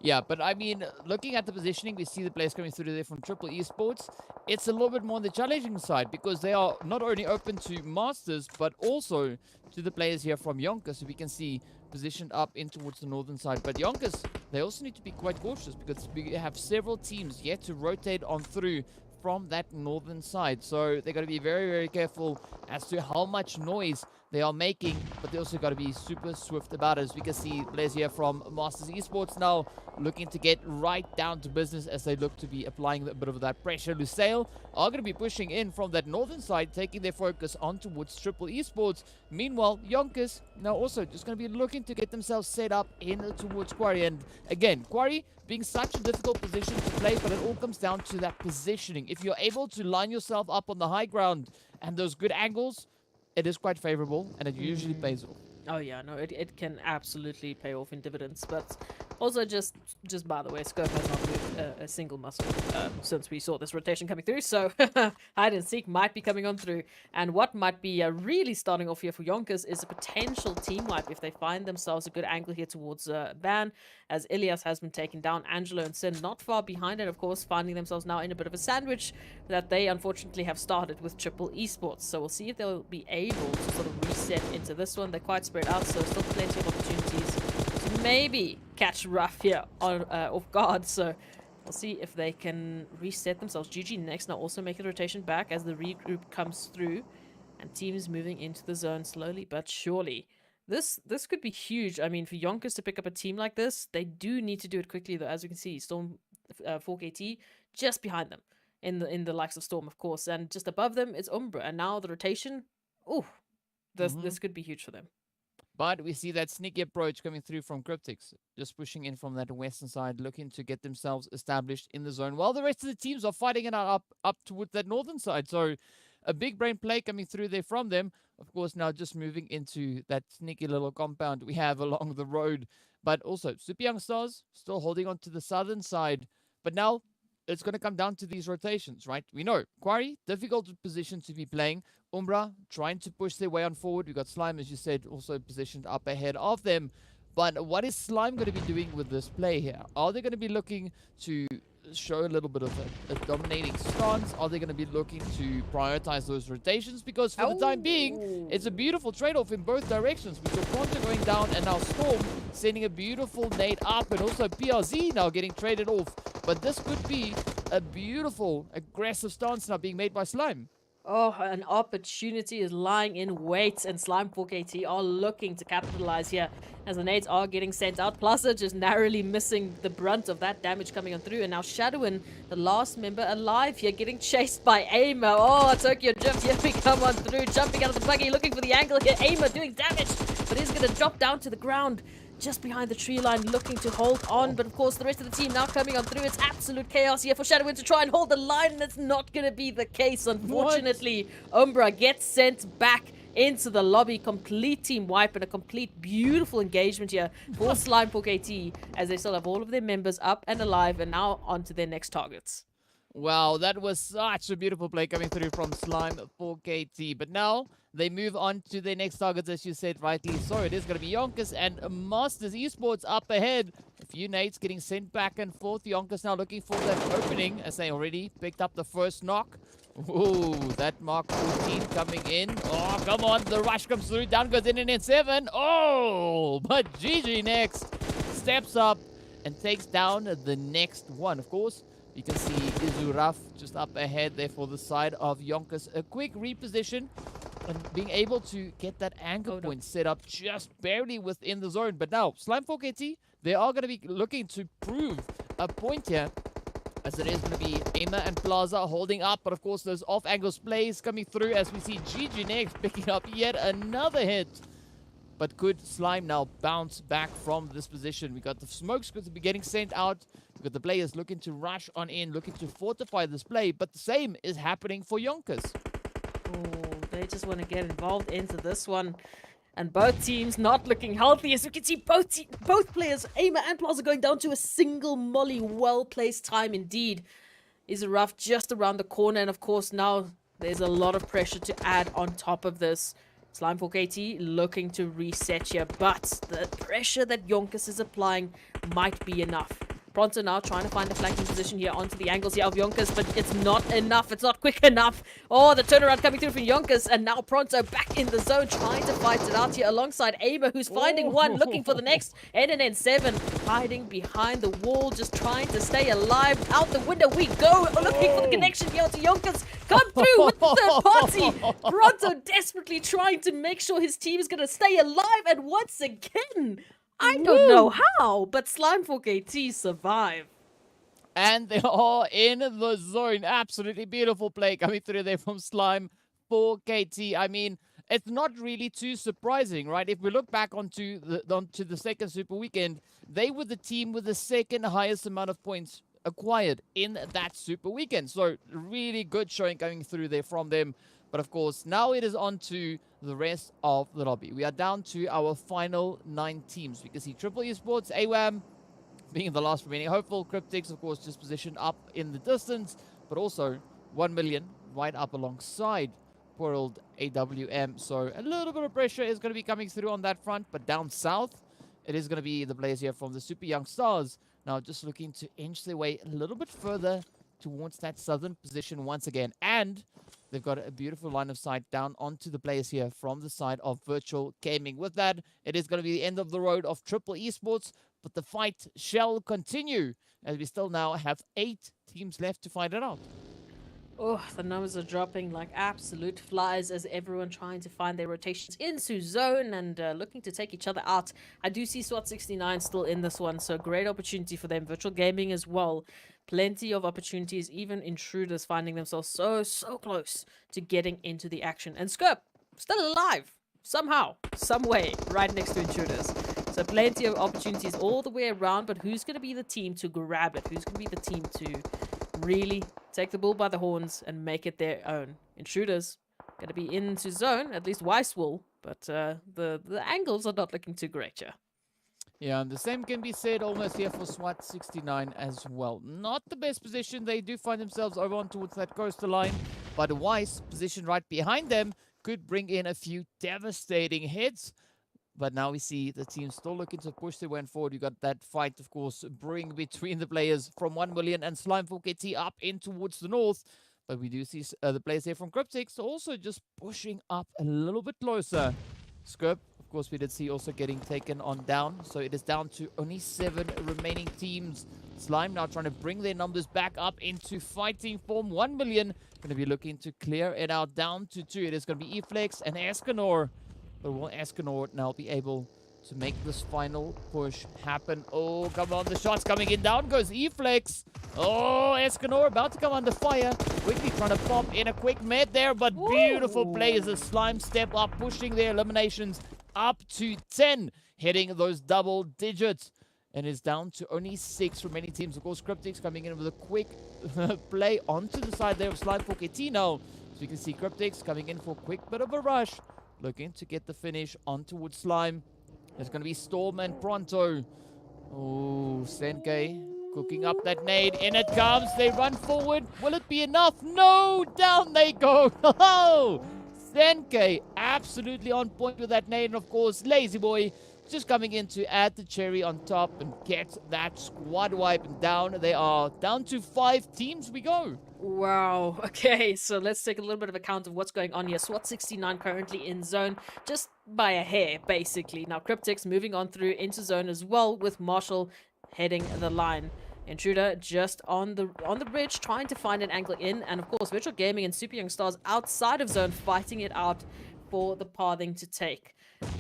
S4: Yeah, but I mean, looking at the positioning, we see the players coming through there from Triple Esports. It's a little bit more on the challenging side, because they are not only open to Masters, but also to the players here from YONKOUS, who we can see positioned up in towards the northern side. But YONKOUS, they also need to be quite cautious, because we have several teams yet to rotate on through from that northern side. So they're going to be very, very careful as to how much noise they are making, but they also got to be super swift about it. As we can see players here from Masters Esports now looking to get right down to business as they look to be applying a bit of that pressure. Lusail are going to be pushing in from that northern side, taking their focus on towards Triple Esports. Meanwhile, YONKOUS now also just going to be looking to get themselves set up in towards Quarry. And again, Quarry being such a difficult position to play, but it all comes down to that positioning. If you're able to line yourself up on the high ground and those good angles, it is quite favorable, and it usually pays off.
S5: Oh yeah, no, it can absolutely pay off in dividends, but also just by the way, Scope has not moved a single muscle since we saw this rotation coming through, so hide and seek might be coming on through. And what might be really starting off here for YONKOUS is a potential team wipe if they find themselves a good angle here towards Van, as Ilias has been taken down, Angelo and Sin not far behind, and of course finding themselves now in a bit of a sandwich that they unfortunately have started with Triple Esports. So we'll see if they'll be able to sort of reset into this one. They're quite spread out, so still plenty of opportunities to maybe catch Ruff here on off guard. So we'll see if they can reset themselves. GG next, now also making the rotation back as the regroup comes through, and teams moving into the zone slowly but surely. This could be huge. I mean, for YONKOUS to pick up a team like this, they do need to do it quickly though. As you can see, Storm 4KT just behind them in the likes of Storm, of course, and just above them is Umbra, and now the rotation. Oh, this could be huge for them.
S4: But we see that sneaky approach coming through from Cryptics, just pushing in from that western side, looking to get themselves established in the zone, while the rest of the teams are fighting it out up towards that northern side. So a big brain play coming through there from them. Of course, now just moving into that sneaky little compound we have along the road. But also, Super Young Stars still holding on to the southern side. But now it's going to come down to these rotations, right? We know Quarry, difficult position to be playing. Umbra trying to push their way on forward. We got Slime, as you said, also positioned up ahead of them. But what is Slime going to be doing with this play here? Are they going to be looking to show a little bit of a dominating stance? Are they going to be looking to prioritize those rotations? Because for the time being, it's a beautiful trade-off in both directions. We saw Pronto going down, and now Storm sending a beautiful nade up, and also PRZ now getting traded off. But this could be a beautiful, aggressive stance now being made by Slime.
S5: Oh, an opportunity is lying in wait, and Slime 4KT are looking to capitalize here as the nades are getting sent out. Plaza just narrowly missing the brunt of that damage coming on through, and now Shadowin, the last member alive here, getting chased by Aimer. Oh, Tokyo Drift here we come on through, jumping out of the buggy, looking for the angle here. Aimer doing damage, but he's going to drop down to the ground just behind the tree line, looking to hold on. But of course, the rest of the team now coming on through. It's absolute chaos here for Shadowin to try and hold the line, and it's not going to be the case, unfortunately. Umbra gets sent back into the lobby. Complete team wipe and a complete beautiful engagement here for Slime 4KT, as they still have all of their members up and alive, and now on to their next targets.
S4: Wow, that was such a beautiful play coming through from Slime 4KT. But now they move on to their next targets, as you said rightly so. It is going to be YONKOUS and Masters Esports up ahead. A few nades getting sent back and forth. YONKOUS now looking for that opening, as they already picked up the first knock. Ooh, that Mark 14 coming in. Oh, come on. The rush comes through. Down goes in 7. Oh, but GG next steps up and takes down the next one. Of course, you can see Izuraf just up ahead there for the side of YONKOUS. A quick reposition and being able to get that anchor point set up just barely within the zone. But now, Slime 4KT, they are going to be looking to prove a point here, as it is going to be Aimer and Plaza holding up. But of course, those off-angles plays coming through as we see GG next picking up yet another hit. But could Slime now bounce back from this position? We got the smokes going to be getting sent out. We got the players looking to rush on in, looking to fortify this play. But the same is happening for YONKOUS.
S5: Oh, they just want to get involved into this one. And both teams not looking healthy. As you can see, both players, Aimer and Plaza, going down to a single molly. Well-placed time indeed. Izuraf just around the corner. And of course, now there's a lot of pressure to add on top of this. Slime 4KT looking to reset here, but the pressure that YONKOUS is applying might be enough. Pronto now trying to find the flanking position here onto the angles here of YONKOUS, but it's not enough. It's not quick enough. Oh, the turnaround coming through from YONKOUS, and now Pronto back in the zone trying to fight it out here alongside Aimer, who's finding one, looking for the next. NNN7 hiding behind the wall, just trying to stay alive. Out the window we go, looking for the connection here to YONKOUS. Come through with the third party. Pronto desperately trying to make sure his team is going to stay alive, and once again, I don't know how, but Slime4KT survive.
S4: And they are in the zone. Absolutely beautiful play coming through there from Slime4KT. I mean, it's not really too surprising, right? If we look back onto the second Super Weekend, they were the team with the second highest amount of points acquired in that Super Weekend. So really good showing coming through there from them. But of course, now it is on to the rest of the lobby. We are down to our final 9 teams. We can see Triple Esports, AWAM being the last remaining hopeful. Cryptics, of course, just positioned up in the distance. But also 1 million right up alongside poor old AWM. So a little bit of pressure is going to be coming through on that front. But down south, it is going to be the players here from the Super Young Stars. Now just looking to inch their way a little bit further towards that southern position once again. And they've got a beautiful line of sight down onto the players here from the side of Virtual Gaming. With that, it is going to be the end of the road of Triple Esports, but the fight shall continue as we still now have 8 teams left to fight it out.
S5: Oh, the numbers are dropping like absolute flies as everyone trying to find their rotations into zone and looking to take each other out. I do see SWAT 69 still in this one, so great opportunity for them. Virtual Gaming as well. Plenty of opportunities, even Intruders finding themselves so close to getting into the action. And Skirp, still alive, somehow, some way, right next to Intruders. So plenty of opportunities all the way around, but who's going to be the team to grab it? Who's going to be the team to really take the bull by the horns and make it their own? Intruders going to be into zone, at least Weiss will, but the angles are not looking too great here.
S4: Yeah, and the same can be said almost here for SWAT 69 as well. Not the best position. They do find themselves over on towards that coastal line, but Weiss, positioned right behind them, could bring in a few devastating hits. But now we see the team still looking to push their way forward. You got that fight, of course, brewing between the players from 1 million and Slime4KT up in towards the north. But we do see the players here from Cryptics also just pushing up a little bit closer. Skirp, of course, we did see also getting taken on down. So it is down to only 7 remaining teams. Slime now trying to bring their numbers back up into fighting form. 1 million going to be looking to clear it out down to 2. It is going to be Eflex and Escanor. But will Escanor now be able to make this final push happen? Oh, come on, the shot's coming in. Down goes Eflex. Oh, Escanor about to come under fire. Quickly trying to pop in a quick med there, but beautiful plays as Slime step up, pushing their eliminations up to 10, hitting those double digits. And it's down to only 6 remaining teams. Of course, Cryptics coming in with a quick play onto the side there of Slime4KT now. So you can see Cryptics coming in for a quick bit of a rush, looking to get the finish on towards Slime. There's going to be Storm and Pronto. Oh, Senke cooking up that nade. In it comes. They run forward. Will it be enough? No! Down they go. Oh! Senke absolutely on point with that nade. And of course, Lazy Boy just coming in to add the cherry on top and get that squad wipe. And down they are. Down to 5 teams we go.
S5: Wow. Okay, so let's take a little bit of account of what's going on here. SWAT 69 currently in zone, just by a hair, basically. Now, Cryptics moving on through into zone as well, with Marshall heading the line. Intruder just on the bridge, trying to find an angle in. And, of course, Virtual Gaming and Super Young Stars outside of zone, fighting it out for the pathing to take.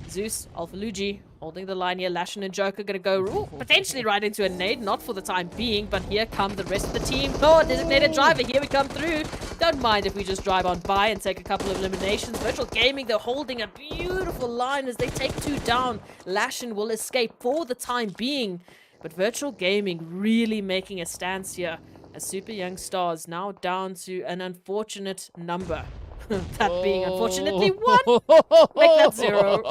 S5: Zeus, Alpha Luigi, holding the line here. Lashin and Joker going to go potentially right into a nade, not for the time being, but here come the rest of the team. Oh, designated driver, here we come through. Don't mind if we just drive on by and take a couple of eliminations. Virtual Gaming, they're holding a beautiful line as they take 2 down. Lashin will escape for the time being, but Virtual Gaming really making a stance here as Super Young Stars now down to an unfortunate number. That being unfortunately 1. Make that 0.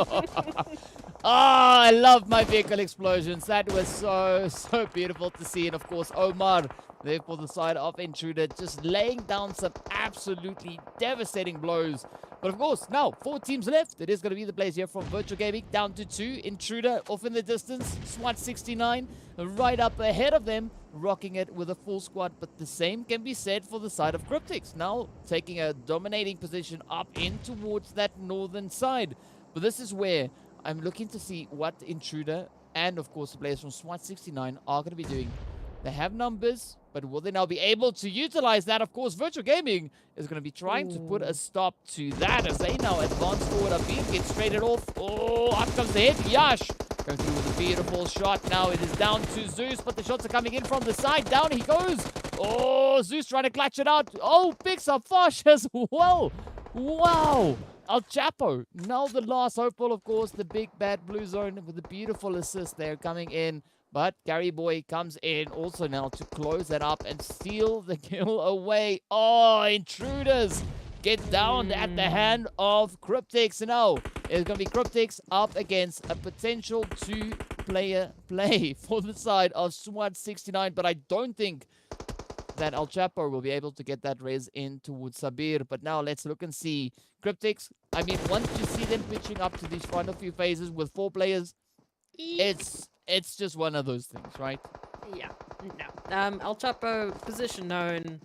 S4: I love my vehicle explosions. That was so beautiful to see. And of course, Omar there for the side of Intruder, just laying down some absolutely devastating blows. But of course, now 4 teams left. It is going to be the players here from Virtual Gaming down to 2. Intruder off in the distance. SWAT 69 right up ahead of them, rocking it with a full squad. But the same can be said for the side of Cryptics. Now taking a dominating position up in towards that northern side. But this is where I'm looking to see what Intruder and of course the players from SWAT 69 are going to be doing. They have numbers, but will they now be able to utilize that? Of course, Virtual Gaming is going to be trying to put a stop to that as they now advance forward. Abir gets traded off. Oh, up comes the hit. Yash going through with a beautiful shot. Now it is down to Zeus, but the shots are coming in from the side. Down he goes. Oh, Zeus trying to clutch it out. Oh, picks up Fosh as well. Wow. El Chapo, now the last hopeful, of course, the big bad blue zone with a beautiful assist there coming in. But Gary Boy comes in also now to close that up and steal the kill away. Oh, Intruders get down at the hand of Cryptics. Now, it's going to be Cryptics up against a potential 2-player play for the side of SWAT 69. But I don't think that El Chapo will be able to get that res in towards Sabir. But now let's look and see. Cryptics, I mean, once you see them pitching up to these final few phases with 4 players, it's just one of those things, right?
S5: Yeah, no. El Chapo, position known.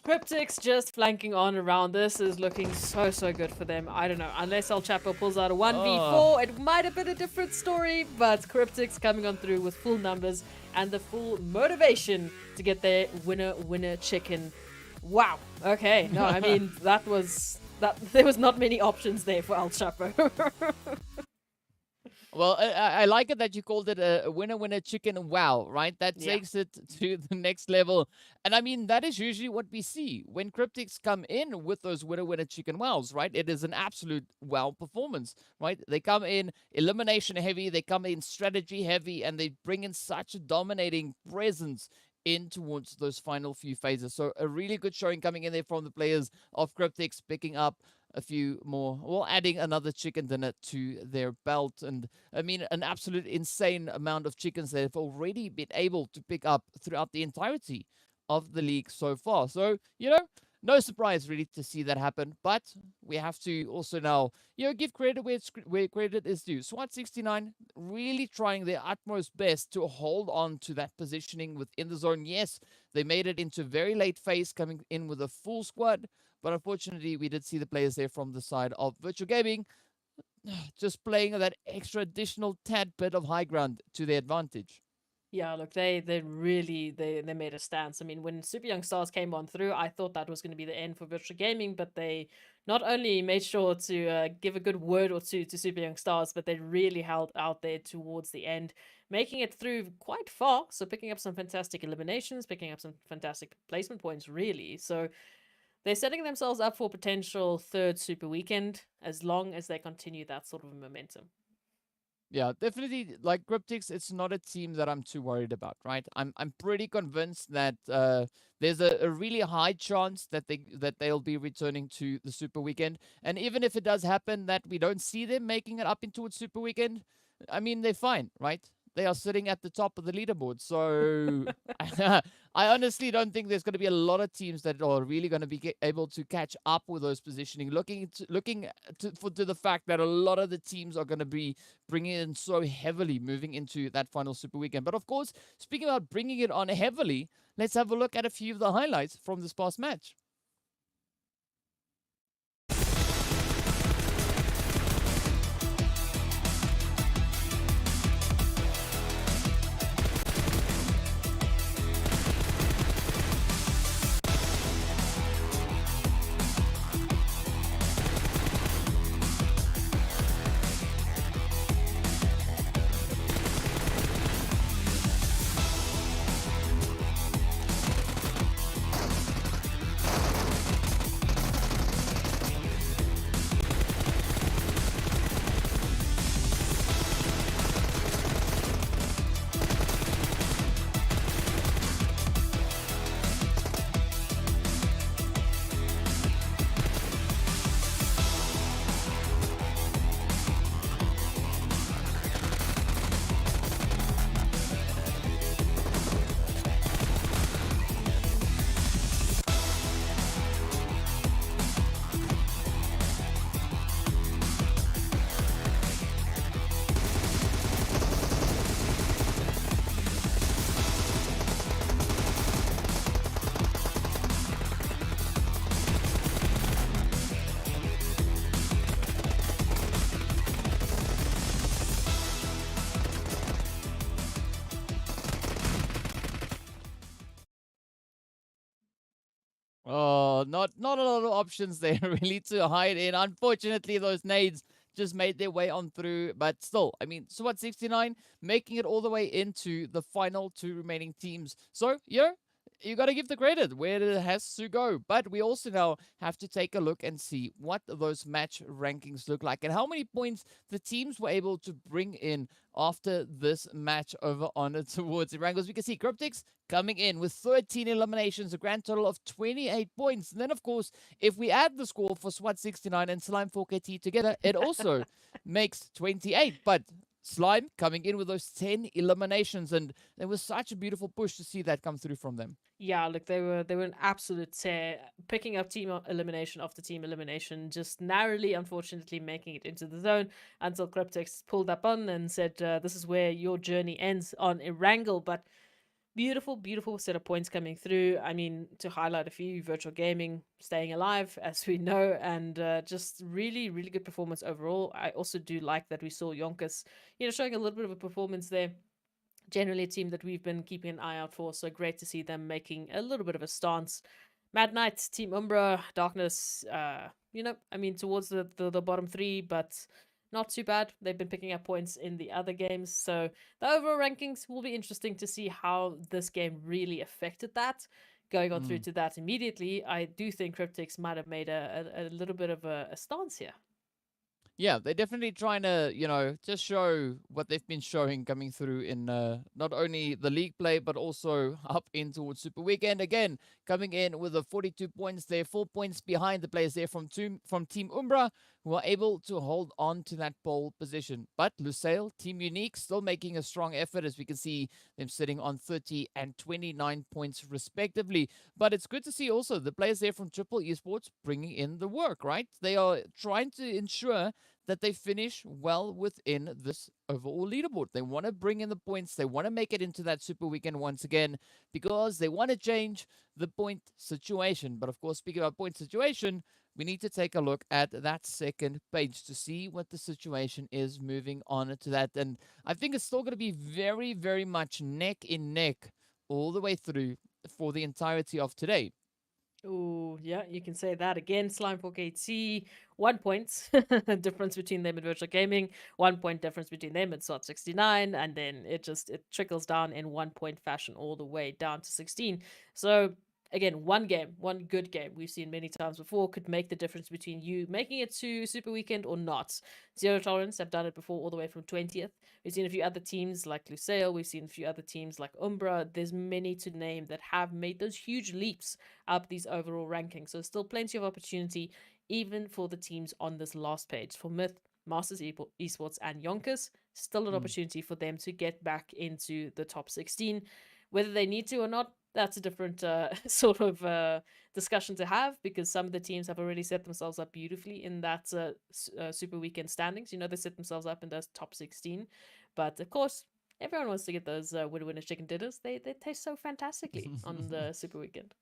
S5: Cryptics just flanking on around. This is looking so good for them. I don't know. Unless El Chapo pulls out a 1v4, it might have been a different story. But Cryptics coming on through with full numbers and the full motivation to get their winner chicken. Wow. Okay. No, I mean, that was... There was not many options there for El Chapo.
S4: Well, I like it that you called it a winner chicken wow, right? That takes it to the next level. And I mean, that is usually what we see when Cryptics come in with those winner chicken wows, right? It is an absolute wow performance, right? They come in elimination heavy, they come in strategy heavy, and they bring in such a dominating presence in towards those final few phases. So a really good showing coming in there from the players of Cryptics, picking up a few more, well, adding another chicken dinner to their belt. And I mean, an absolute insane amount of chickens they've already been able to pick up throughout the entirety of the league so far. So, you know, no surprise really to see that happen, but we have to also now, you know, give credit where credit is due. SWAT 69 really trying their utmost best to hold on to that positioning within the zone. Yes, they made it into very late phase, coming in with a full squad, but unfortunately, we did see the players there from the side of Virtual Gaming just playing that extra additional tad bit of high ground to their advantage.
S5: Yeah, look, they really made a stance. I mean, when Super Young Stars came on through, I thought that was going to be the end for Virtual Gaming, but they not only made sure to give a good word or two to Super Young Stars, but they really held out there towards the end, making it through quite far. So picking up some fantastic eliminations, picking up some fantastic placement points, really. So they're setting themselves up for potential 3rd Super Weekend as long as they continue that sort of momentum.
S4: Yeah, definitely. Like Cryptics, it's not a team that I'm too worried about, right? I'm pretty convinced that there's a really high chance that they'll be returning to the Super Weekend. And even if it does happen that we don't see them making it up into a Super Weekend, I mean, they're fine, right? They are sitting at the top of the leaderboard. So I honestly don't think there's going to be a lot of teams that are really going to be able to catch up with those positioning. Looking to the fact that a lot of the teams are going to be bringing in so heavily moving into that final Super Weekend. But of course, speaking about bringing it on heavily, let's have a look at a few of the highlights from this past match. Oh, not a lot of options there really to hide in. Unfortunately, those nades just made their way on through. But still, I mean, SWAT 69 making it all the way into the final two remaining teams. So, yeah, you got to give the credit where it has to go. But we also now have to take a look and see what those match rankings look like and how many points the teams were able to bring in after this match over on towards Erangel. We can see Cryptics coming in with 13 eliminations, a grand total of 28 points. And then, of course, if we add the score for SWAT 69 and Slime 4KT together, it also makes 28. But Slime coming in with those 10 eliminations, and it was such a beautiful push to see that come through from them.
S5: Yeah, look, they were an absolute tear, picking up team elimination after team elimination, just narrowly, unfortunately, making it into the zone until Cryptics pulled up on and said, "This is where your journey ends on Erangel." But beautiful, beautiful set of points coming through. I mean, to highlight a few, Virtual Gaming staying alive, as we know, and just really, really good performance overall. I also do like that we saw YONKOUS, showing a little bit of a performance there. Generally a team that we've been keeping an eye out for, so great to see them making a little bit of a stance. Mad Knight, Team Umbra, Darkness, I mean, towards the bottom three, but not too bad. They've been picking up points in the other games, so the overall rankings will be interesting to see how this game really affected that. Going on through to that immediately, I do think Cryptics might have made a little bit of a stance here.
S4: Yeah, they're definitely trying to, just show what they've been showing coming through in not only the league play, but also up in towards Super Weekend. Again, coming in with a 42 points there, 4 points behind the players there from Team Umbra, who are able to hold on to that pole position. But Lusail, Team Unique, still making a strong effort, as we can see them sitting on 30 and 29 points respectively. But it's good to see also the players there from PMPL Esports bringing in the work, right? They are trying to ensure that they finish well within this overall leaderboard. They want to bring in the points. They want to make it into that Super Weekend once again because they want to change the point situation. But of course, speaking about point situation, we need to take a look at that second page to see what the situation is moving on to that. And I think it's still going to be very, very much neck in neck all the way through for the entirety of today.
S5: Oh, yeah, you can say that again. Slime 4KT, 1 point difference between them and Virtual Gaming, 1 point difference between them and SWAT 69, and then it trickles down in 1 point fashion all the way down to 16. So again, one good game we've seen many times before could make the difference between you making it to Super Weekend or not. Zero Tolerance have done it before all the way from 20th. We've seen a few other teams like Lusail. We've seen a few other teams like Umbra. There's many to name that have made those huge leaps up these overall rankings. So still plenty of opportunity even for the teams on this last page. For Myth, Masters Esports and YONKOUS, still an opportunity for them to get back into the top 16. Whether they need to or not, that's a different sort of discussion to have, because some of the teams have already set themselves up beautifully in that Super Weekend standings. They set themselves up in those top 16. But of course, everyone wants to get those winner chicken dinners. They taste so fantastically on the Super Weekend.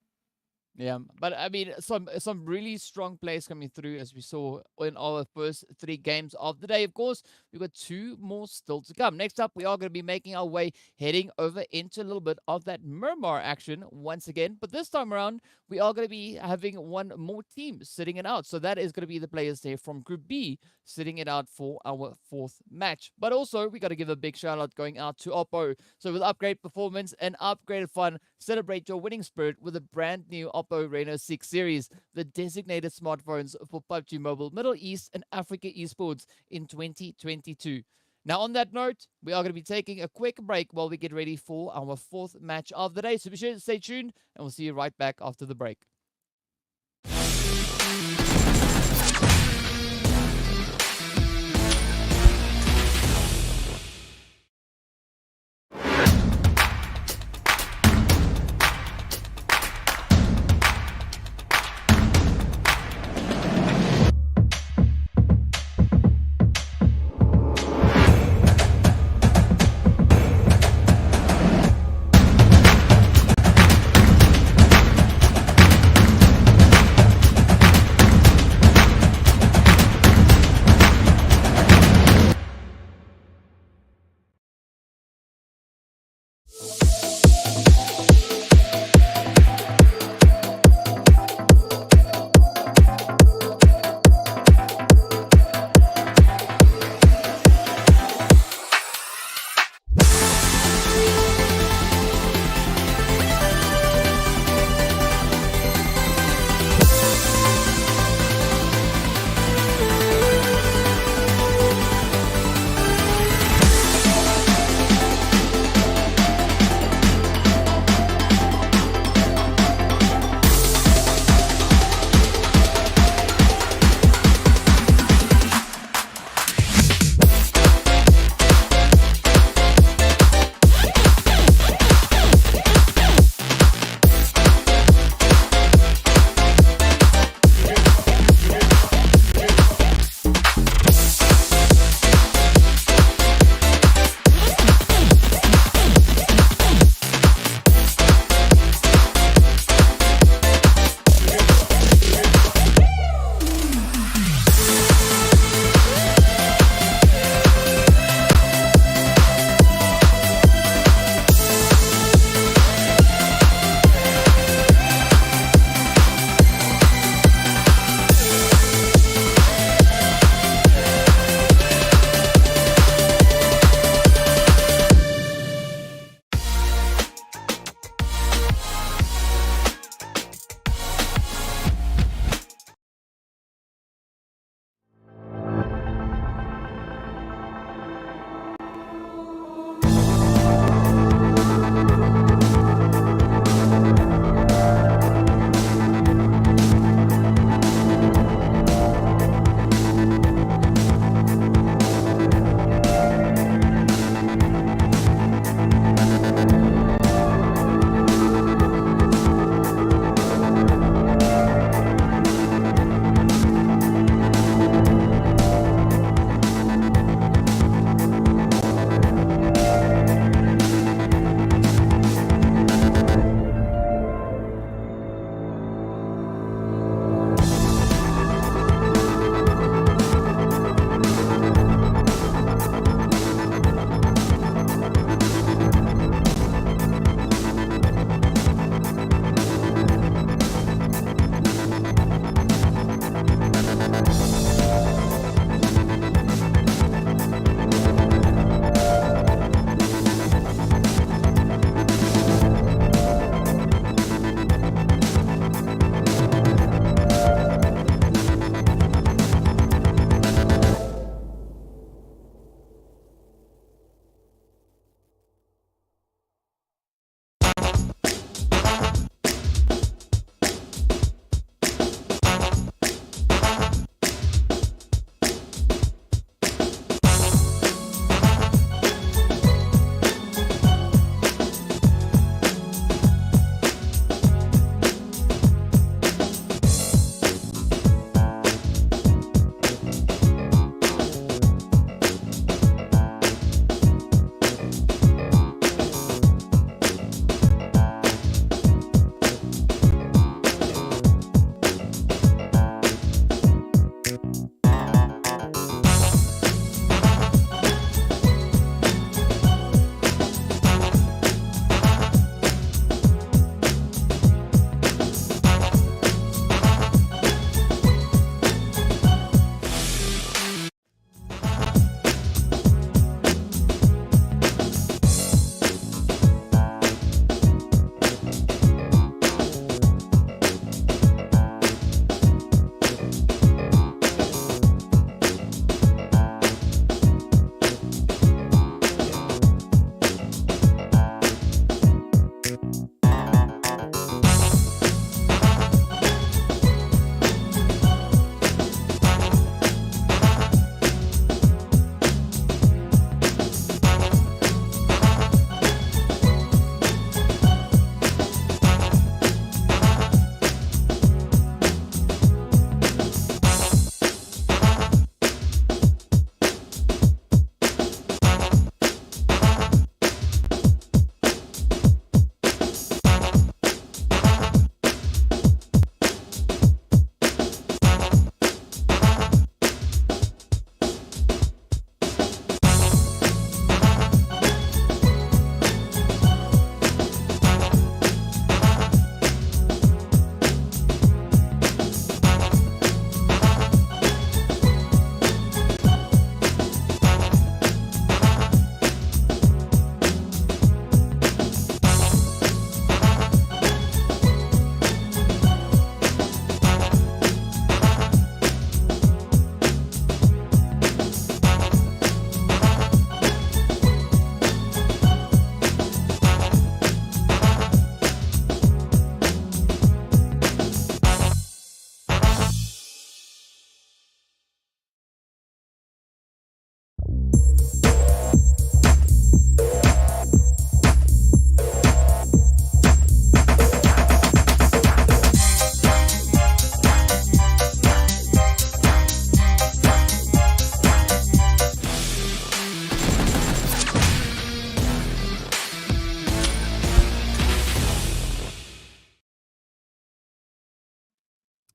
S4: Yeah, but I mean, some really strong plays coming through, as we saw in our first 3 games of the day. Of course, we've got 2 more still to come. Next up, we are going to be making our way heading over into a little bit of that Miramar action once again. But this time around, we are going to be having one more team sitting it out. So that is going to be the players there from Group B sitting it out for our 4th match. But also, we got to give a big shout out going out to Oppo. So with upgrade performance and upgraded fun, celebrate your winning spirit with a brand new Oppo Reno 6 series, the designated smartphones for PUBG Mobile, Middle East and Africa esports in 2022. Now, on that note, we are going to be taking a quick break while we get ready for our 4th match of the day. So be sure to stay tuned, and we'll see you right back after the break.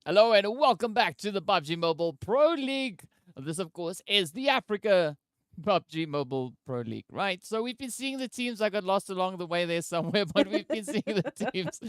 S4: Hello and welcome back to the PUBG Mobile Pro League. This, of course, is the Africa PUBG Mobile Pro League, right? So we've been seeing the teams. I got lost along the way there somewhere, but we've been seeing the teams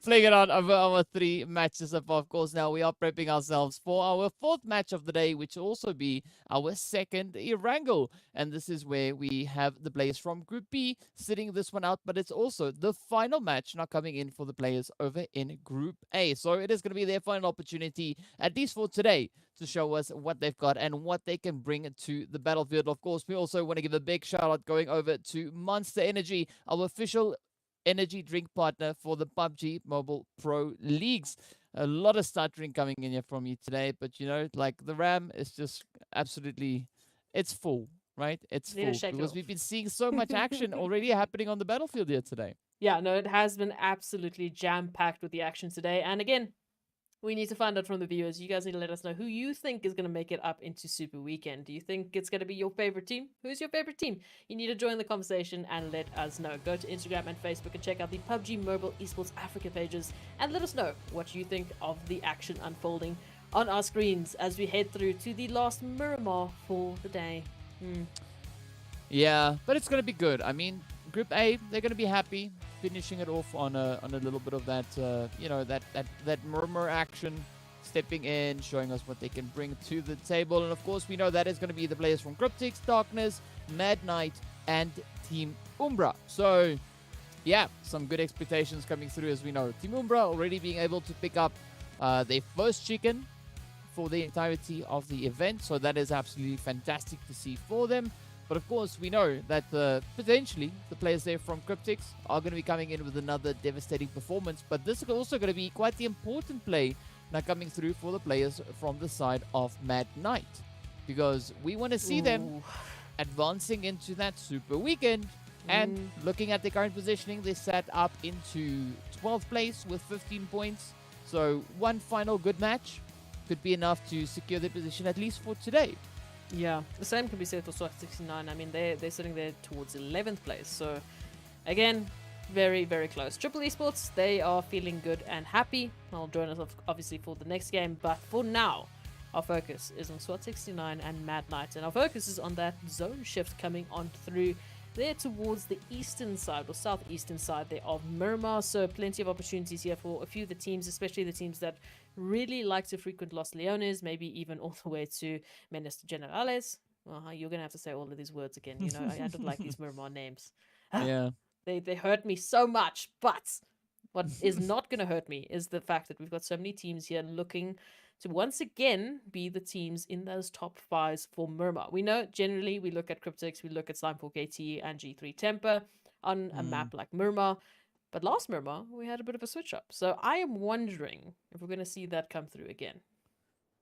S4: playing it on over our 3 matches. Of course, now we are prepping ourselves for our 4th match of the day, which will also be our 2nd Erangel. And this is where we have the players from Group B sitting this one out, but it's also the final match now coming in for the players over in Group A. So it is going to be their final opportunity, at least for today, to show us what they've got and what they can bring to the battlefield. Of course, we also want to give a big shout out going over to Monster Energy, our official energy drink partner for the PUBG Mobile Pro Leagues. A lot of stuttering coming in here from me today, but you know, like the RAM is just absolutely, it's full, right? It's full because we've been seeing so much action already happening on the battlefield here today.
S5: Yeah, no, it has been absolutely jam-packed with the action today. And again, we need to find out from the viewers. You guys need to let us know who you think is going to make it up into Super Weekend. Do you think it's going to be your favorite team? Who's your favorite team? You need to join the conversation and let us know. Go to Instagram and Facebook and check out the PUBG Mobile Esports Africa pages and let us know what you think of the action unfolding on our screens as we head through to the last Miramar for the day.
S4: Yeah, but it's going to be good. I mean, Group A, they're going to be happy finishing it off on a little bit of that, you know, that murmur action, stepping in, showing us what they can bring to the table. And of course, we know that is going to be the players from Cryptics, Darkness, Mad Knight, and Team Umbra. So, yeah, some good expectations coming through, as we know. Team Umbra already being able to pick up their first chicken for the entirety of the event. So that is absolutely fantastic to see for them. But of course, we know that potentially the players there from Cryptics are going to be coming in with another devastating performance. But this is also going to be quite the important play now coming through for the players from the side of Mad Knight. Because we want to see them advancing into that Super Weekend. And looking at their current positioning, they sat up into 12th place with 15 points. So one final good match could be enough to secure their position, at least for today.
S5: Yeah, the same can be said for SWAT 69. I mean, they're sitting there towards 11th place. So, again, very, very close. Triple Esports, they are feeling good and happy. They'll join us, obviously, for the next game. But for now, our focus is on SWAT 69 and Mad Knight. And our focus is on that zone shift coming on through there towards the eastern side or southeastern side there of Miramar. So plenty of opportunities here for a few of the teams, especially the teams that really like to frequent Los Leones, maybe even all the way to Menes Generales. You're going to have to say all of these words again. You know, I don't like these Miramar names.
S4: Yeah.
S5: They hurt me so much. But what is not going to hurt me is the fact that we've got so many teams here looking to once again be the teams in those top 5s for Miramar. We know generally we look at Cryptics, we look at Slime4 KT and G3 Temper on a map like Miramar. But last Miramar, we had a bit of a switch up. So I am wondering if we're going to see that come through again.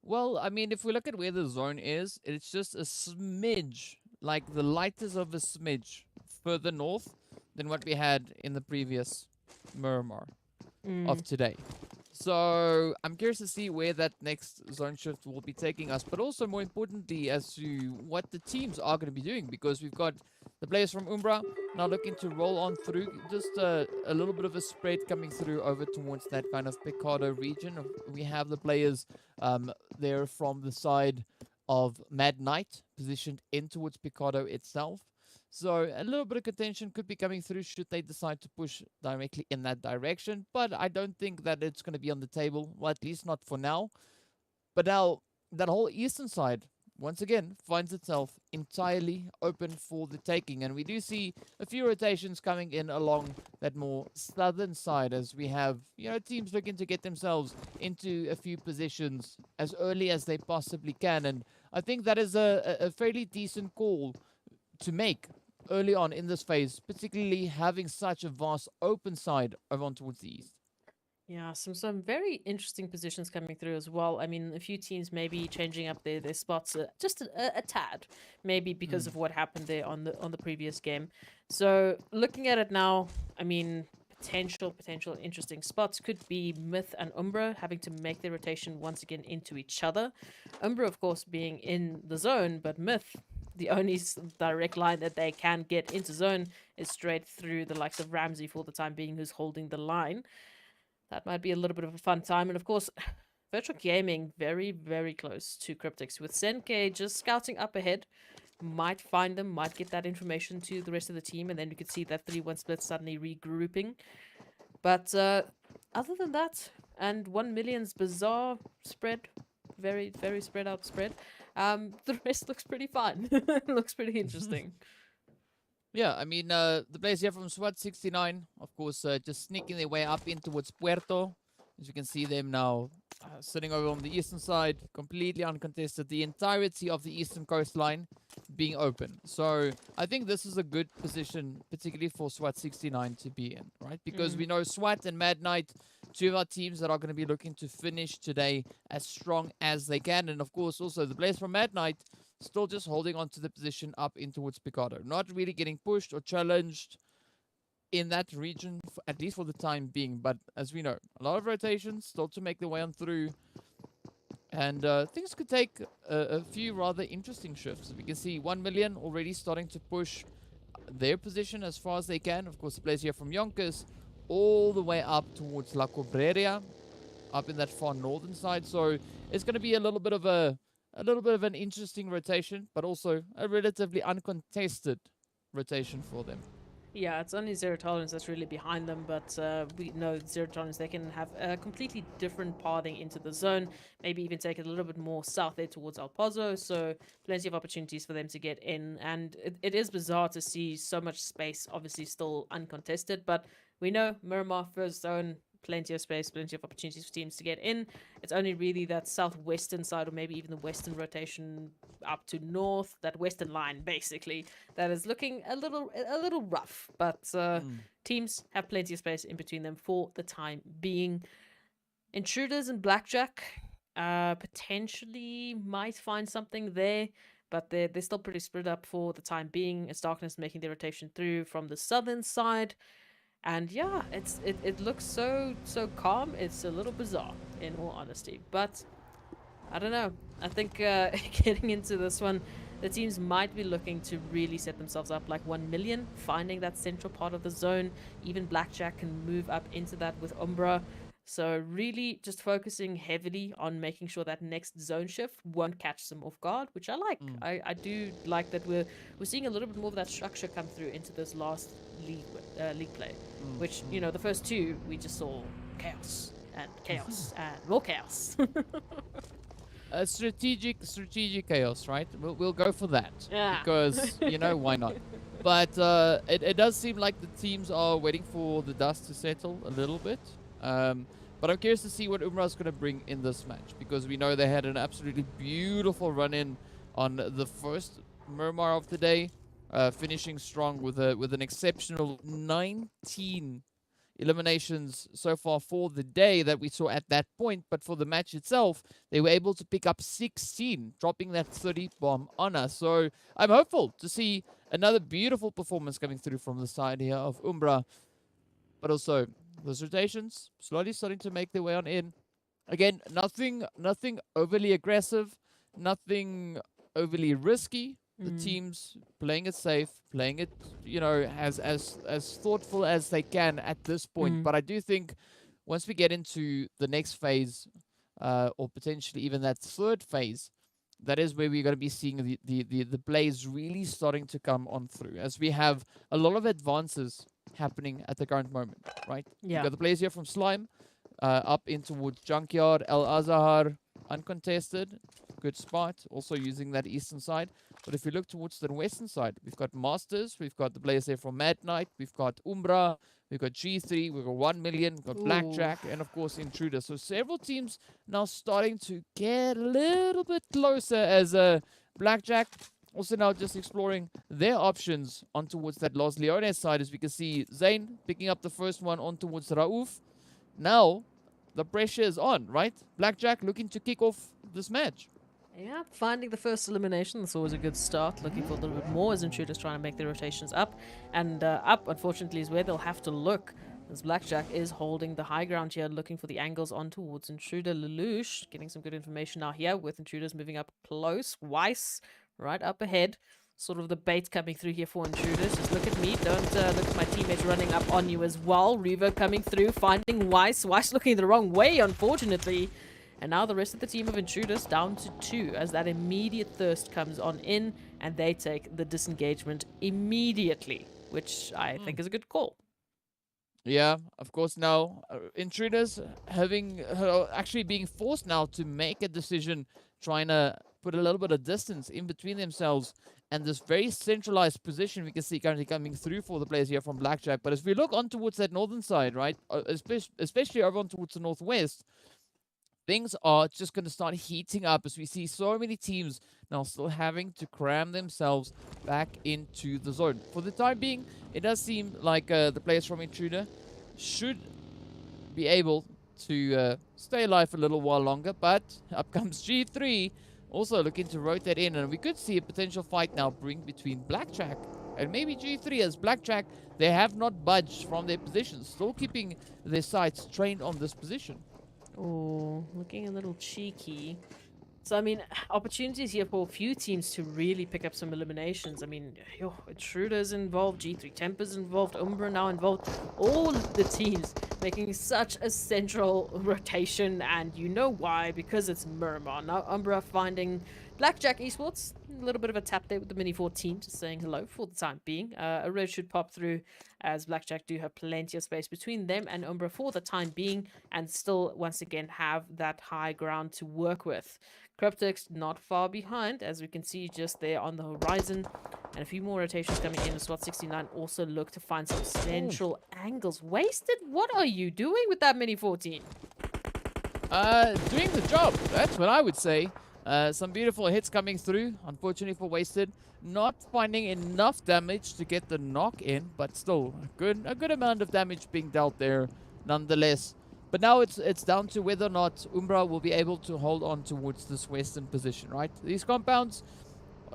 S4: Well, I mean, if we look at where the zone is, it's just a smidge, like the lightest of a smidge further north than what we had in the previous Miramar of today. So I'm curious to see where that next zone shift will be taking us, but also more importantly as to what the teams are going to be doing, because we've got the players from Umbra now looking to roll on through, just a little bit of a spread coming through over towards that kind of Picado region. We have the players there from the side of Mad Knight positioned in towards Picado itself. So a little bit of contention could be coming through should they decide to push directly in that direction. But I don't think that it's going to be on the table, well, at least not for now. But now that whole eastern side, once again, finds itself entirely open for the taking. And we do see a few rotations coming in along that more southern side as we have, you know, teams looking to get themselves into a few positions as early as they possibly can. And I think that is a fairly decent call to make early on in this phase, particularly having such a vast open side over on towards the east.
S5: Yeah, some very interesting positions coming through as well. I mean, a few teams maybe changing up their spots just a tad, maybe because of what happened there on the previous game. So looking at it now, I mean, potential interesting spots could be Myth and Umbra having to make their rotation once again into each other. Umbra, of course, being in the zone, but Myth, the only direct line that they can get into zone is straight through the likes of Ramsey for the time being, who's holding the line. That might be a little bit of a fun time. And of course, Virtual Gaming very, very close to Cryptics, with Senke just scouting up ahead. Might find them, might get that information to the rest of the team, and then you could see that 3-1 split suddenly regrouping. But other than that, and 1 million's bizarre spread, very, very spread out spread, the rest looks pretty fun. Looks pretty interesting.
S4: Yeah, I mean, the players here from SWAT 69, of course, just sneaking their way up in towards Puerto. As you can see them now sitting over on the eastern side, completely uncontested. The entirety of the eastern coastline being open. So I think this is a good position, particularly for SWAT 69 to be in, right? Because we know SWAT and Mad Knight, two of our teams that are going to be looking to finish today as strong as they can. And of course, also the players from Mad Knight still just holding on to the position up in towards Picado. Not really getting pushed or challenged in that region, at least for the time being. But as we know, a lot of rotations still to make their way on through. And things could take a few rather interesting shifts. We can see 1 million already starting to push their position as far as they can. Of course, the players here from YONKOUS all the way up towards La Cobreria, up in that far northern side. So it's going to be a little bit of an interesting rotation, but also a relatively uncontested rotation for them.
S5: Yeah, it's only Zero Tolerance that's really behind them, but we know Zero Tolerance, they can have a completely different pathing into the zone, maybe even take it a little bit more south there towards El Pozo, so plenty of opportunities for them to get in, and it is bizarre to see so much space, obviously still uncontested, but we know Miramar first zone, plenty of space, plenty of opportunities for teams to get in. It's only really that southwestern side, or maybe even the western rotation up to north, that western line basically, that is looking a little rough. But teams have plenty of space in between them for the time being. Intruders and Blackjack potentially might find something there, but they're still pretty spread up for the time being. It's Darkness making their rotation through from the southern side. And yeah, it looks so calm. It's a little bizarre, in all honesty. But I don't know. I think getting into this one, the teams might be looking to really set themselves up like 1 million, finding that central part of the zone. Even Blackjack can move up into that with Umbra. So really just focusing heavily on making sure that next zone shift won't catch them off guard, which I like. I do like that we're seeing a little bit more of that structure come through into this last league play, which, you know, the first two we just saw chaos and more chaos.
S4: Strategic chaos, right? We'll go for that.
S5: Yeah.
S4: Because, you know, why not? But it does seem like the teams are waiting for the dust to settle a little bit. But I'm curious to see what Umbra is going to bring in this match, because we know they had an absolutely beautiful run-in on the first Miramar of the day, finishing strong with an exceptional 19 eliminations so far for the day that we saw at that point. But for the match itself, they were able to pick up 16, dropping that 30 bomb on us. So I'm hopeful to see another beautiful performance coming through from the side here of Umbra. But also, those rotations slowly starting to make their way on in. Again, nothing overly aggressive, nothing overly risky. The teams playing it safe, playing it, you know, as thoughtful as they can at this point. But I do think once we get into the next phase, or potentially even that third phase, that is where we're going to be seeing the plays really starting to come on through, as we have a lot of advances happening at the current moment, right?
S5: Yeah.
S4: We've got the players here from Slime, up in towards Junkyard, El Azahar, uncontested, good spot, also using that eastern side. But if we look towards the western side, we've got Masters, we've got the players there from Mad Knight, we've got Umbra, we've got G3, we've got 1 million, we've got Blackjack, and of course Intruder. So several teams now starting to get a little bit closer, as Blackjack also now just exploring their options on towards that Los Leones side, as we can see Zayn picking up the first one on towards Rauf. Now the pressure is on, right? Blackjack looking to kick off this match.
S5: Yeah, finding the first elimination, that's always a good start. Looking for a little bit more as Intruders trying to make their rotations up. And up, unfortunately, is where they'll have to look, as Blackjack is holding the high ground here, looking for the angles on towards Intruder. Lelouch getting some good information now here, with Intruders moving up close. Weiss right up ahead. Sort of the bait coming through here for Intruders. Just look at me, don't look at my teammates running up on you as well. Revo coming through, finding Weiss. Weiss looking the wrong way, unfortunately. And now the rest of the team of Intruders down to 2 as that immediate thirst comes on in and they take the disengagement immediately, which I think is a good call.
S4: Yeah, of course. Now, Intruders having actually being forced now to make a decision, trying to put a little bit of distance in between themselves and this very centralized position we can see currently coming through for the players here from Blackjack. But as we look on towards that northern side, right, especially over on towards the northwest, things are just going to start heating up as we see so many teams now still having to cram themselves back into the zone. For the time being, it does seem like the players from Intruder should be able to stay alive for a little while longer, but up comes G3, also looking to rotate in, and we could see a potential fight now brewing between Blackjack and maybe G3, as Blackjack, they have not budged from their positions, still keeping their sights trained on this position.
S5: Oh, looking a little cheeky. So, I mean, opportunities here for a few teams to really pick up some eliminations. I mean, Intruders involved, G3 Tempers involved, Umbra now involved. All of the teams making such a central rotation, and you know why, because it's Miramar. Now, Umbra finding Blackjack Esports. A little bit of a tap there with the Mini 14, just saying hello for the time being. A red should pop through, as Blackjack do have plenty of space between them and Umbra for the time being, and still, once again, have that high ground to work with. Cryptics not far behind, as we can see just there on the horizon. And a few more rotations coming in. SWAT 69 also look to find some central angles. Wasted? What are you doing with that Mini 14?
S4: Doing the job, that's what I would say. Some beautiful hits coming through, unfortunately for Wasted. Not finding enough damage to get the knock in, but still a good amount of damage being dealt there nonetheless. But now it's down to whether or not Umbra will be able to hold on towards this western position, right? These compounds,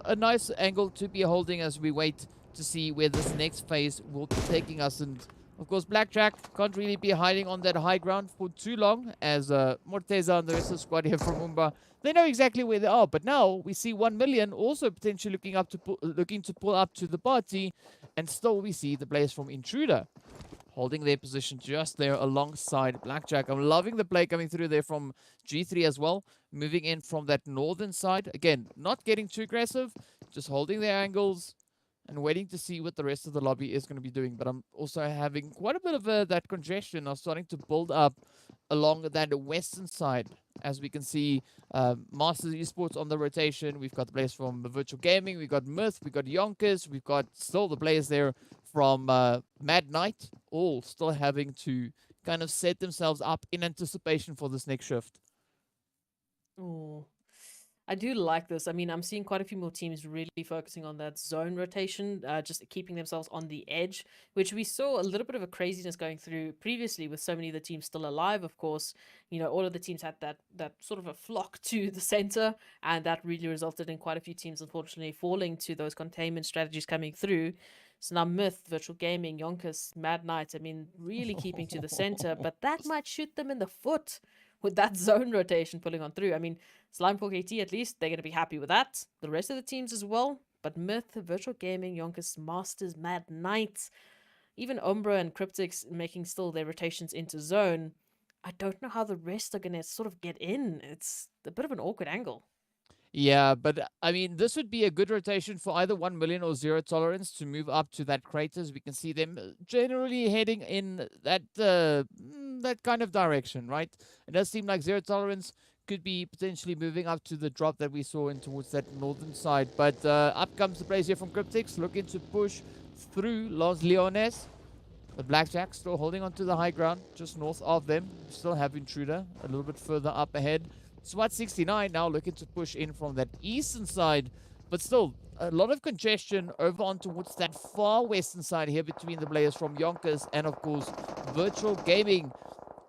S4: a nice angle to be holding as we wait to see where this next phase will be taking us. And of course, Blackjack can't really be hiding on that high ground for too long, as Morteza and the rest of the squad here from Umbra, they know exactly where they are. But now we see 1 million also potentially looking to pull up to the party, and still we see the players from Intruder holding their position just there alongside Blackjack. I'm loving the play coming through there from G3 as well, moving in from that northern side. Again, not getting too aggressive, just holding their angles and waiting to see what the rest of the lobby is going to be doing. But I'm also having quite a bit of that congestion now starting to build up along that western side. As we can see, Masters Esports on the rotation. We've got the players from Virtual Gaming. We've got Myth. We've got YONKOUS. We've got still the players there from Mad Knight. All still having to kind of set themselves up in anticipation for this next shift.
S5: Oh, I do like this. I mean, I'm seeing quite a few more teams really focusing on that zone rotation, just keeping themselves on the edge, which we saw a little bit of a craziness going through previously with so many of the teams still alive, of course. You know, all of the teams had that sort of a flock to the center, and that really resulted in quite a few teams, unfortunately, falling to those containment strategies coming through. So now Myth, Virtual Gaming, YONKOUS, Mad Knight, I mean, really keeping to the center, but that might shoot them in the foot with that zone rotation pulling on through. I mean, Slime4KT, at least, they're going to be happy with that. The rest of the teams as well. But Myth, Virtual Gaming, YONKOUS, Masters, Mad Knight, even Umbra and Cryptics making still their rotations into zone. I don't know how the rest are going to sort of get in. It's a bit of an awkward angle.
S4: Yeah, but I mean, this would be a good rotation for either 1 million or Zero Tolerance to move up to that craters. We can see them generally heading in that that kind of direction, right? It does seem like Zero Tolerance could be potentially moving up to the drop that we saw in towards that northern side. But up comes the players here from Cryptics, looking to push through Los Leones. But Blackjack still holding on to the high ground, just north of them. Still have Intruder a little bit further up ahead. SWAT 69 now looking to push in from that eastern side, but still a lot of congestion over on towards that far western side here between the players from YONKOUS and, of course, Virtual Gaming,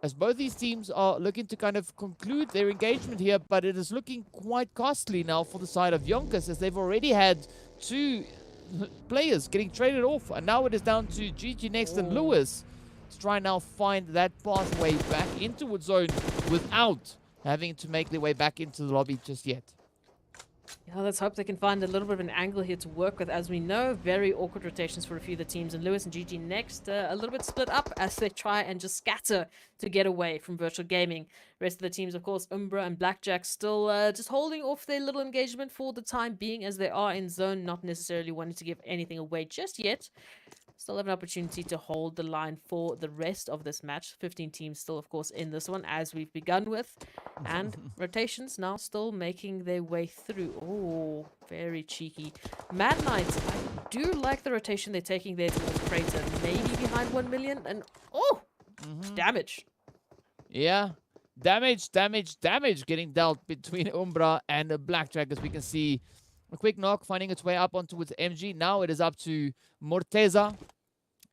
S4: as both these teams are looking to kind of conclude their engagement here. But it is looking quite costly now for the side of YONKOUS, as they've already had 2 players getting traded off, and now it is down to GG Next and Lewis to try and now find that pathway back into Wood Zone without having to make their way back into the lobby just yet.
S5: Yeah, let's hope they can find a little bit of an angle here to work with. As we know, very awkward rotations for a few of the teams. And Lewis and GG next, a little bit split up as they try and just scatter to get away from virtual gaming. Rest of the teams, of course, Umbra and Blackjack still just holding off their little engagement for the time being, as they are in zone, not necessarily wanting to give anything away just yet. Still have an opportunity to hold the line for the rest of this match. 15 teams still, of course, in this one, as we've begun with. And rotations now still making their way through. Oh, very cheeky. Mad Knights, I do like the rotation they're taking there towards Crater. Maybe behind 1 million. And, oh, damage.
S4: Yeah. Damage getting dealt between Umbra and Blackjack, as we can see. A quick knock finding its way up onto its MG. Now it is up to Morteza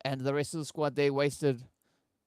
S4: and the rest of the squad. They wasted,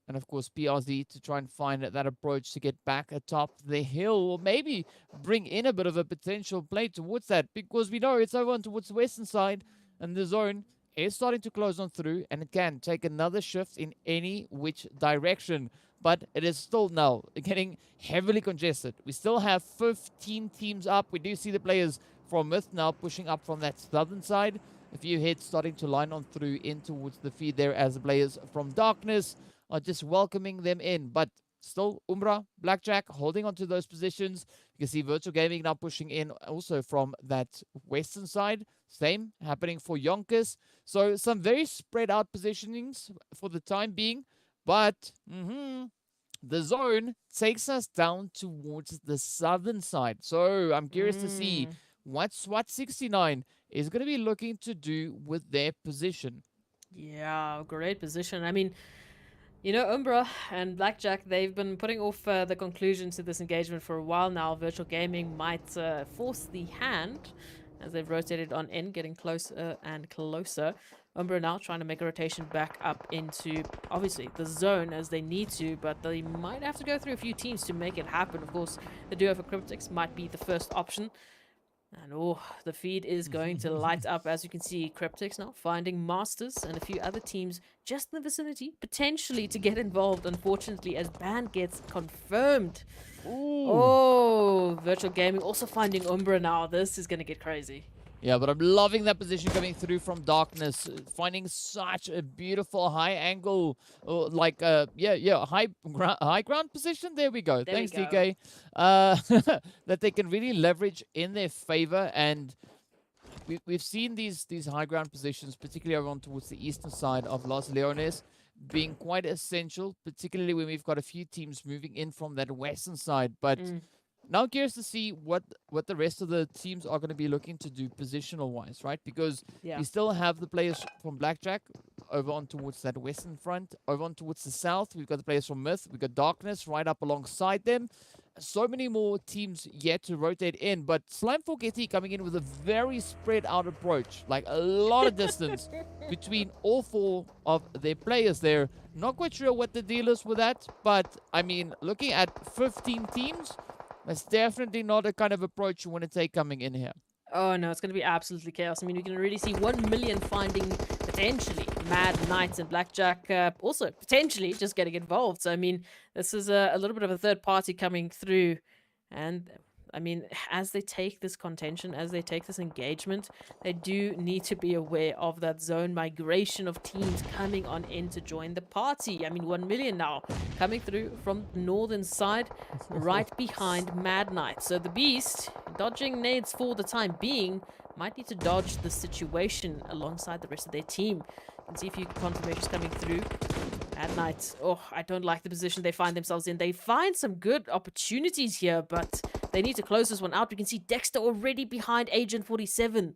S4: and of course PRZ, to try and find that approach to get back atop the hill, or maybe bring in a bit of a potential play towards that, because we know it's over on towards the western side and the zone is starting to close on through, and it can take another shift in any which direction. But it is still now getting heavily congested. We still have 15 teams up. We do see the players from Myth now pushing up from that southern side. A few hits starting to line on through in towards the feed there, as the players from Darkness are just welcoming them in. But still, Umbra, Blackjack holding on to those positions. You can see Virtual Gaming now pushing in also from that western side. Same happening for YONKOUS. So some very spread out positionings for the time being. But the zone takes us down towards the southern side. So I'm curious to see what SWAT 69 is going to be looking to do with their position.
S5: Yeah, great position. I mean, you know, Umbra and Blackjack, they've been putting off the conclusion to this engagement for a while now. Virtual Gaming might force the hand as they've rotated on in, getting closer and closer. Umbra now trying to make a rotation back up into, obviously, the zone as they need to, but they might have to go through a few teams to make it happen. Of course, the duo for Cryptics might be the first option. And oh, the feed is going to light up. As you can see, Cryptics now finding Masters and a few other teams just in the vicinity, potentially to get involved, unfortunately, as ban gets confirmed. Ooh. Oh, Virtual Gaming also finding Umbra now. This is going to get crazy.
S4: Yeah, but I'm loving that position coming through from Darkness, finding such a beautiful high angle, high ground position. There we go. Thanks, DK. That they can really leverage in their favor, and we've seen these high ground positions, particularly around towards the eastern side of Los Leones, being quite essential, particularly when we've got a few teams moving in from that western side. But now curious to see what the rest of the teams are going to be looking to do positional-wise, right? Because we still have the players from Blackjack over on towards that western front. Over on towards the south, we've got the players from Myth. We've got Darkness right up alongside them. So many more teams yet to rotate in. But Slime Forgetty coming in with a very spread-out approach. Like a lot of distance between all four of their players there. Not quite sure what the deal is with that. But, I mean, looking at 15 teams, that's definitely not a kind of approach you want to take coming in here.
S5: Oh no, it's going to be absolutely chaos. I mean, you can really see 1 million finding potentially Mad Knights and Blackjack also potentially just getting involved. So, I mean, this is a little bit of a third party coming through. And, I mean, as they take this contention, as they take this engagement, they do need to be aware of that zone migration of teams coming on in to join the party. I mean, 1 million now coming through from the northern side, right behind Mad Knight. So the Beast, dodging nades for the time being, might need to dodge the situation alongside the rest of their team. You can see a few confirmations coming through. Mad Knight, oh, I don't like the position they find themselves in. They find some good opportunities here, but they need to close this one out. We can see Dexter already behind Agent 47.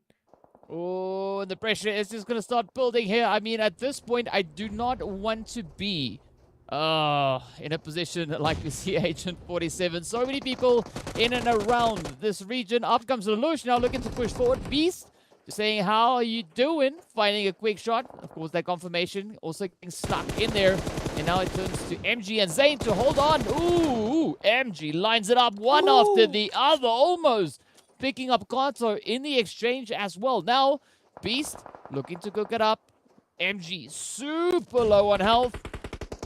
S4: Oh, and the pressure is just going to start building here. I mean, at this point, I do not want to be in a position like we see Agent 47. So many people in and around this region. Up comes Lelouch now looking to push forward. Beast just saying, how are you doing? Finding a quick shot. Of course, that confirmation also getting stuck in there. And now it turns to MG and Zane to hold on. Ooh, MG lines it up one after the other, almost picking up Kato in the exchange as well. Now, Beast looking to cook it up. MG super low on health.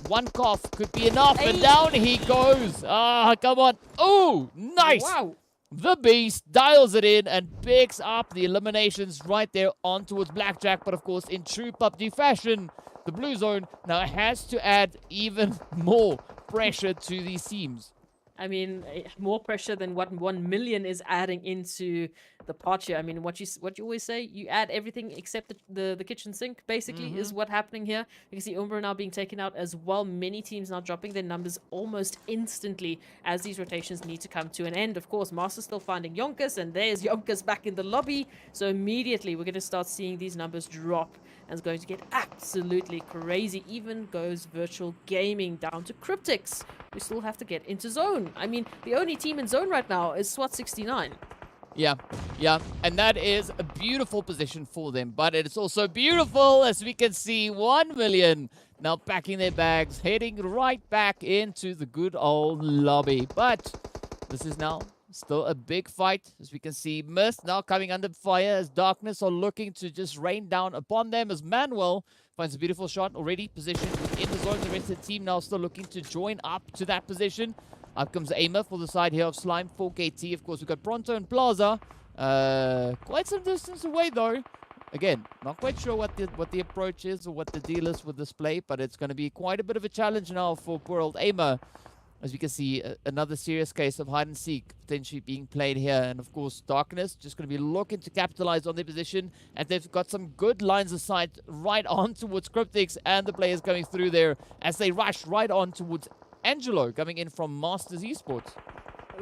S4: One cough could be enough, and down he goes. Ah, come on. Oh, nice.
S5: Wow.
S4: The Beast dials it in and picks up the eliminations right there on towards Blackjack. But of course, in true PUBG fashion, the Blue Zone now has to add even more pressure to these teams.
S5: I mean, more pressure than what 1 million is adding into the pot here. I mean, what you always say, you add everything except the kitchen sink, basically, is what happening here. You can see Umbra now being taken out as well. Many teams now dropping their numbers almost instantly as these rotations need to come to an end. Of course, Master's still finding YONKOUS, and there's YONKOUS back in the lobby. So immediately, we're going to start seeing these numbers drop. And it's going to get absolutely crazy. Even goes virtual gaming down to Cryptics. We still have to get into zone. I mean, the only team in zone right now is SWAT 69.
S4: Yeah, and that is a beautiful position for them. But it's also beautiful as we can see 1 million now packing their bags, heading right back into the good old lobby. But this is now still a big fight, as we can see. Mist now coming under fire as Darkness are looking to just rain down upon them as Manuel finds a beautiful shot already positioned within the zone. The rest of the team now still looking to join up to that position. Up comes Aimer for the side here of Slime for KT. Of course, we've got Pronto and Plaza. Quite some distance away, though. Again, not quite sure what the approach is or what the deal is with this play, but it's going to be quite a bit of a challenge now for poor old Aimer. As we can see, another serious case of hide and seek potentially being played here. And of course, Darkness just going to be looking to capitalize on their position. And they've got some good lines of sight right on towards Cryptics and the players going through there as they rush right on towards Angelo coming in from Masters Esports.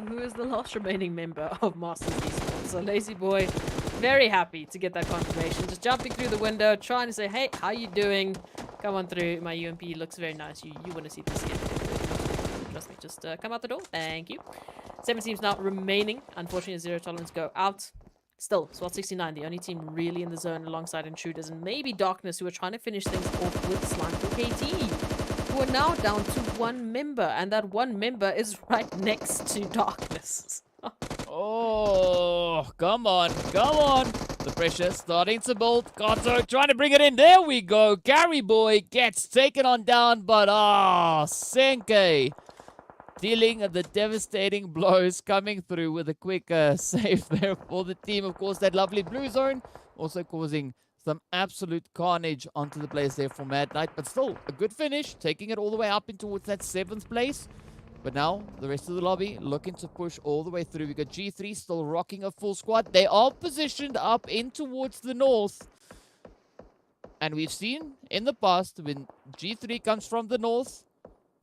S5: Who is the last remaining member of Masters Esports? So Lazy Boy, very happy to get that confirmation. Just jumping through the window, trying to say, hey, how you doing? Come on through. My UMP looks very nice. You want to see this here. Trust me, just come out the door. Thank you. 7 teams now remaining. Unfortunately, Zero Tolerance go out. Still, SWAT 69, the only team really in the zone alongside Intruders and maybe Darkness, who are trying to finish things off with Slime for KT, who are now down to 1 member, and that 1 member is right next to Darkness.
S4: Oh, come on, come on. The pressure starting to build. Gonzo trying to bring it in. There we go. Gary Boy gets taken on down, but Senke dealing the devastating blows, coming through with a quick save there for the team. Of course, that lovely blue zone also causing some absolute carnage onto the players there for Mad Knight. But still, a good finish, taking it all the way up in towards that 7th place. But now, the rest of the lobby looking to push all the way through. We got G3 still rocking a full squad. They are positioned up in towards the north. And we've seen in the past, when G3 comes from the north,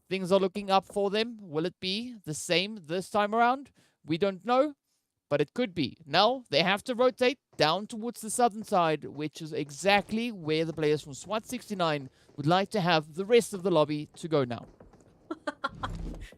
S4: things are looking up for them. Will it be the same this time around? We don't know, but it could be. Now, they have to rotate down towards the southern side, which is exactly where the players from SWAT 69 would like to have the rest of the lobby to go now.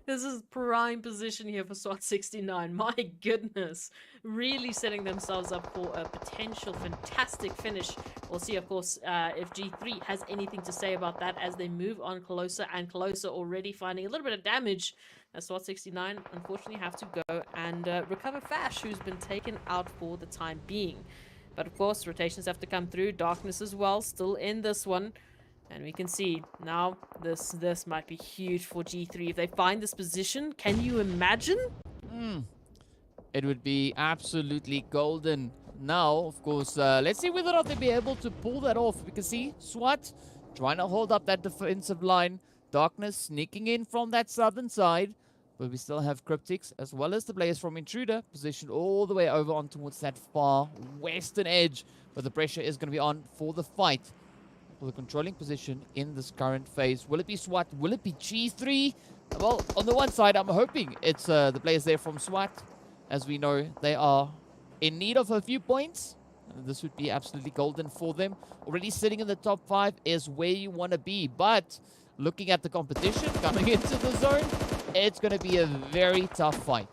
S5: This is prime position here for SWAT 69. My goodness. Really setting themselves up for a potential fantastic finish. We'll see, of course, if G3 has anything to say about that as they move on closer and closer, already finding a little bit of damage. As SWAT 69 unfortunately have to go and recover Fash, who's been taken out for the time being. But of course, rotations have to come through. Darkness as well, still in this one. And we can see now this might be huge for G3. If they find this position, can you imagine?
S4: It would be absolutely golden. Now, of course, let's see whether or not they'll be able to pull that off. We can see SWAT trying to hold up that defensive line. Darkness sneaking in from that southern side. But we still have Cryptics as well as the players from Intruder positioned all the way over on towards that far western edge. But the pressure is going to be on for the fight, for the controlling position in this current phase. Will it be SWAT? Will it be G3? Well, on the one side, I'm hoping it's the players there from SWAT. As we know, they are in need of a few points. This would be absolutely golden for them. Already sitting in the top 5 is where you want to be. But looking at the competition coming into the zone, it's going to be a very tough fight.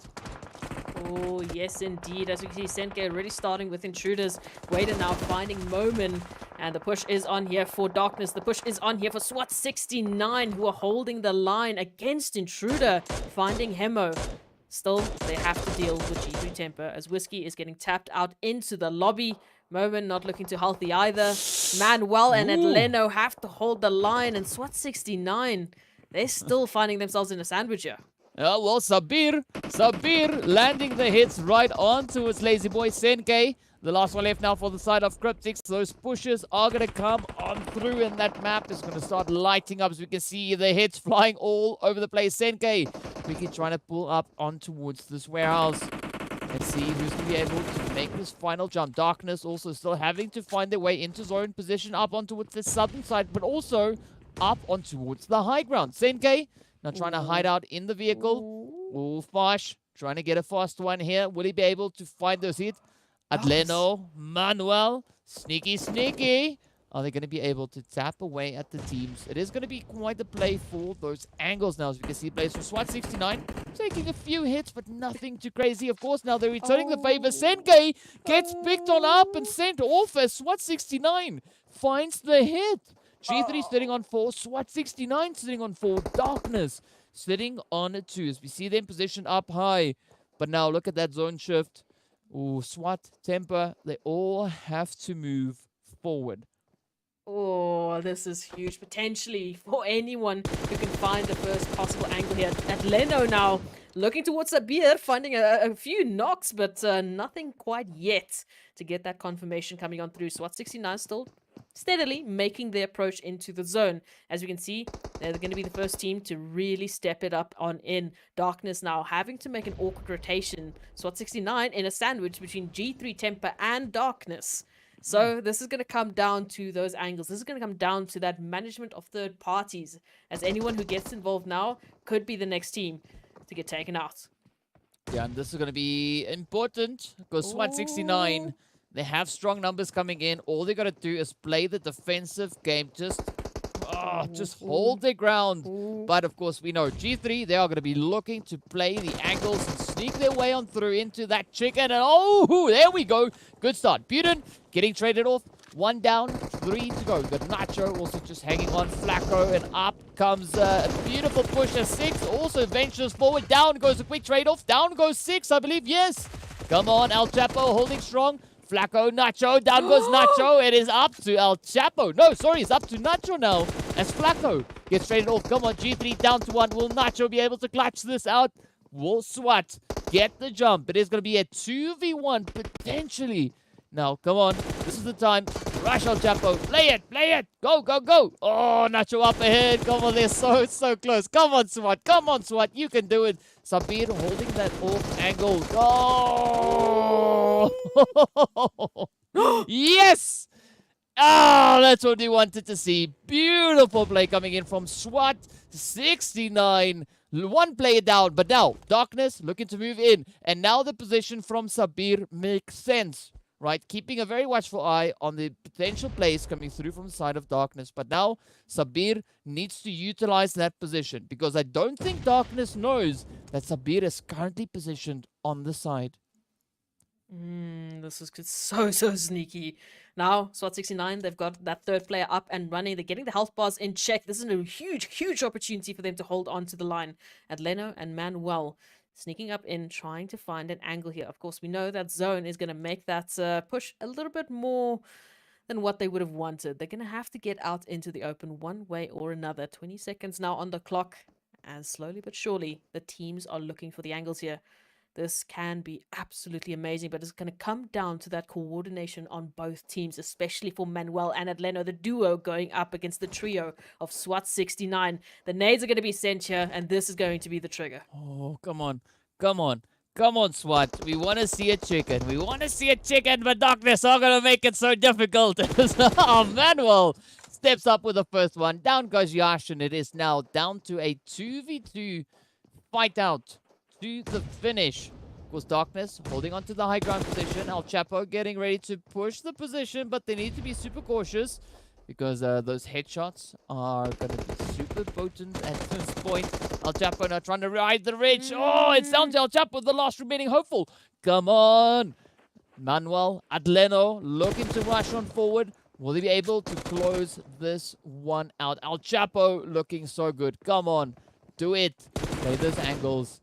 S5: Oh, yes, indeed. As we can see, Senke already starting with Intruders. Wader now finding Momin. And the push is on here for Darkness. The push is on here for SWAT 69, who are holding the line against Intruder, finding Hemo. Still, they have to deal with G3 Temper as Whiskey is getting tapped out into the lobby. Momin not looking too healthy either. Manuel and Leno have to hold the line. And SWAT 69, they're still finding themselves in a sandwich here.
S4: Oh, well, Sabir landing the hits right onto its lazy boy Senke. The last one left now for the side of Cryptics. Those pushes are going to come on through, and that map is going to start lighting up as we can see the hits flying all over the place. Senke quickly trying to pull up on towards this warehouse. Let's see who's going to be able to make this final jump. Darkness also still having to find their way into zone position up on towards the southern side, but also up on towards the high ground. Senke now trying to hide out in the vehicle. Ooh, Fash trying to get a fast one here. Will he be able to find those hits? Adleno, Manuel, sneaky. Are they going to be able to tap away at the teams? It is going to be quite a play for those angles now. As we can see, plays for SWAT 69. Taking a few hits, but nothing too crazy. Of course, now they're returning the favor. Senke gets picked on up and sent off as SWAT 69 finds the hit. G3 sitting on 4. SWAT 69 sitting on 4. Darkness sitting on 2. As we see them positioned up high. But now look at that zone shift. Ooh, SWAT, Temper, they all have to move forward.
S5: Oh, this is huge potentially for anyone who can find the first possible angle here. At Leno now looking towards Sabir, finding a few knocks, but nothing quite yet to get that confirmation coming on through. SWAT 69 still steadily making their approach into the zone. As we can see, they're going to be the first team to really step it up on in. Darkness now having to make an awkward rotation. SWAT 69 in a sandwich between G3 Temper and Darkness. So this is going to come down to those angles. This is going to come down to that management of third parties, as anyone who gets involved now could be the next team to get taken out.
S4: Yeah, and this is going to be important because SWAT 69, they have strong numbers coming in. All they got to do is play the defensive game. Just hold their ground. But of course, we know G3, they are going to be looking to play the angles and sneak their way on through into that chicken. And oh, there we go. Good start. Buden getting traded off. 1 down, 3 to go. Got Nacho also just hanging on. Flacco, and up comes a beautiful push at 6. Also ventures forward. Down goes a quick trade-off. Down goes 6, I believe. Yes. Come on, El Chapo holding strong. Flacco, Nacho, down goes Nacho. It is up to El Chapo. No, sorry, it's up to Nacho now. As Flacco gets traded off. Come on, G3 down to 1. Will Nacho be able to clutch this out? Will SWAT get the jump? It is going to be a 2v1 potentially. Now, come on. This is the time. Rush El Chapo. Play it. Go. Oh, Nacho up ahead. Come on, they're so close. Come on, SWAT. You can do it. Sabir holding that off angle. Oh! Yes! Oh, that's what we wanted to see. Beautiful play coming in from SWAT 69. 1 player down, but now Darkness looking to move in. And now the position from Sabir makes sense, right? Keeping a very watchful eye on the potential plays coming through from the side of Darkness. But now Sabir needs to utilize that position because I don't think Darkness knows that Sabir is currently positioned on the side.
S5: This is so sneaky. Now, SWAT 69, they've got that third player up and running. They're getting the health bars in check. This is a huge opportunity for them to hold on to the line. Adleno and Manuel sneaking up in, trying to find an angle here. Of course, we know that zone is going to make that push a little bit more than what they would have wanted. They're going to have to get out into the open one way or another. 20 seconds now on the clock. And slowly but surely, the teams are looking for the angles here. This can be absolutely amazing, but it's going to come down to that coordination on both teams, especially for Manuel and Adleno, the duo going up against the trio of SWAT 69. The nades are going to be sent here, and this is going to be the trigger.
S4: Oh, come on, SWAT. We want to see a chicken. But Darkness are going to make it so difficult. Oh, Manuel steps up with the first one. Down goes Yash, and it is now down to a 2v2 fight out to the finish. Of course, Darkness holding on to the high ground position. El Chapo getting ready to push the position, but they need to be super cautious because those headshots are going to be super potent at this point. El Chapo now trying to ride the ridge. Oh, it's down to El Chapo, the last remaining hopeful. Come on. Manuel, Adleno looking to rush on forward. Will they be able to close this one out? El Chapo looking so good. Come on. Do it. Play those angles.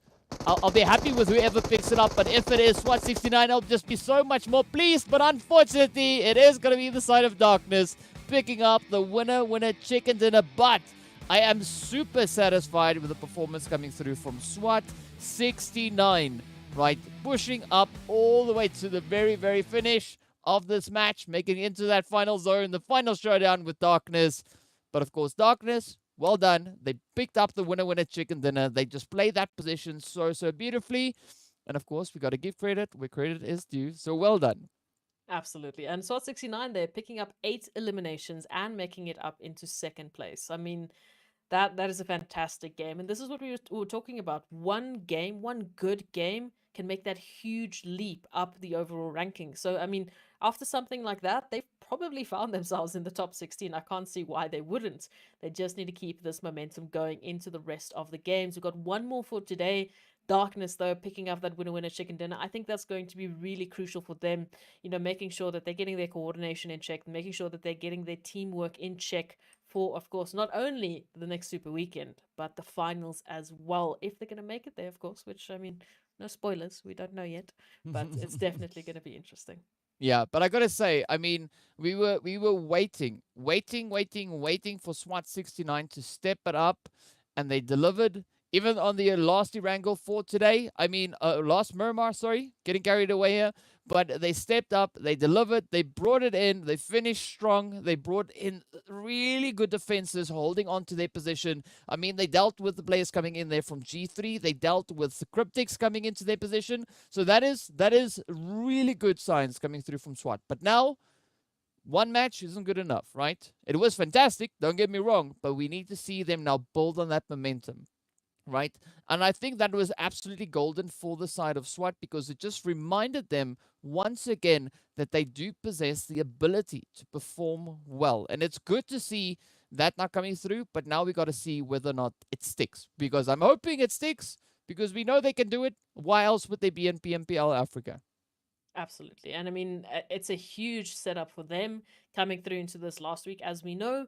S4: I'll be happy with whoever picks it up, but if it is SWAT 69, I'll just be so much more pleased. But unfortunately, it is going to be the side of Darkness picking up the winner chicken dinner. But I am super satisfied with the performance coming through from SWAT 69, right? Pushing up all the way to the very, very finish of this match, making it into that final zone, the final showdown with Darkness. But of course, Darkness, well done. They picked up the winner chicken dinner. They just played that position so beautifully. And of course, we got to give credit where credit is due. So well done.
S5: Absolutely. And SWAT 69, they're picking up 8 eliminations and making it up into second place. I mean, that is a fantastic game. And this is what we were talking about. One game, one good game can make that huge leap up the overall ranking. So, I mean, after something like that, they've probably found themselves in the top 16. I can't see why they wouldn't. They just need to keep this momentum going into the rest of the games. We've got one more for today. Darkness, though, picking up that winner chicken dinner. I think that's going to be really crucial for them, you know, making sure that they're getting their coordination in check, making sure that they're getting their teamwork in check for, of course, not only the next Super Weekend, but the finals as well, if they're going to make it there, of course, which, I mean, no spoilers, we don't know yet, but it's definitely going to be interesting.
S4: Yeah, but I gotta say, I mean, we were waiting for SWAT 69 to step it up, and they delivered. Even on the last Erangel for today, I mean, last Miramar, sorry, getting carried away here, but they stepped up, they delivered, they brought it in, they finished strong, they brought in really good defenses, holding on to their position. I mean, they dealt with the players coming in there from G3, they dealt with the Cryptics coming into their position, so that is really good signs coming through from SWAT. But now, one match isn't good enough, right? It was fantastic, don't get me wrong, but we need to see them now build on that momentum. Right? And I think that was absolutely golden for the side of SWAT, because it just reminded them once again that they do possess the ability to perform well. And it's good to see that not coming through, but now we got to see whether or not it sticks, because I'm hoping it sticks, because we know they can do it. Why else would they be in PMPL Africa?
S5: Absolutely. And I mean, it's a huge setup for them coming through into this last week, as we know.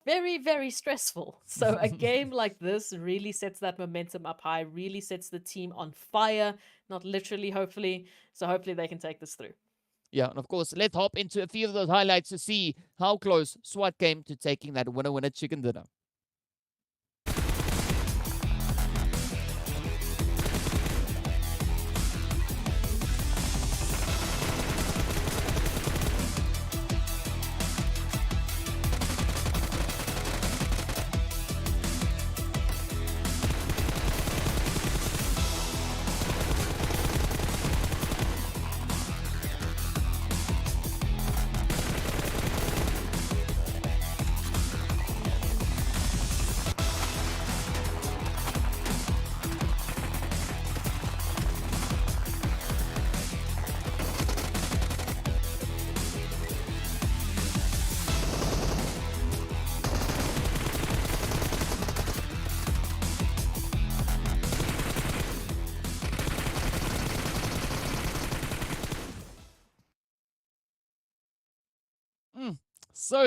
S5: Very, very stressful. So a game like this really sets that momentum up high, really sets the team on fire, not literally, hopefully. So hopefully they can take this through.
S4: Yeah, and of course, let's hop into a few of those highlights to see how close SWAT came to taking that winner chicken dinner.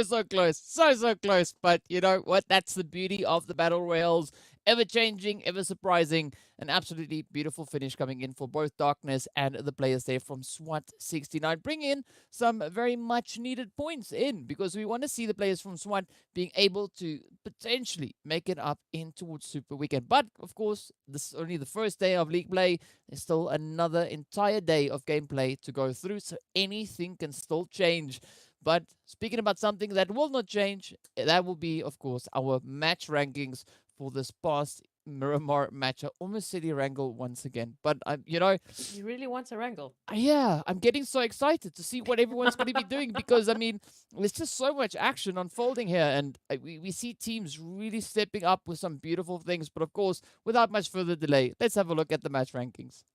S4: So close. So close. But you know what? That's the beauty of the Battle Royales. Ever changing, ever surprising. An absolutely beautiful finish coming in for both Darkness and the players there from SWAT 69. Bring in some very much needed points in, because we want to see the players from SWAT being able to potentially make it up in towards Super Weekend. But of course, this is only the first day of League play. There's still another entire day of gameplay to go through, so anything can still change. But speaking about something that will not change, that will be, of course, our match rankings for this past Miramar match. I almost said Erangel once again, but you know,
S5: you really want Erangel.
S4: Yeah, I'm getting so excited to see what everyone's going to be doing, because I mean, there's just so much action unfolding here, and we see teams really stepping up with some beautiful things. But of course, without much further delay, let's have a look at the match rankings.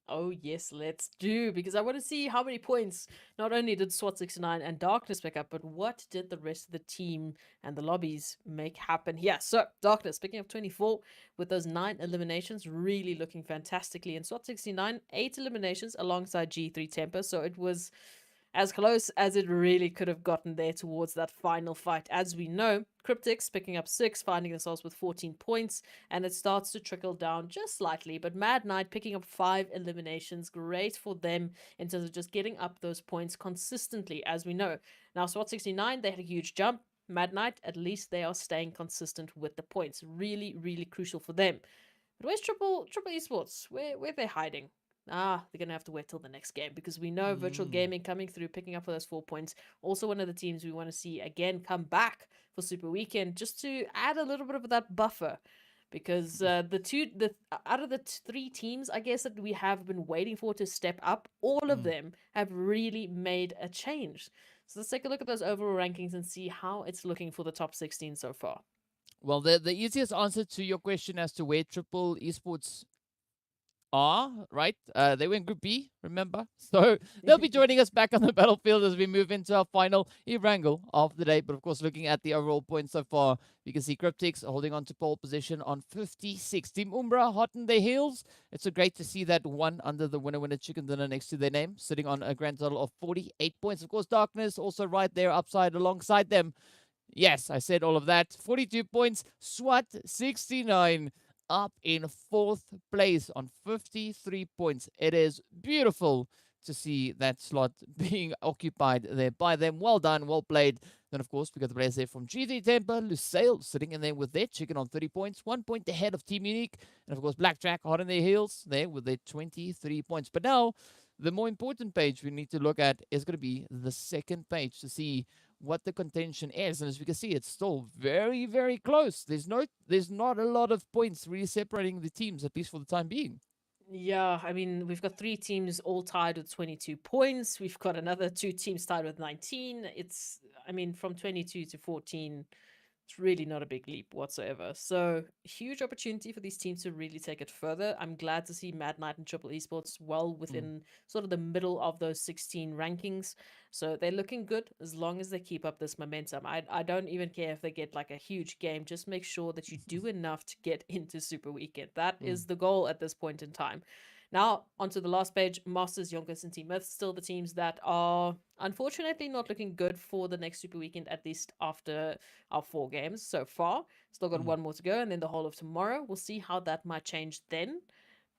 S5: Oh, yes, let's do, because I want to see how many points not only did SWAT 69 and Darkness pick up, but what did the rest of the team and the lobbies make happen here. So, Darkness picking up 24 with those 9 eliminations, really looking fantastically. And SWAT 69, 8 eliminations alongside G3 Temper, so it was as close as it really could have gotten there towards that final fight. As we know, Cryptics picking up 6, finding themselves with 14 points, and it starts to trickle down just slightly. But Mad Knight picking up 5 eliminations, great for them in terms of just getting up those points consistently, as we know. Now, SWAT 69, they had a huge jump. Mad Knight, at least they are staying consistent with the points. Really, really crucial for them. But where's Triple Esports? Where are they hiding? They're going to have to wait till the next game because we know Virtual Gaming coming through, picking up for those 4 points. Also one of the teams we want to see again come back for Super Weekend just to add a little bit of that buffer. Because out of the 3 teams, I guess, that we have been waiting for to step up, all of them have really made a change. So let's take a look at those overall rankings and see how it's looking for the top 16 so far.
S4: Well, the easiest answer to your question as to where Triple Esports are, right? They were in Group B, remember? So they'll be joining us back on the battlefield as we move into our final Erangel of the day. But of course, looking at the overall points so far, you can see Cryptics holding on to pole position on 56. Team Umbra hot in their heels. It's so great to see that one under the winner chicken dinner next to their name, sitting on a grand total of 48 points. Of course, Darkness also right there upside alongside them. Yes, I said all of that. 42 points. SWAT 69. Up in 4th place on 53 points. It is beautiful to see that slot being occupied there by them. Well done, well played. Then, of course, we got the players there from G3 Temper, Lusail sitting in there with their chicken on 30 points, 1 point ahead of Team Unique. And, of course, Blackjack hot on their heels there with their 23 points. But now, the more important page we need to look at is going to be the second page to see what the contention is. And as we can see, it's still very, very close. There's not a lot of points really separating the teams, at least for the time being.
S5: Yeah, I mean, we've got 3 teams all tied with 22 points. We've got another 2 teams tied with 19. It's, I mean, from 22 to 14, it's really not a big leap whatsoever. So, huge opportunity for these teams to really take it further. I'm glad to see Mad Knight and Triple Esports well within sort of the middle of those 16 rankings. So, they're looking good as long as they keep up this momentum. I don't even care if they get like a huge game. Just make sure that you do enough to get into Super Weekend. That is the goal at this point in time. Now, onto the last page, Masters, YONKOUS, and Team Myth, still the teams that are unfortunately not looking good for the next Super Weekend, at least after our 4 games so far. Still got 1 more to go, and then the whole of tomorrow. We'll see how that might change then.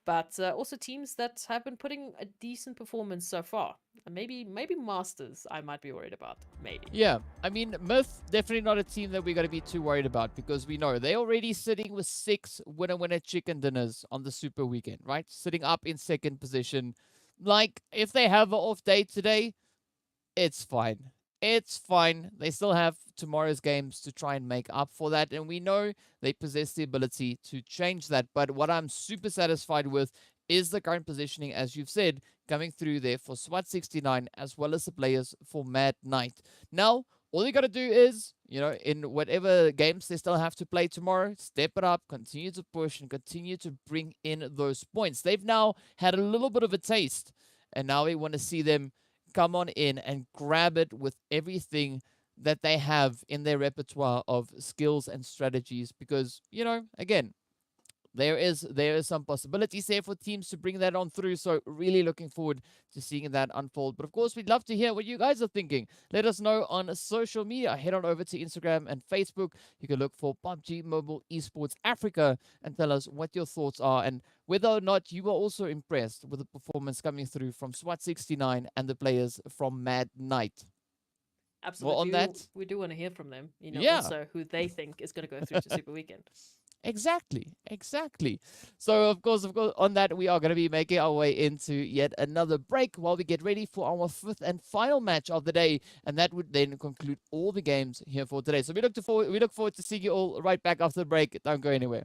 S5: But also teams that have been putting a decent performance so far. Maybe Masters I might be worried about. Maybe.
S4: Yeah, I mean, Myth, definitely not a team that we're going to be too worried about because we know they're already sitting with 6 winner chicken dinners on the Super Weekend, right? Sitting up in 2nd position. Like, if they have an off day today, it's fine. It's fine. They still have tomorrow's games to try and make up for that. And we know they possess the ability to change that. But what I'm super satisfied with is the current positioning, as you've said, coming through there for SWAT 69, as well as the players for Mad Knight. Now, all you got to do is, you know, in whatever games they still have to play tomorrow, step it up, continue to push, and continue to bring in those points. They've now had a little bit of a taste, and now we want to see them come on in and grab it with everything that they have in their repertoire of skills and strategies because, you know, again, there is some possibilities there for teams to bring that on through. So really looking forward to seeing that unfold. But of course, we'd love to hear what you guys are thinking. Let us know on social media. Head on over to Instagram and Facebook. You can look for PUBG Mobile Esports Africa and tell us what your thoughts are and whether or not you were also impressed with the performance coming through from SWAT 69 and the players from Mad Knight.
S5: Absolutely.
S4: Well, on that,
S5: we do want to hear from them. You know,
S4: yeah.
S5: Also who they think is going to go through to Super Weekend.
S4: Exactly. So, of course, on that, we are going to be making our way into yet another break while we get ready for our 5th and final match of the day. And that would then conclude all the games here for today. So we look forward to seeing you all right back after the break. Don't go anywhere.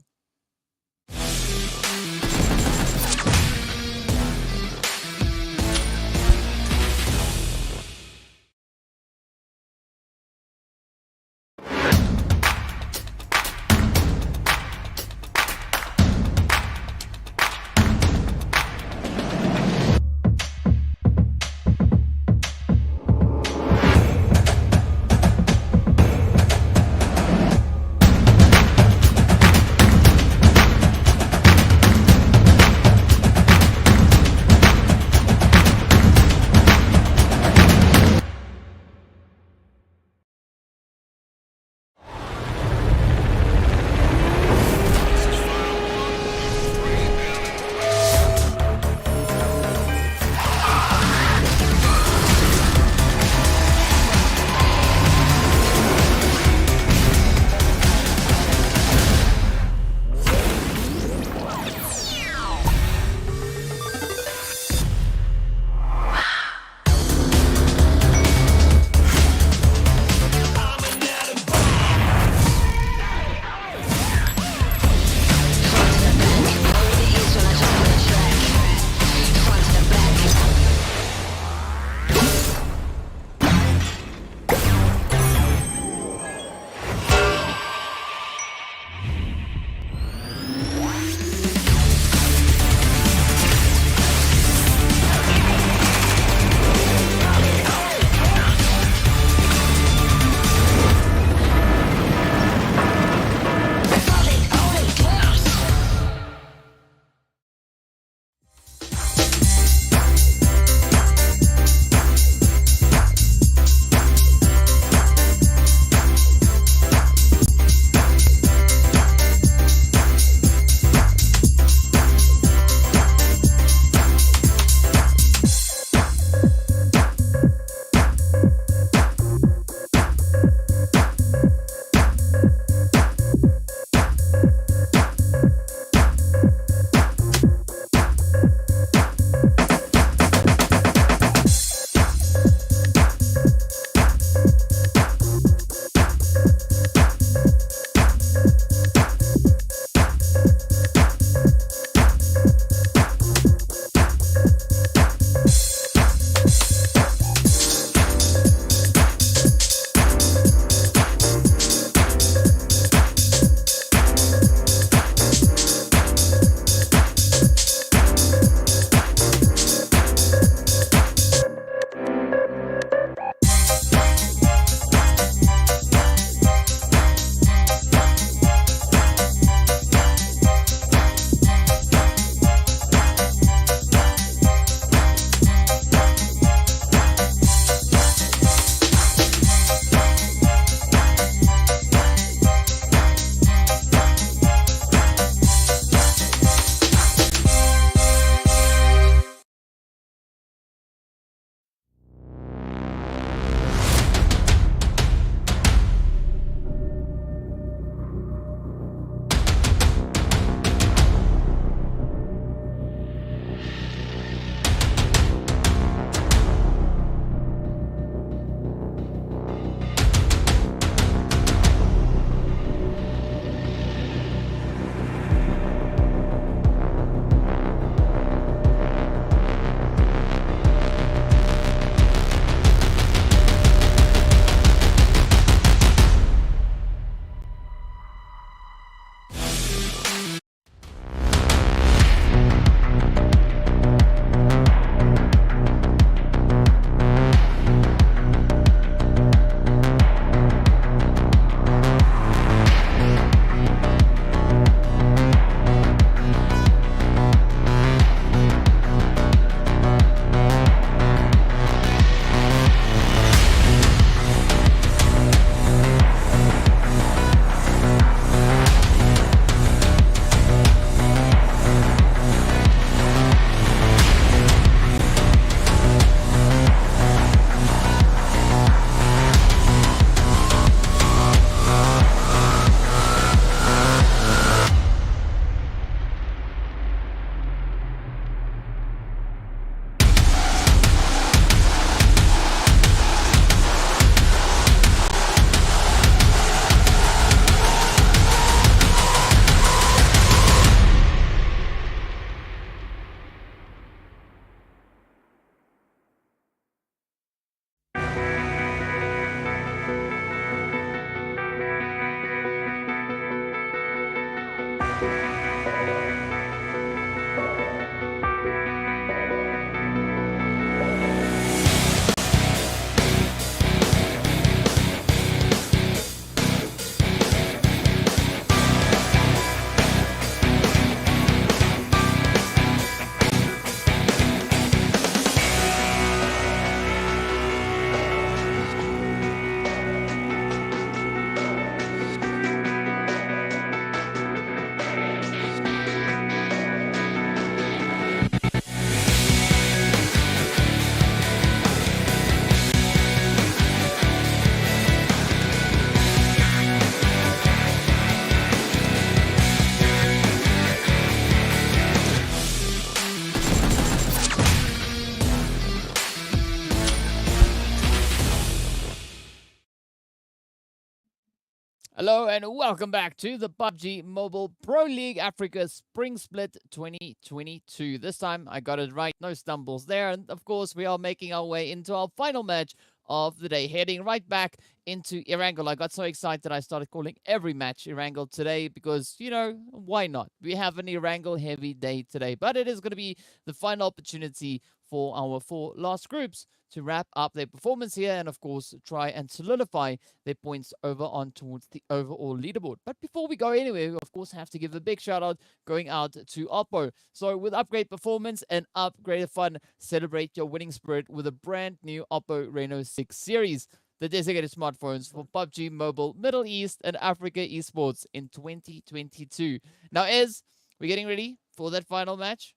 S4: Hello and welcome back to the PUBG Mobile Pro League Africa Spring Split 2022. This time I got it right, no stumbles there. And of course, we are making our way into our final match of the day, heading right back into Erangel. I got so excited I started calling every match Erangel today because, you know, why not? We have an Erangel heavy day today, but it is going to be the final opportunity for our 4 last groups to wrap up their performance here and, of course, try and solidify their points over on towards the overall leaderboard. But before we go anywhere, we, of course, have to give a big shout out going out to Oppo. So with upgrade performance and upgraded fun, celebrate your winning spirit with a brand new Oppo Reno 6 series, the designated smartphones for PUBG Mobile, Middle East, and Africa Esports in 2022. Now, we're getting ready for that final match.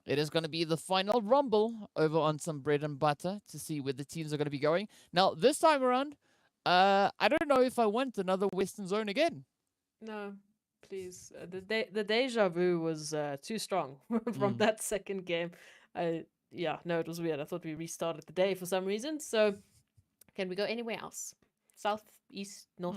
S4: It is going to be the final rumble over on some bread and butter to see where the teams are going to be going. Now, this time around, I don't know if I want another Western Zone again.
S5: No, please. The deja vu was too strong from that second game. Yeah, no, it was weird. I thought we restarted the day for some reason. So, can we go anywhere else? South, east, north,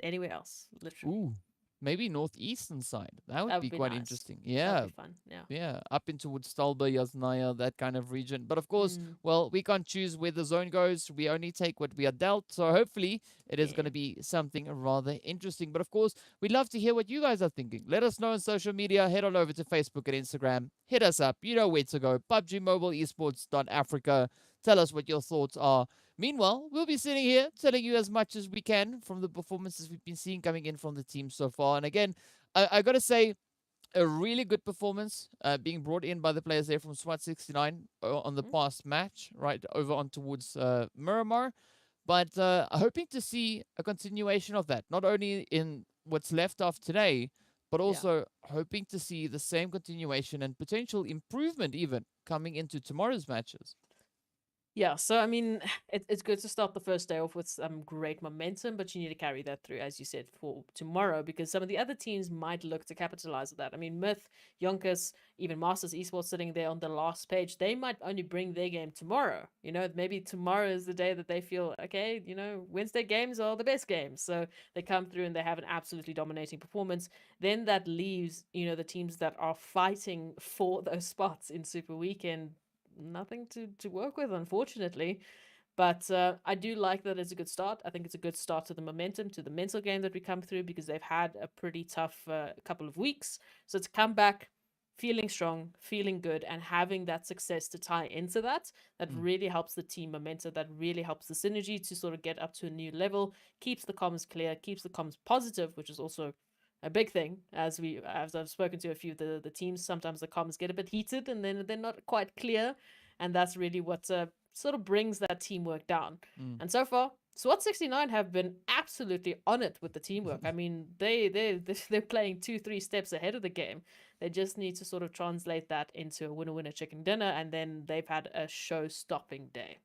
S5: anywhere else, literally.
S4: Ooh, maybe northeastern side. That would be quite
S5: nice.
S4: interesting.
S5: That'd
S4: Yeah.
S5: be fun. Yeah.
S4: Yeah, up into Stalba, Yasnaya, that kind of region. But of course, well, we can't choose where the zone goes. We only take what we are dealt. So hopefully it is going to be something rather interesting. But of course, we'd love to hear what you guys are thinking. Let us know on social media. Head on over to Facebook and Instagram. Hit us up. You know where to go. PUBG Mobile Esports.Africa. Tell us what your thoughts are. Meanwhile, we'll be sitting here telling you as much as we can from the performances we've been seeing coming in from the team so far. And again, I got to say, a really good performance being brought in by the players there from SWAT 69 on the past match, right over on towards Miramar. But hoping to see a continuation of that, not only in what's left of today, but also hoping to see the same continuation and potential improvement even coming into tomorrow's matches.
S5: Yeah, so I mean, it's good to start the first day off with some great momentum, but you need to carry that through, as you said, for tomorrow, because some of the other teams might look to capitalize on that. I mean, Myth, YONKOUS, even Masters Esports sitting there on the last page, they might only bring their game tomorrow. You know, maybe tomorrow is the day that they feel, okay, you know, Wednesday games are the best games. So they come through and they have an absolutely dominating performance. Then that leaves, you know, the teams that are fighting for those spots in Super Weekend nothing to work with, unfortunately. But I do like that it's a good start. I think it's a good start to the momentum, to the mental game that we come through, because they've had a pretty tough couple of weeks. So to come back feeling strong, feeling good, and having that success to tie into that really helps the team momentum, that really helps the synergy to sort of get up to a new level, keeps the comms clear, keeps the comms positive, which is also a big thing. As I've spoken to a few of the teams, sometimes the comms get a bit heated and then they're not quite clear, and that's really what sort of brings that teamwork down. And so far, SWAT 69 have been absolutely on it with the teamwork. I mean, they're playing 2-3 steps ahead of the game. They just need to sort of translate that into a winner chicken dinner, and then they've had a show-stopping day.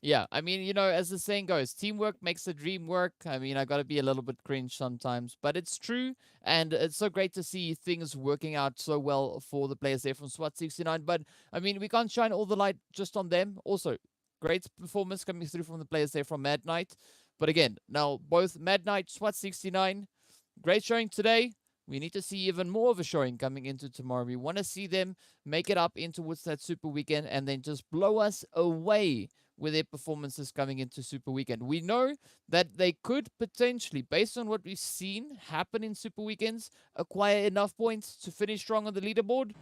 S4: Yeah, I mean, you know, as the saying goes, teamwork makes the dream work. I mean, I got to be a little bit cringe sometimes, but it's true. And it's so great to see things working out so well for the players there from SWAT 69. But, I mean, we can't shine all the light just on them. Also, great performance coming through from the players there from Mad Knight. But again, now both Mad Knight, SWAT 69, great showing today. We need to see even more of a showing coming into tomorrow. We want to see them make it up in towards that Super Weekend and then just blow us away with their performances coming into Super Weekend. We know that they could potentially, based on what we've seen happen in Super Weekends, acquire enough points to finish strong on the leaderboard,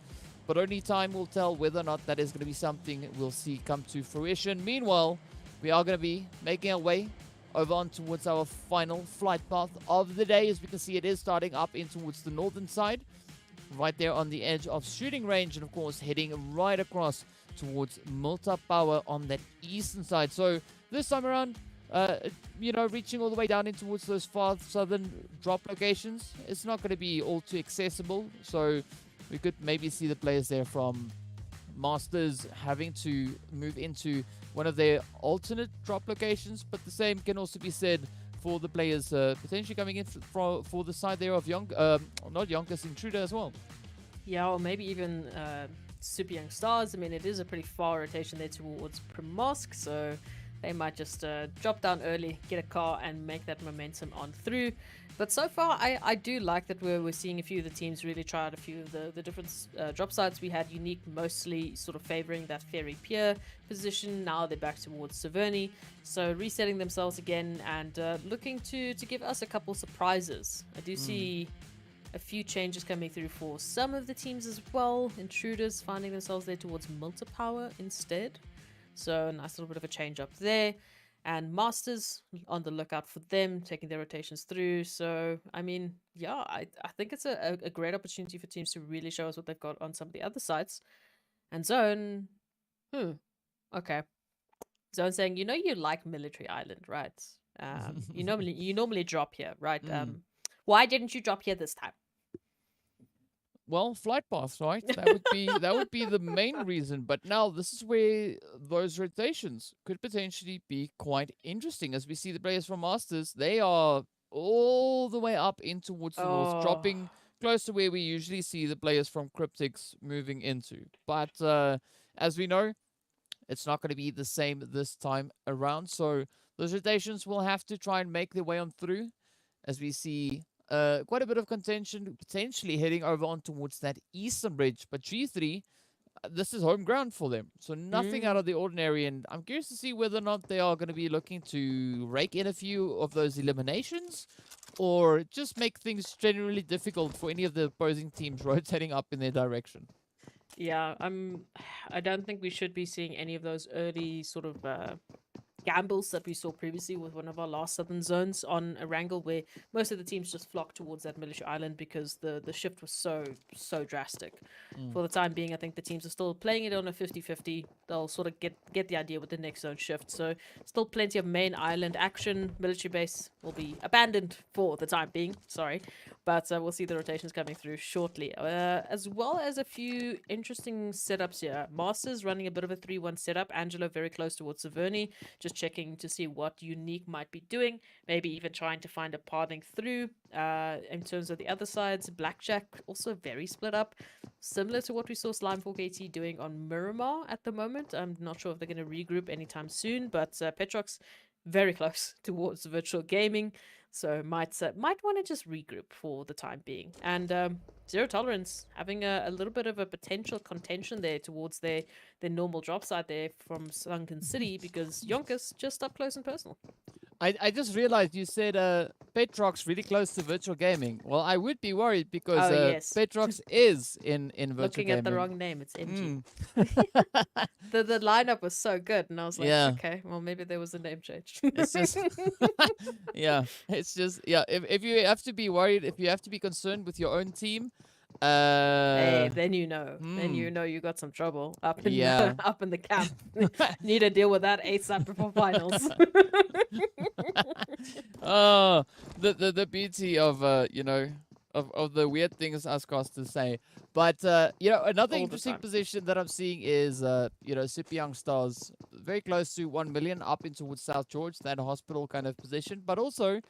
S4: but only time will tell whether or not that is going to be something we'll see come to fruition. Meanwhile, we are going to be making our way over on towards our final flight path of the day. As we can see, it is starting up in towards the northern side, right there on the edge of shooting range, and of course heading right across towards Multa Power on that eastern side. So this time around, you know, reaching all the way down in towards those far southern drop locations, it's not going to be all too accessible. So we could maybe see the players there from Masters having to move into one of their alternate drop locations, but the same can also be said for the players potentially coming in for the side there of not YONKOUS, INTRUDER as well.
S5: Yeah, or maybe even Super Young Stars. I mean, it is a pretty far rotation there towards Primosk, so they might just drop down early, get a car, and make that momentum on through. But so far, I do like that we're seeing a few of the teams really try out a few of the different drop sites. We had Unique mostly sort of favoring that Ferry Pier position. Now they're back towards Severny. So resetting themselves again and looking to give us a couple surprises. I do see a few changes coming through for some of the teams as well. Intruders finding themselves there towards Multipower instead. So a nice little bit of a change up there. And Masters on the lookout for them, taking their rotations through. So, I mean, yeah, I think it's a great opportunity for teams to really show us what they've got on some of the other sites. And Zone, okay. Zone saying, you know, you like Military Island, right? You normally drop here, right? Why didn't you drop here this time?
S4: Well, flight paths, right? That would be the main reason. But now this is where those rotations could potentially be quite interesting. As we see the players from Masters, they are all the way up in towards the north, dropping close to where we usually see the players from Cryptics moving into. But as we know, it's not going to be the same this time around. So those rotations will have to try and make their way on through, as we see quite a bit of contention potentially heading over on towards that eastern bridge. But G3, this is home ground for them, so nothing out of the ordinary, and I'm curious to see whether or not they are going to be looking to rake in a few of those eliminations or just make things generally difficult for any of the opposing teams rotating up in their direction.
S5: Yeah, I don't think we should be seeing any of those early sort of gambles that we saw previously with one of our last southern zones on Erangel, where most of the teams just flocked towards that military island because the shift was so drastic. For the time being, I think the teams are still playing it on a 50-50. They'll sort of get the idea with the next zone shift. So still plenty of main island action. Military base will be abandoned for the time being, sorry. But we'll see the rotations coming through shortly. As well as a few interesting setups here. Masters running a bit of a 3-1 setup. Angelo very close towards Severny, just checking to see what Unique might be doing. Maybe even trying to find a pathing through. In terms of the other sides, Blackjack also very split up. Similar to what we saw Slimefork AT doing on Miramar at the moment. I'm not sure if they're going to regroup anytime soon, but Petrox very close towards virtual gaming. So might want to just regroup for the time being. And Zero Tolerance having a little bit of a potential contention there towards their normal drop side there from Sunken City, because YONKOUS just up close and personal.
S4: I just realized you said Petrox really close to virtual gaming. Well, I would be worried because
S5: yes.
S4: Petrox is in virtual
S5: Looking
S4: gaming.
S5: at the wrong name, it's MG. The lineup was so good, and I was like, okay, well, maybe there was a name change.
S4: It's just, it's just, if you have to be worried, if you have to be concerned with your own team,
S5: hey, then you know. Then you know you got some trouble up in up in the camp. Need to deal with that ASAP before finals.
S4: Oh, the beauty of of the weird things us casters say. But another interesting position that I'm seeing is Super Young Stars very close to 1 million up into towards South George, that hospital kind of position, but also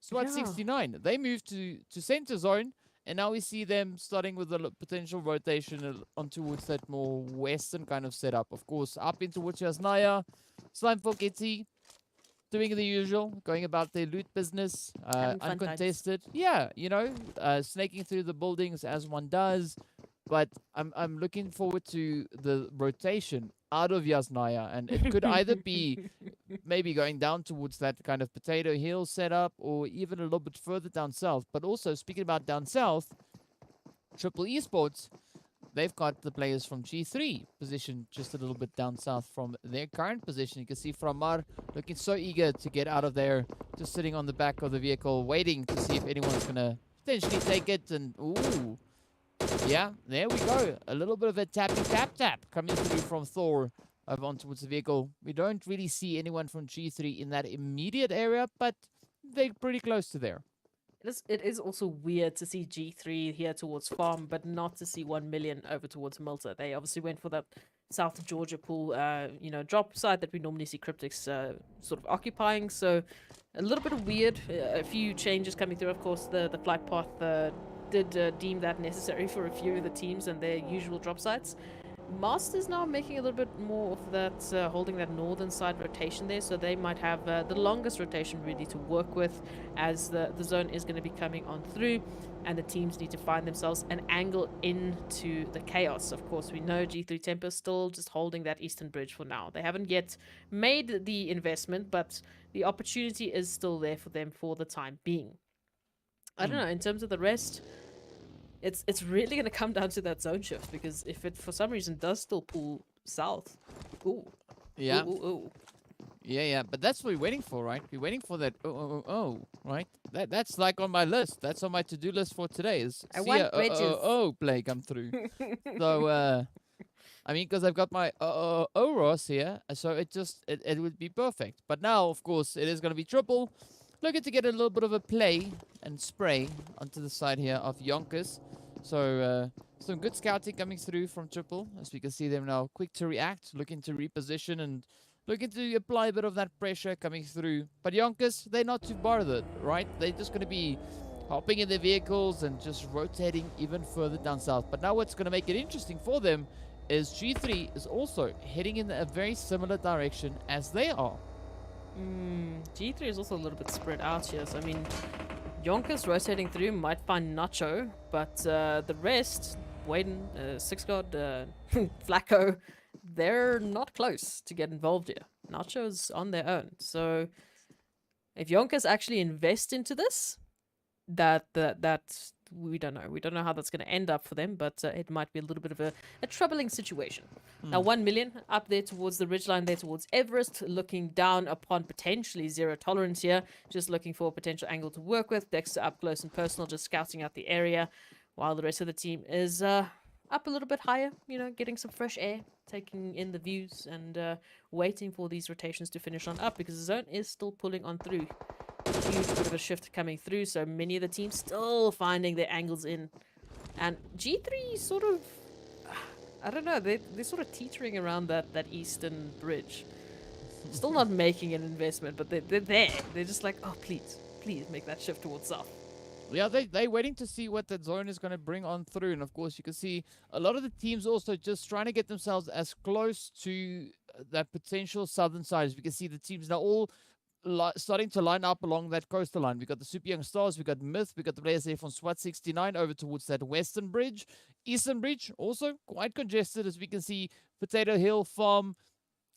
S4: SWAT 69. They moved to center zone. And now we see them starting with a potential rotation on towards that more western kind of setup. Of course, up into towards Yasnaya, Slimefork AT, doing the usual, going about their loot business, uncontested. Yeah, snaking through the buildings as one does. But I'm looking forward to the rotation out of Yasnaya, and it could either be maybe going down towards that kind of Potato Hill setup, or even a little bit further down south. But also, speaking about down south, Triple Esports, they've got the players from G3 positioned just a little bit down south from their current position. You can see Miramar looking so eager to get out of there, just sitting on the back of the vehicle, waiting to see if anyone's going to potentially take it. And, ooh, yeah, there we go. A little bit of a tappy tap coming through from Thor over on towards the vehicle. We don't really see anyone from G3 in that immediate area, but they're pretty close to there.
S5: It is also weird to see G3 here towards Farm, but not to see 1 million over towards Malta. They obviously went for that South Georgia pool, drop site that we normally see Cryptics sort of occupying. So a little bit of weird, a few changes coming through. Of course, the flight path did deem that necessary for a few of the teams and their usual drop sites. Masters now making a little bit more of that, holding that northern side rotation there, so they might have the longest rotation really to work with, as the zone is going to be coming on through, and the teams need to find themselves an angle into the chaos. Of course, we know G3 Temper still just holding that eastern bridge for now. They haven't yet made the investment, but the opportunity is still there for them for the time being. I don't know, in terms of the rest, it's really going to come down to that zone shift, because if it for some reason does still pull south, ooh,
S4: Yeah.
S5: ooh.
S4: Yeah, but that's what we're waiting for, right? We're waiting for that right? That's like on my list. That's on my to-do list for today, is
S5: I
S4: see
S5: want
S4: a
S5: bridges.
S4: play come through. So, I mean, because I've got my Ross here, so it would be perfect. But now, of course, it is going to be triple. Looking to get a little bit of a play and spray onto the side here of YONKOUS. So, some good scouting coming through from triple, as we can see them now quick to react, looking to reposition and looking to apply a bit of that pressure coming through. But YONKOUS, they're not too bothered, right? They're just going to be hopping in their vehicles and just rotating even further down south. But now what's going to make it interesting for them is G3 is also heading in a very similar direction as they are.
S5: G3 is also a little bit spread out here. So, I mean, YONKOUS rotating through might find Nacho, but the rest, Waden, Six God, Flacco, they're not close to get involved here. Nacho's on their own. So, if YONKOUS actually invest into this, that we don't know. We don't know how that's going to end up for them, but it might be a little bit of a troubling situation. Now, 1 million up there towards the ridgeline, there towards Everest, looking down upon potentially zero tolerance here, just looking for a potential angle to work with. Dexter up close and personal, just scouting out the area, while the rest of the team is up a little bit higher, getting some fresh air, taking in the views, and waiting for these rotations to finish on up, because the zone is still pulling on through. Huge bit of a shift coming through, so many of the teams still finding their angles in, and G3 sort of, I don't know, they're sort of teetering around that eastern bridge, still not making an investment, but they're there. They're just like, oh, please make that shift towards south.
S4: Yeah, they're waiting to see what that zone is going to bring on through. And, of course, you can see a lot of the teams also just trying to get themselves as close to that potential southern side. As we can see, the teams now all starting to line up along that coastal line. We got the Super Young Stars, we got Myth, we got the players there from SWAT 69 over towards that western bridge. Eastern bridge also quite congested, as we can see. Potato Hill Farm,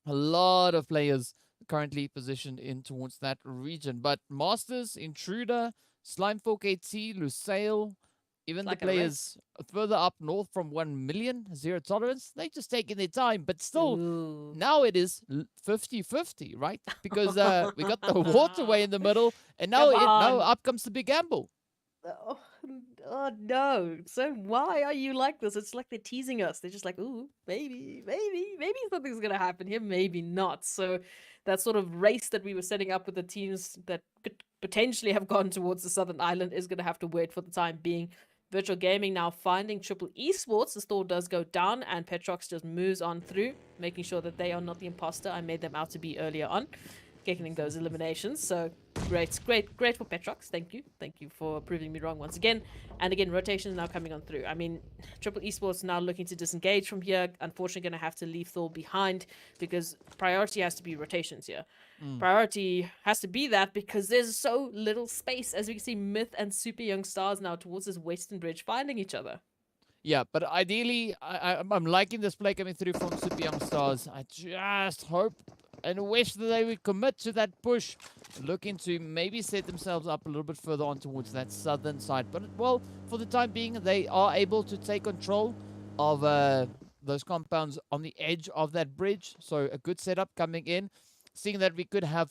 S4: a lot of players currently positioned in towards that region. But Masters, Intruder, Slime4 KT, Lusail, even
S5: Like
S4: the players further up north from 1 million, zero tolerance, they just taking their time. But still, now it is 50-50, right? Because we got the waterway in the middle, and now now up comes the big gamble.
S5: Oh no. So why are you like this? It's like they're teasing us. They're just like, ooh, maybe something's gonna happen here, maybe not. So that sort of race that we were setting up with the teams that could potentially have gone towards the southern island is gonna have to wait for the time being. Virtual Gaming now finding Triple Esports. The store does go down, and Petrox just moves on through, making sure that they are not the imposter I made them out to be earlier on, getting those eliminations. So great for Petrox. Thank you for proving me wrong once again. And again, rotations now coming on through. I mean, Triple Esports now looking to disengage from here. Unfortunately, going to have to leave Thor behind, because priority has to be rotations here. Priority has to be that, because there's so little space. As we can see, Myth and Super Young Stars now towards this western bridge finding each other.
S4: Yeah, but ideally, I'm liking this play coming through from Super Young Stars. I just hope and wish that they would commit to that push, looking to maybe set themselves up a little bit further on towards that southern side. But, well, for the time being, they are able to take control of those compounds on the edge of that bridge. So a good setup coming in, seeing that we could have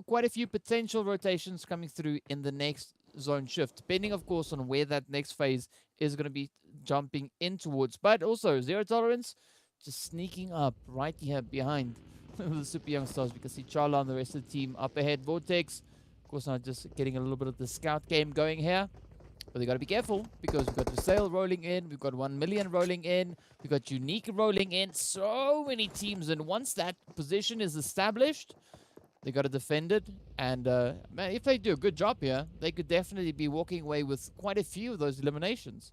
S4: quite a few potential rotations coming through in the next zone shift, depending, of course, on where that next phase is going to be jumping in towards. But also, zero tolerance, just sneaking up right here behind the Super Young Stars. We can see Charla and the rest of the team up ahead. Vortex, of course, now just getting a little bit of the scout game going here. But they got to be careful because we've got Lusail rolling in, we've got 1 million rolling in, we've got Unique rolling in. So many teams, and once that position is established, they got to defend it. And man, if they do a good job here, they could definitely be walking away with quite a few of those eliminations.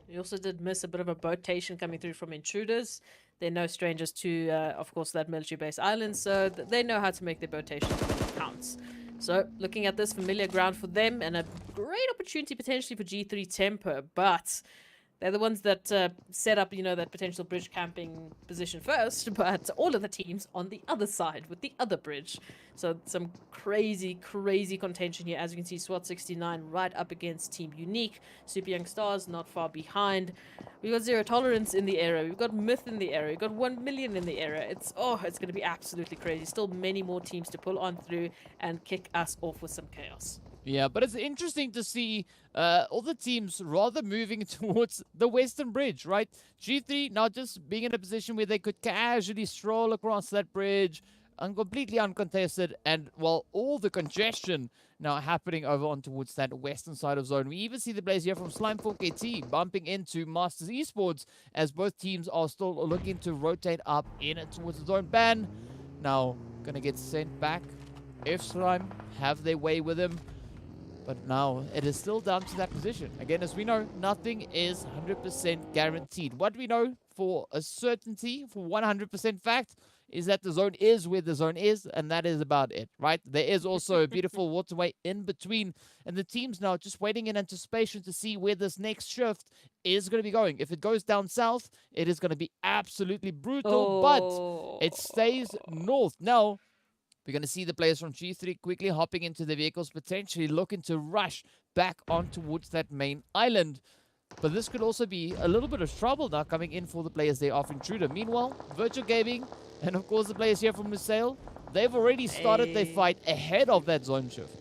S5: We also did miss a bit of a botation coming through from Intruders. They're no strangers to, of course, that military base island, so they know how to make their botation when it counts. So, looking at this familiar ground for them, and a great opportunity potentially for G3 Tempo, but they're the ones that set up, you know, that potential bridge camping position first, but all of the teams on the other side with the other bridge. So some crazy, crazy contention here. As you can see, SWAT 69 right up against Team Unique. Super Young Stars not far behind. We've got Zero Tolerance in the area. We've got Myth in the area. We've got 1 million in the area. It's going to be absolutely crazy. Still many more teams to pull on through and kick us off with some chaos.
S4: Yeah, but it's interesting to see all the teams rather moving towards the Western Bridge, right? G3 now just being in a position where they could casually stroll across that bridge, completely uncontested, and while all the congestion now happening over on towards that western side of zone. We even see the players here from Slime4KT bumping into Masters Esports as both teams are still looking to rotate up in towards the zone. Ban now gonna get sent back. If Slime have their way with him. But now it is still down to that position. Again, as we know, nothing is 100% guaranteed. What we know for a certainty, for 100% fact, is that the zone is where the zone is, and that is about it, right? There is also a beautiful waterway in between, and the team's now just waiting in anticipation to see where this next shift is going to be going. If it goes down south, it is going to be absolutely brutal, but it stays north. Now, we're going to see the players from G3 quickly hopping into the vehicles, potentially looking to rush back on towards that main island. But this could also be a little bit of trouble now coming in for the players there of Intruder. Meanwhile, Virtual Gaming and, of course, the players here from Lusail, they've already started their fight ahead of that zone shift.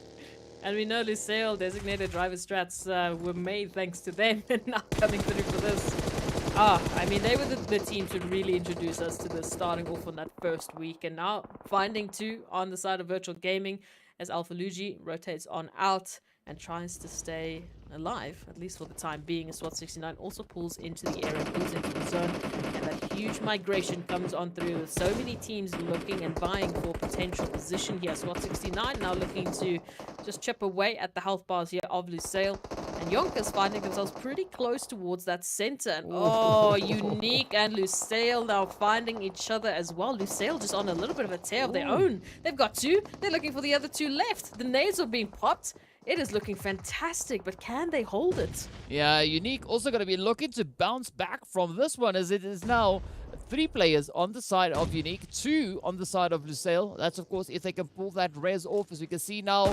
S5: And we know Lusail designated driver strats were made thanks to them and now coming through for this. I mean, they were the team to really introduce us to this, starting off on that first week. And now finding two on the side of Virtual Gaming as Alpha Luigi rotates on out and tries to stay alive, at least for the time being. As SWAT 69 also pulls into the area, pulls into the zone, and that huge migration comes on through with so many teams looking and vying for potential position here. SWAT 69 now looking to just chip away at the health bars here of Lusail. And YONKOUS finding themselves pretty close towards that center. And Unique and Lusail now finding each other as well. Lusail just on a little bit of a tear of their own. They've got two. They're looking for the other two left. The nades are being popped. It is looking fantastic, but can they hold it?
S4: Yeah, Unique also going to be looking to bounce back from this one, as it is now 3 players on the side of Unique, 2 on the side of Lusail. That's, of course, if they can pull that res off. As we can see now,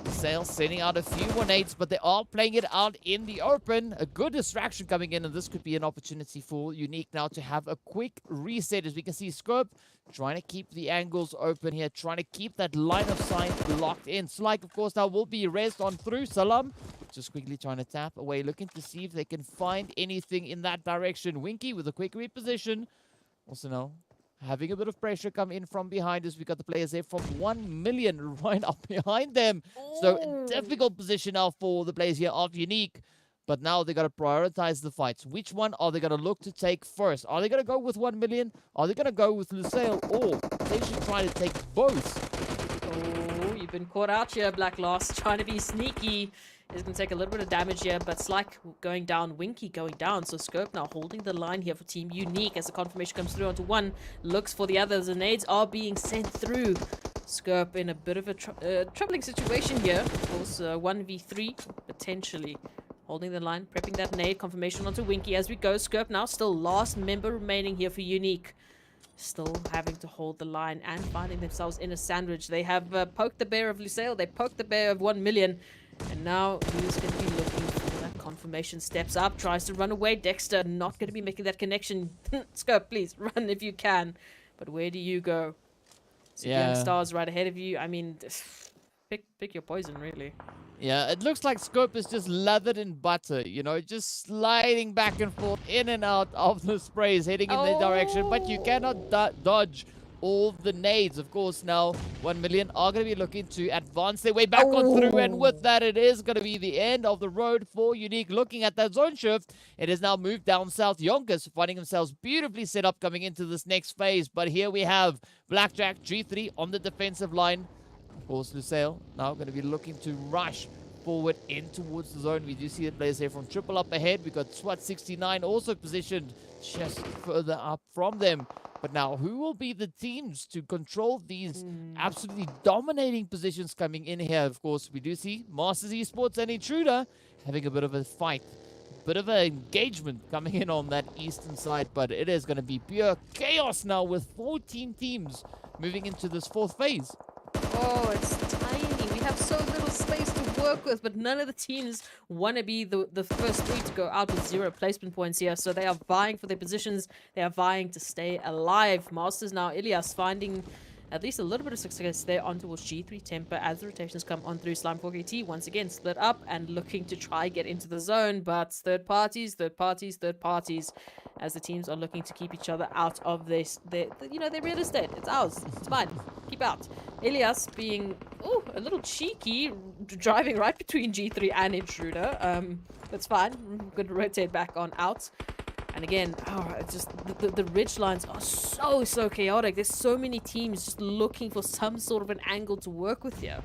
S4: Lusail sending out a few more nades, but they are playing it out in the open. A good distraction coming in, and this could be an opportunity for Unique now to have a quick reset. As we can see, Scope trying to keep the angles open here, trying to keep that line of sight locked in. Slike, of course, now will be rezzed on through. Salam just quickly trying to tap away, looking to see if they can find anything in that direction. Winky with a quick reposition. Also now having a bit of pressure come in from behind as we got the players there from 1 million right up behind them. So a difficult position now for the players here of Unique. But now they got to prioritize the fights. Which one are they going to look to take first? Are they going to go with 1 million? Are they going to go with Lusail? Or they should try to take both?
S5: Oh, you've been caught out here, Black Lost. Trying to be sneaky. He's going to take a little bit of damage here, but Slike going down, Winky going down. So Scope now holding the line here for Team Unique as the confirmation comes through onto one. Looks for the others. The nades are being sent through. Scope in a bit of a troubling situation here. Of course, 1v3 potentially Holding the line, prepping that nade. Confirmation onto Winky as we go. Skirp now still last member remaining here for Unique. Still having to hold the line and finding themselves in a sandwich. They have poked the bear of Lusail. They poked the bear of 1 million. And now who's going to be looking for that confirmation? Steps up, tries to run away. Dexter not going to be making that connection. Skirp, please run if you can. But where do you go? Young Stars right ahead of you. I mean, pick your poison, really.
S4: Yeah, it looks like Scope is just lathered in butter, you know, just sliding back and forth, in and out of the sprays, heading in their direction. But you cannot dodge all the nades. Of course, now 1 million are going to be looking to advance their way back on through. And with that, it is going to be the end of the road for Unique. Looking at that zone shift, it has now moved down south. YONKOUS finding themselves beautifully set up coming into this next phase. But here we have Blackjack, G3 on the defensive line. Of course, Lusail now going to be looking to rush forward in towards the zone. We do see the players here from Triple up ahead. We got SWAT 69 also positioned just further up from them. But now, who will be the teams to control these absolutely dominating positions coming in here? Of course, we do see Masters Esports and Intruder having a bit of a fight. Bit of an engagement coming in on that eastern side. But it is going to be pure chaos now with 14 teams moving into this fourth phase.
S5: Oh, it's tiny. We have so little space to work with, but none of the teams want to be the first three to go out with 0 placement points here. So they are vying for their positions. They are vying to stay alive. Masters now, Ilias finding at least a little bit of success there on towards G3 Temper as the rotations come on through. Slime 4KT once again split up and looking to try get into the zone, but third parties as the teams are looking to keep each other out of this, their real estate. It's ours. It's mine. Keep out. Ilias being a little cheeky, driving right between G3 and Intruder. That's fine. We're going to rotate back on out. And again, it's just the ridge lines are so chaotic. There's so many teams just looking for some sort of an angle to work with here.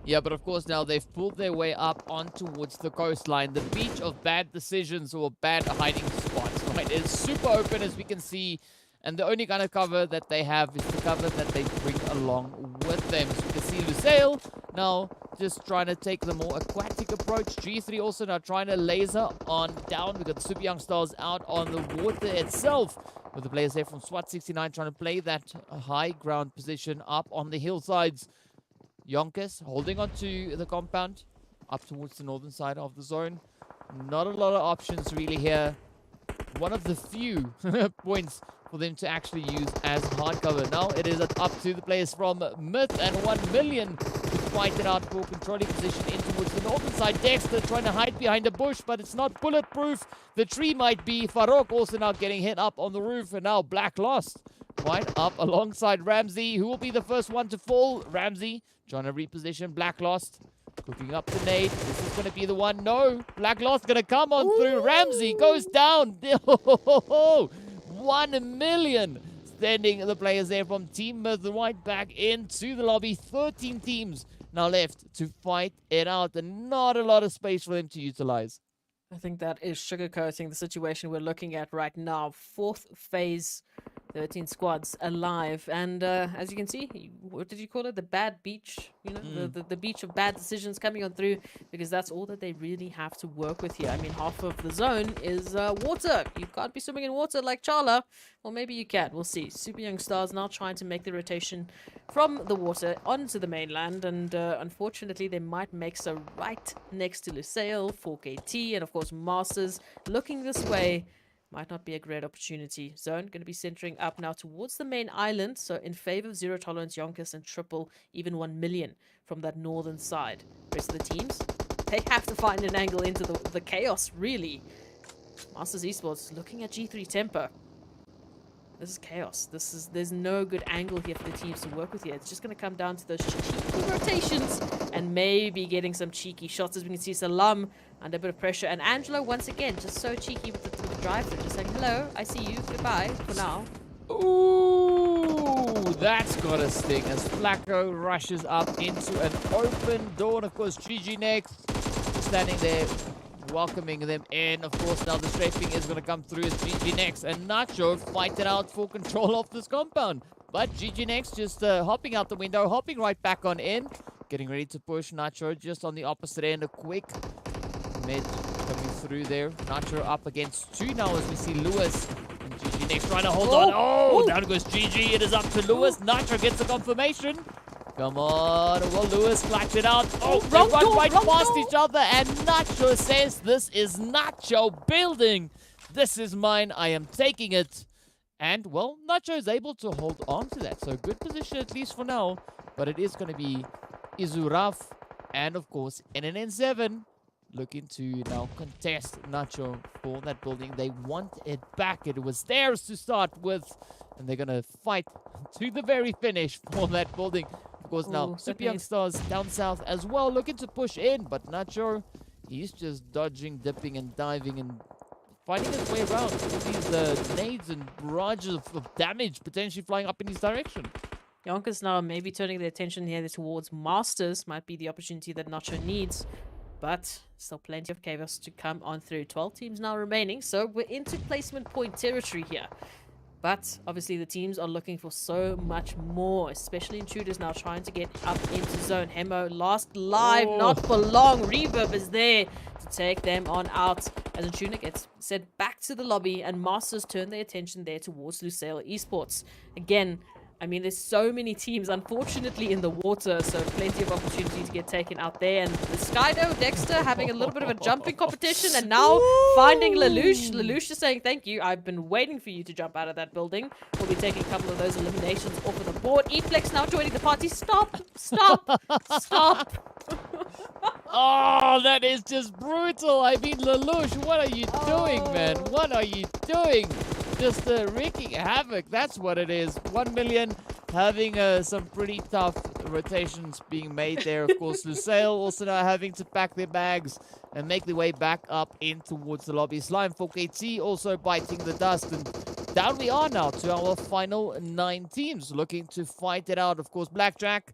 S4: Yeah, but of course now they've pulled their way up on towards the coastline. The beach of bad decisions or bad hiding spots, right? It's super open as we can see. And the only kind of cover that they have is the cover that they bring along with them. So you can see Lusail now just trying to take the more aquatic approach. G3 also now trying to laser on down. We've got the Super Young Stars out on the water itself. With the players there from SWAT 69 trying to play that high ground position up on the hillsides. YONKOUS holding on to the compound up towards the northern side of the zone. Not a lot of options really here. One of the few points for them to actually use as hard cover. Now it is up to the players from Myth and 1 million to fight it out for controlling position in towards the northern side. Dexter trying to hide behind a bush, but it's not bulletproof. The tree might be. Farouk also now getting hit up on the roof, and now Black lost. Quite up alongside Ramsey, who will be the first one to fall. Ramsey trying to reposition. Black lost. Cooking up the nade. This is going to be the one. No. Black lost going to come on through. Ramsey goes down. 1 million. Sending the players there from Team Myth right back into the lobby. 13 teams now left to fight it out. And not a lot of space for them to utilize.
S5: I think that is sugarcoating the situation we're looking at right now. Fourth phase, 13 squads alive. And as you can see, what did you call it? The bad beach, you know, the beach of bad decisions coming on through, because that's all that they really have to work with here. I mean, half of the zone is water. You can't be swimming in water like Charla. Well, maybe you can. We'll see. Super Young Stars now trying to make the rotation from the water onto the mainland. And unfortunately, they might make so right next to Lusail, 4KT, and of course, Masters looking this way. Might not be a great opportunity. Zone going to be centering up now towards the main island. So in favor of Zero Tolerance, YONKOUS, and Triple, even 1 million from that northern side. Rest of the teams, they have to find an angle into the chaos, really. Masters Esports looking at G3 Temper. This is chaos. There's no good angle here for the teams to work with here. It's just going to come down to those cheeky rotations and maybe getting some cheeky shots. As we can see, Salam under a bit of pressure. And Angelo, once again, just so cheeky with the drive-through. Just saying, hello, I see you. Goodbye for now.
S4: Ooh, that's got a sting as Flacco rushes up into an open door. And of course, GG next standing there, welcoming them in. Of course, now the strafing is going to come through as GG Next and Nacho fight it out for control of this compound. But GG Next just hopping out the window, hopping right back on in, getting ready to push. Nacho just on the opposite end, a quick Mid coming through there. Nacho up against 2 now as we see Lewis. And GG next trying to hold on. Oh, down goes GG. It is up to Lewis. Nacho gets the confirmation. Come on. Well, Lewis clutch it out. Oh, they run right past each other. And Nacho says, this is Nacho building. This is mine. I am taking it. And, well, Nacho is able to hold on to that. So, good position at least for now. But it is going to be Izuraf and, of course, NNN7 looking to now contest Nacho for that building. They want it back. It was theirs to start with. And they're going to fight to the very finish for that building. Of course, now, Super Young Stars down south as well looking to push in. But Nacho, he's just dodging, dipping, and diving and finding his way around. All these nades and barrages of damage potentially flying up in his direction.
S5: YONKOUS now maybe turning their attention here towards Masters might be the opportunity that Nacho needs. But still plenty of chaos to come on through. 12 teams now remaining, so we're into placement point territory here. But obviously the teams are looking for so much more, especially Intruders now trying to get up into zone. Hemo last live, not for long. Reverb is there to take them on out as Intruder gets sent back to the lobby and Masters turn their attention there towards Lusail Esports. Again, I mean, there's so many teams, unfortunately, in the water, so plenty of opportunity to get taken out there. And the Skydo, Dexter, having a little bit of a jumping competition, and now finding Lelouch. Lelouch is saying, thank you, I've been waiting for you to jump out of that building. We'll be taking a couple of those eliminations off of the board. Eflex now joining the party. Stop! Stop! Stop!
S4: Oh, that is just brutal. I mean, Lelouch, what are you doing, man? What are you doing? Just wreaking havoc. That's what it is. 1 million having some pretty tough rotations being made there. Of course, Lusail also now having to pack their bags and make their way back up in towards the lobby. Slime for KT also biting the dust. And down we are now to our final 9 teams looking to fight it out. Of course, Blackjack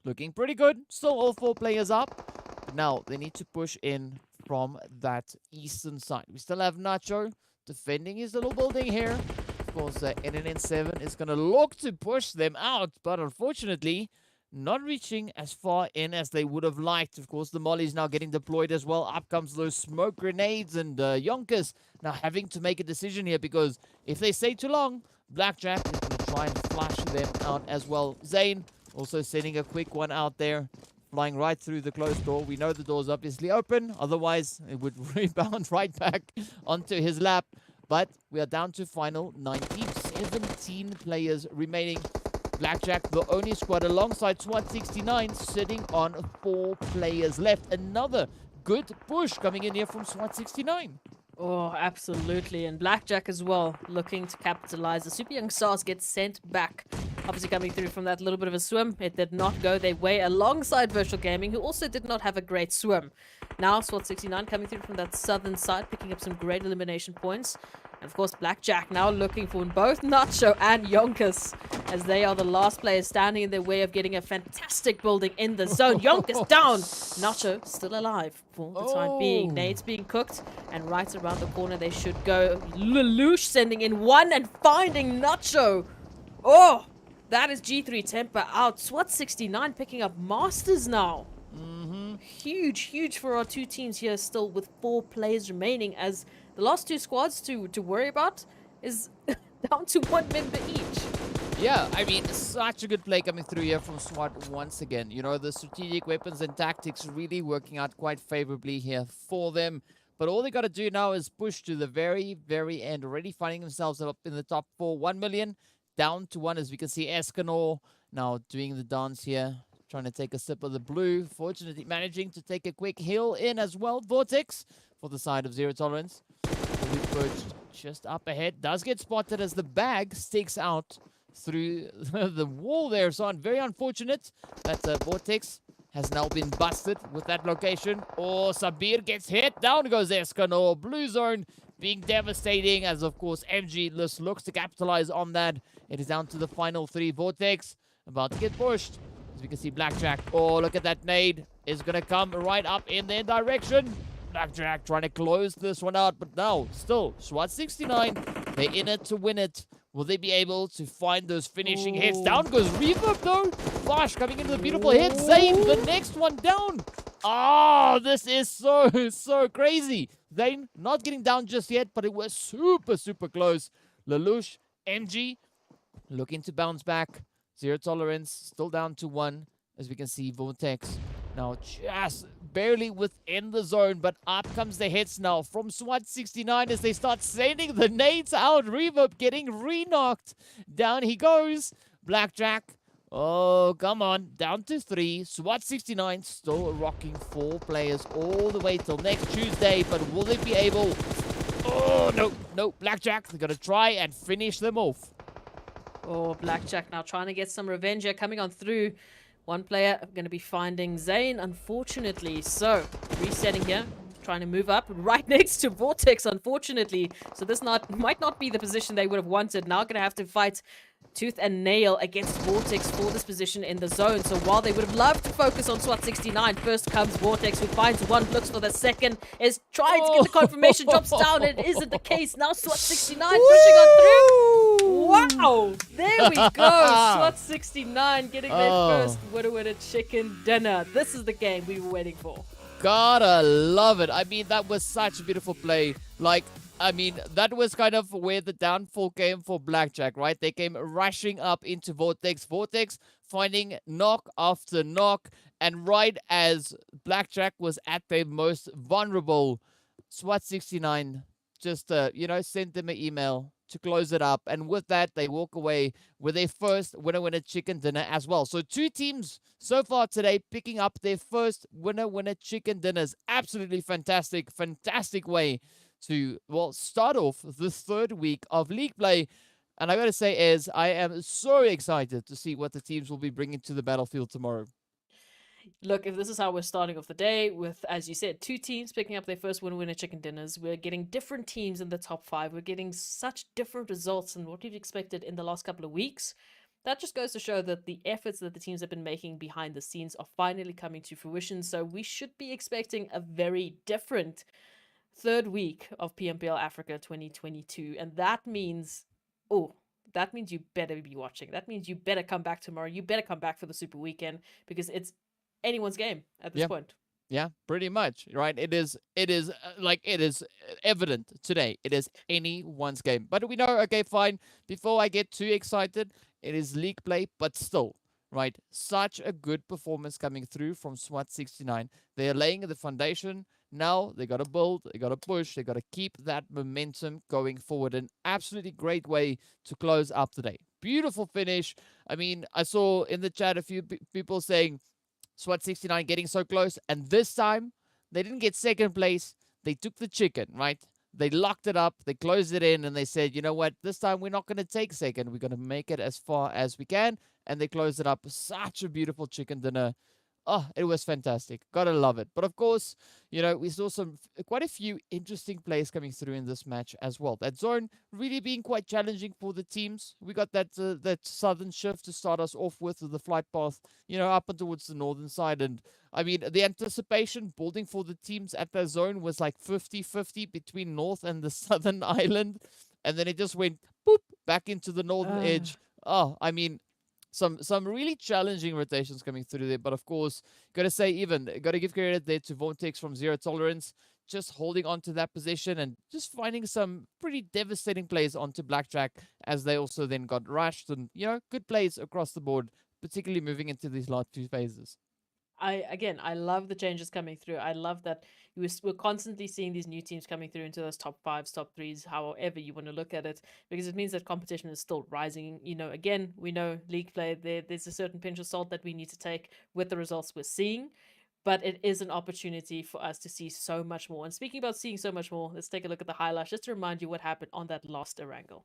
S4: looking pretty good. Still all 4 players up. But now they need to push in from that eastern side. We still have Nacho defending his little building here. Of course, NNN7 is going to look to push them out, but unfortunately, not reaching as far in as they would have liked. Of course, the Molly is now getting deployed as well. Up comes those smoke grenades, and YONKOUS now having to make a decision here, because if they stay too long, Blackjack is going to try and flash them out as well. Zane also sending a quick one out there, flying right through the closed door. We know the door's obviously open. Otherwise, it would rebound right back onto his lap. But we are down to final 19. 17 players remaining. Blackjack, the only squad alongside SWAT 69, sitting on 4 players left. Another good push coming in here from SWAT 69.
S5: Oh, absolutely. And Blackjack as well, looking to capitalize. The Super Young Stars get sent back. Obviously coming through from that little bit of a swim. It did not go their way alongside Virtual Gaming, who also did not have a great swim. Now, SWAT 69 coming through from that southern side, picking up some great elimination points. And of course, Blackjack now looking for both Nacho and YONKOUS, as they are the last players standing in their way of getting a fantastic building in the zone. YONKOUS down! Nacho still alive for the time being. Nades being cooked, and right around the corner they should go. Lelouch sending in one and finding Nacho. Oh, that is G3 Temper out. SWAT 69 picking up Masters now. Huge, huge for our 2 teams here, still with 4 players remaining, as the last 2 squads to worry about is down to 1 member each.
S4: Yeah, I mean, such a good play coming through here from SWAT once again. You know, the strategic weapons and tactics really working out quite favorably here for them. But all they got to do now is push to the very, very end. Already finding themselves up in the top 4. 1 million down to 1, as we can see Escanor now doing the dance here. Trying to take a sip of the blue. Fortunately managing to take a quick heal in as well. Vortex for the side of Zero Tolerance. Will be perched just up ahead. Does get spotted as the bag sticks out through the wall there. So very unfortunate that Vortex has now been busted with that location. Oh, Sabir gets hit. Down goes Escanor. Blue zone being devastating, as of course MG looks to capitalize on that. It is down to the final 3. Vortex about to get pushed. As we can see, Blackjack, oh, look at that nade, is going to come right up in their direction. Blackjack trying to close this one out, but now, still, SWAT 69, they're in it to win it. Will they be able to find those finishing hits? Down goes Reverb, though. Flash coming into the beautiful hit. Zane, the next one down. Oh, this is so crazy. Zane not getting down just yet, but it was super close. Lelouch, MG looking to bounce back. Zero tolerance, still down to 1. As we can see, Vortex now just barely within the zone, but up comes the hits now from SWAT 69 as they start sending the nades out. Reverb getting re-knocked. Down he goes. Blackjack. Oh, come on. Down to 3. SWAT 69 still rocking 4 players all the way till next Tuesday, but will they be able... Oh, no. Blackjack, they're going to try and finish them off.
S5: Oh, Blackjack now trying to get some revenge here, coming on through. One player going to be finding Zane, unfortunately. So, resetting here, trying to move up right next to Vortex, unfortunately. So this might not be the position they would have wanted. Now going to have to fight tooth and nail against Vortex for this position in the zone. So while they would have loved to focus on SWAT 69, first comes Vortex, who finds one, looks for the second, is trying to get the confirmation, drops down. It isn't the case. Now SWAT 69 pushing on through. Wow, there we go. SWAT 69 getting their first winner chicken dinner. This is the game we were waiting for.
S4: Gotta love it. I mean, that was such a beautiful play. Like, I mean, that was kind of where the downfall came for Blackjack, right? They came rushing up into Vortex. Vortex finding knock after knock. And right as Blackjack was at their most vulnerable, SWAT 69 just, sent them an email to close it up. And with that, they walk away with their first winner chicken dinner as well. So 2 teams so far today picking up their first winner chicken dinners. Absolutely fantastic way to, well, start off the 3rd week of league play. And I gotta say is, I am so excited to see what the teams will be bringing to the battlefield tomorrow.
S5: Look, if this is how we're starting off the day with, as you said, 2 teams picking up their first winner chicken dinners, we're getting different teams in the top 5. We're getting such different results than what we've expected in the last couple of weeks. That just goes to show that the efforts that the teams have been making behind the scenes are finally coming to fruition. So we should be expecting a very different 3rd week of PMPL Africa 2022. And that means, you better be watching. That means you better come back tomorrow. You better come back for the Super Weekend, because it's anyone's game at this point.
S4: Yeah, pretty much, right? It is evident today. It is anyone's game. But we know, okay, fine. Before I get too excited, it is league play, but still, right? Such a good performance coming through from SWAT 69. They are laying the foundation. Now they got to build, they got to push, they got to keep that momentum going forward. An absolutely great way to close up today. Beautiful finish. I mean, I saw in the chat a few people saying SWAT 69 getting so close, and this time they didn't get 2nd place. They took the chicken, right? They locked it up, they closed it in, and they said, you know what, this time we're not going to take 2nd. We're going to make it as far as we can, and they closed it up. Such a beautiful chicken dinner. Oh, it was fantastic. Gotta love it. But of course, we saw quite a few interesting plays coming through in this match as well. That zone really being quite challenging for the teams. We got that southern shift to start us off with the flight path, up and towards the northern side. And I mean, the anticipation building for the teams at that zone was like 50-50 between north and the southern island. And then it just went boop back into the northern edge. Oh, I mean, some really challenging rotations coming through there. But of course, got to give credit there to Vortex from Zero Tolerance, just holding on to that position and just finding some pretty devastating plays onto Blackjack, as they also then got rushed. And, good plays across the board, particularly moving into these last 2 phases.
S5: I love the changes coming through. I love that we're constantly seeing these new teams coming through into those top 5s, top 3s, however you want to look at it, because it means that competition is still rising. Again, we know league play, there's a certain pinch of salt that we need to take with the results we're seeing, but it is an opportunity for us to see so much more. And speaking about seeing so much more, let's take a look at the highlights just to remind you what happened on that last Erangel.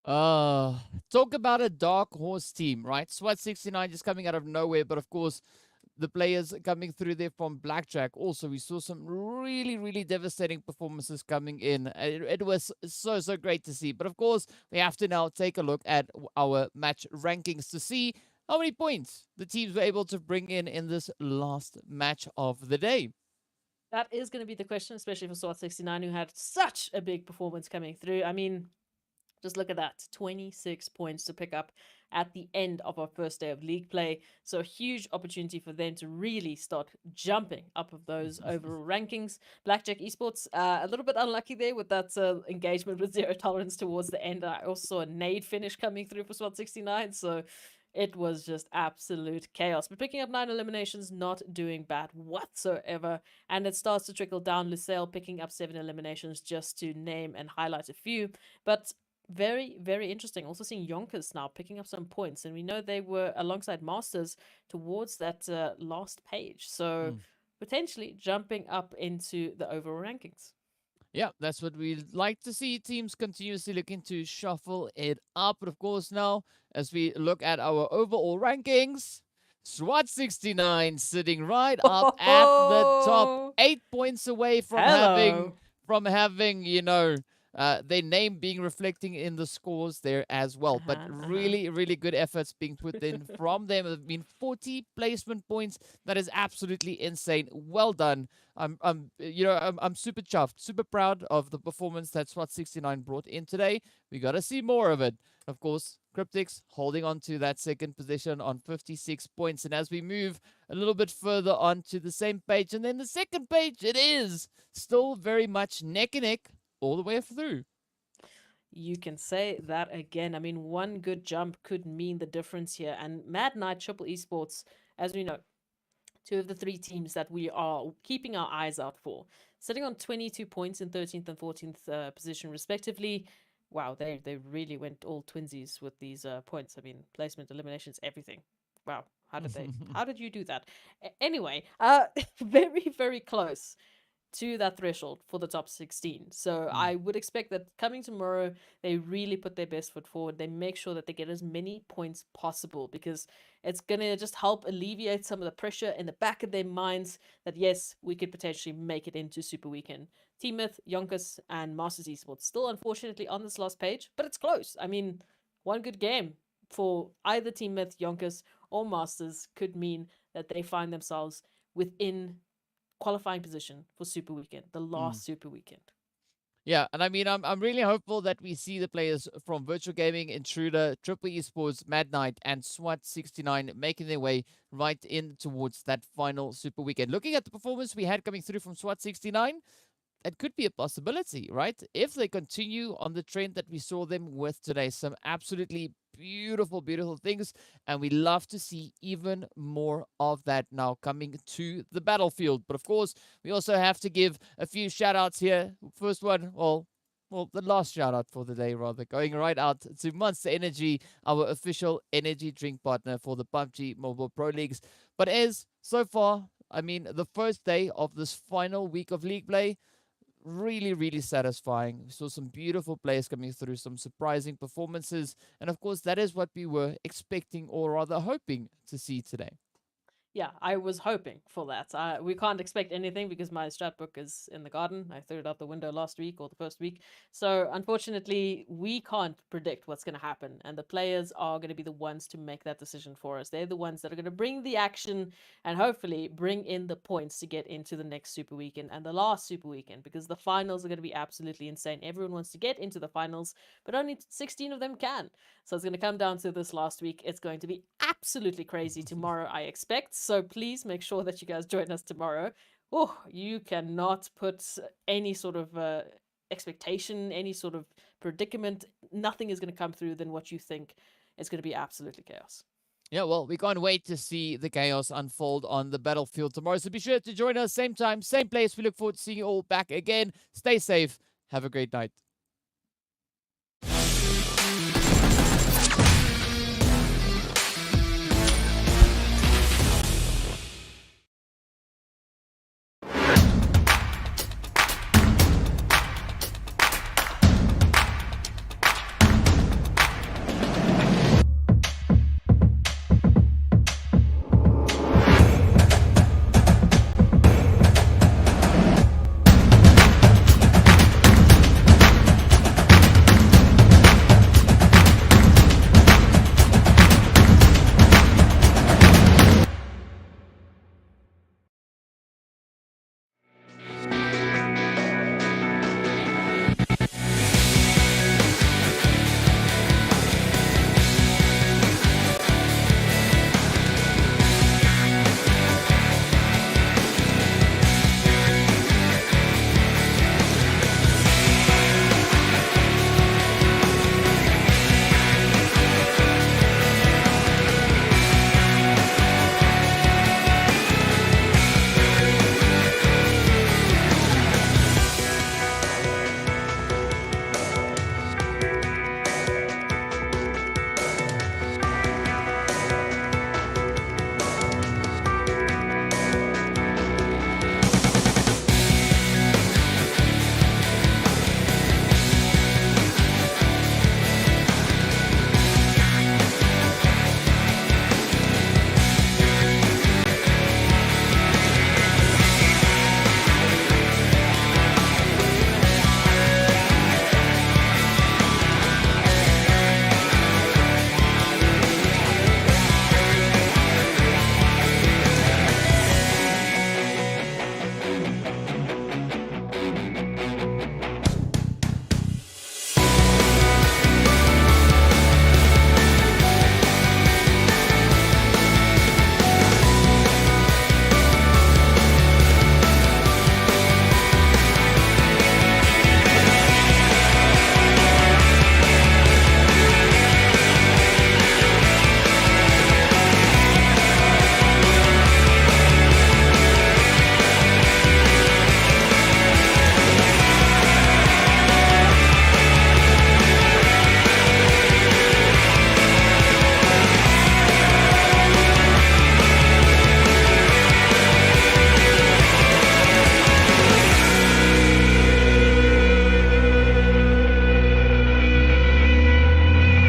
S4: Talk about a dark horse team, right? SWAT 69 just coming out of nowhere, but of course, the players coming through there from Blackjack. Also, we saw some really, really devastating performances coming in. It was so great to see. But of course, we have to now take a look at our match rankings to see how many points the teams were able to bring in this last match of the day.
S5: That is going to be the question, especially for SWAT 69, who had such a big performance coming through. I mean, just look at that, 26 points to pick up at the end of our first day of league play. So a huge opportunity for them to really start jumping up of those overall rankings. Blackjack Esports, a little bit unlucky there with that engagement with zero tolerance towards the end. I also saw a nade finish coming through for SWAT 69, so it was just absolute chaos. But picking up 9 eliminations, not doing bad whatsoever. And it starts to trickle down. Lusail picking up 7 eliminations, just to name and highlight a few. But very interesting. Also seeing YONKOUS now picking up some points, and we know they were alongside Masters towards that last page, so potentially jumping up into the overall rankings.
S4: Yeah, that's what we'd like to see. Teams continuously looking to shuffle it up. But of course, now, as we look at our overall rankings, SWAT 69 sitting right up at the top, 8 points away from having, you know, their name being reflecting in the scores there as well. But really good efforts being put in from them. Have been 40 placement points. That is absolutely insane. Well done. I'm super chuffed, super proud of the performance that SWAT 69 brought in today. We got to see more of it. Of course, Cryptics holding on to that second position on 56 points. And as we move a little bit further on to the same page, and then the second page, it is still very much neck and neck all the way through.
S5: You can say that again. I mean, one good jump could mean the difference here. And Mad Knight, Triple Esports, as we know, 2 of the 3 teams that we are keeping our eyes out for, sitting on 22 points in 13th and 14th position respectively. Wow, they really went all twinsies with these points. I mean, placement, eliminations, everything. Wow, how did you do that? Anyway, very close to that threshold for the top 16. So I would expect that coming tomorrow, they really put their best foot forward. They make sure that they get as many points possible, because it's going to just help alleviate some of the pressure in the back of their minds that, yes, we could potentially make it into Super Weekend. Team Myth, YONKOUS, and Masters Esports still, unfortunately, on this last page, but it's close. I mean, one good game for either Team Myth, YONKOUS, or Masters could mean that they find themselves within qualifying position for Super Weekend, the last Super Weekend.
S4: Yeah, and I mean, I'm really hopeful that we see the players from Virtual Gaming, INTRUDER, Triple Esports, Mad Knight, and SWAT 69 making their way right in towards that final Super Weekend. Looking at the performance we had coming through from SWAT 69, it could be a possibility, right? If they continue on the trend that we saw them with today, some absolutely beautiful things, and we love to see even more of that now coming to the battlefield. But of course, we also have to give a few shout outs here. First one, well, the last shout out for the day, rather, going right out to Monster Energy, our official energy drink partner for the PUBG Mobile Pro Leagues. But as so far, I mean, the first day of this final week of league play, really satisfying. We saw some beautiful players coming through, some surprising performances, and of course that is what we were expecting, or rather hoping to see today.
S5: Yeah, I was hoping for that. We can't expect anything because my strat book is in the garden. I threw it out the window last week or the first week. So unfortunately, we can't predict what's going to happen. And the players are going to be the ones to make that decision for us. They're the ones that are going to bring the action and hopefully bring in the points to get into the next Super Weekend and the last Super Weekend, because the finals are going to be absolutely insane. Everyone wants to get into the finals, but only 16 of them can. So it's going to come down to this last week. It's going to be absolutely crazy tomorrow, I expect. So please make sure that you guys join us tomorrow. Oh, you cannot put any sort of expectation, any sort of predicament. Nothing is going to come through than what you think. It's going to be absolutely chaos.
S4: Yeah, well, we can't wait to see the chaos unfold on the battlefield tomorrow. So be sure to join us, same time, same place. We look forward to seeing you all back again. Stay safe. Have a great night.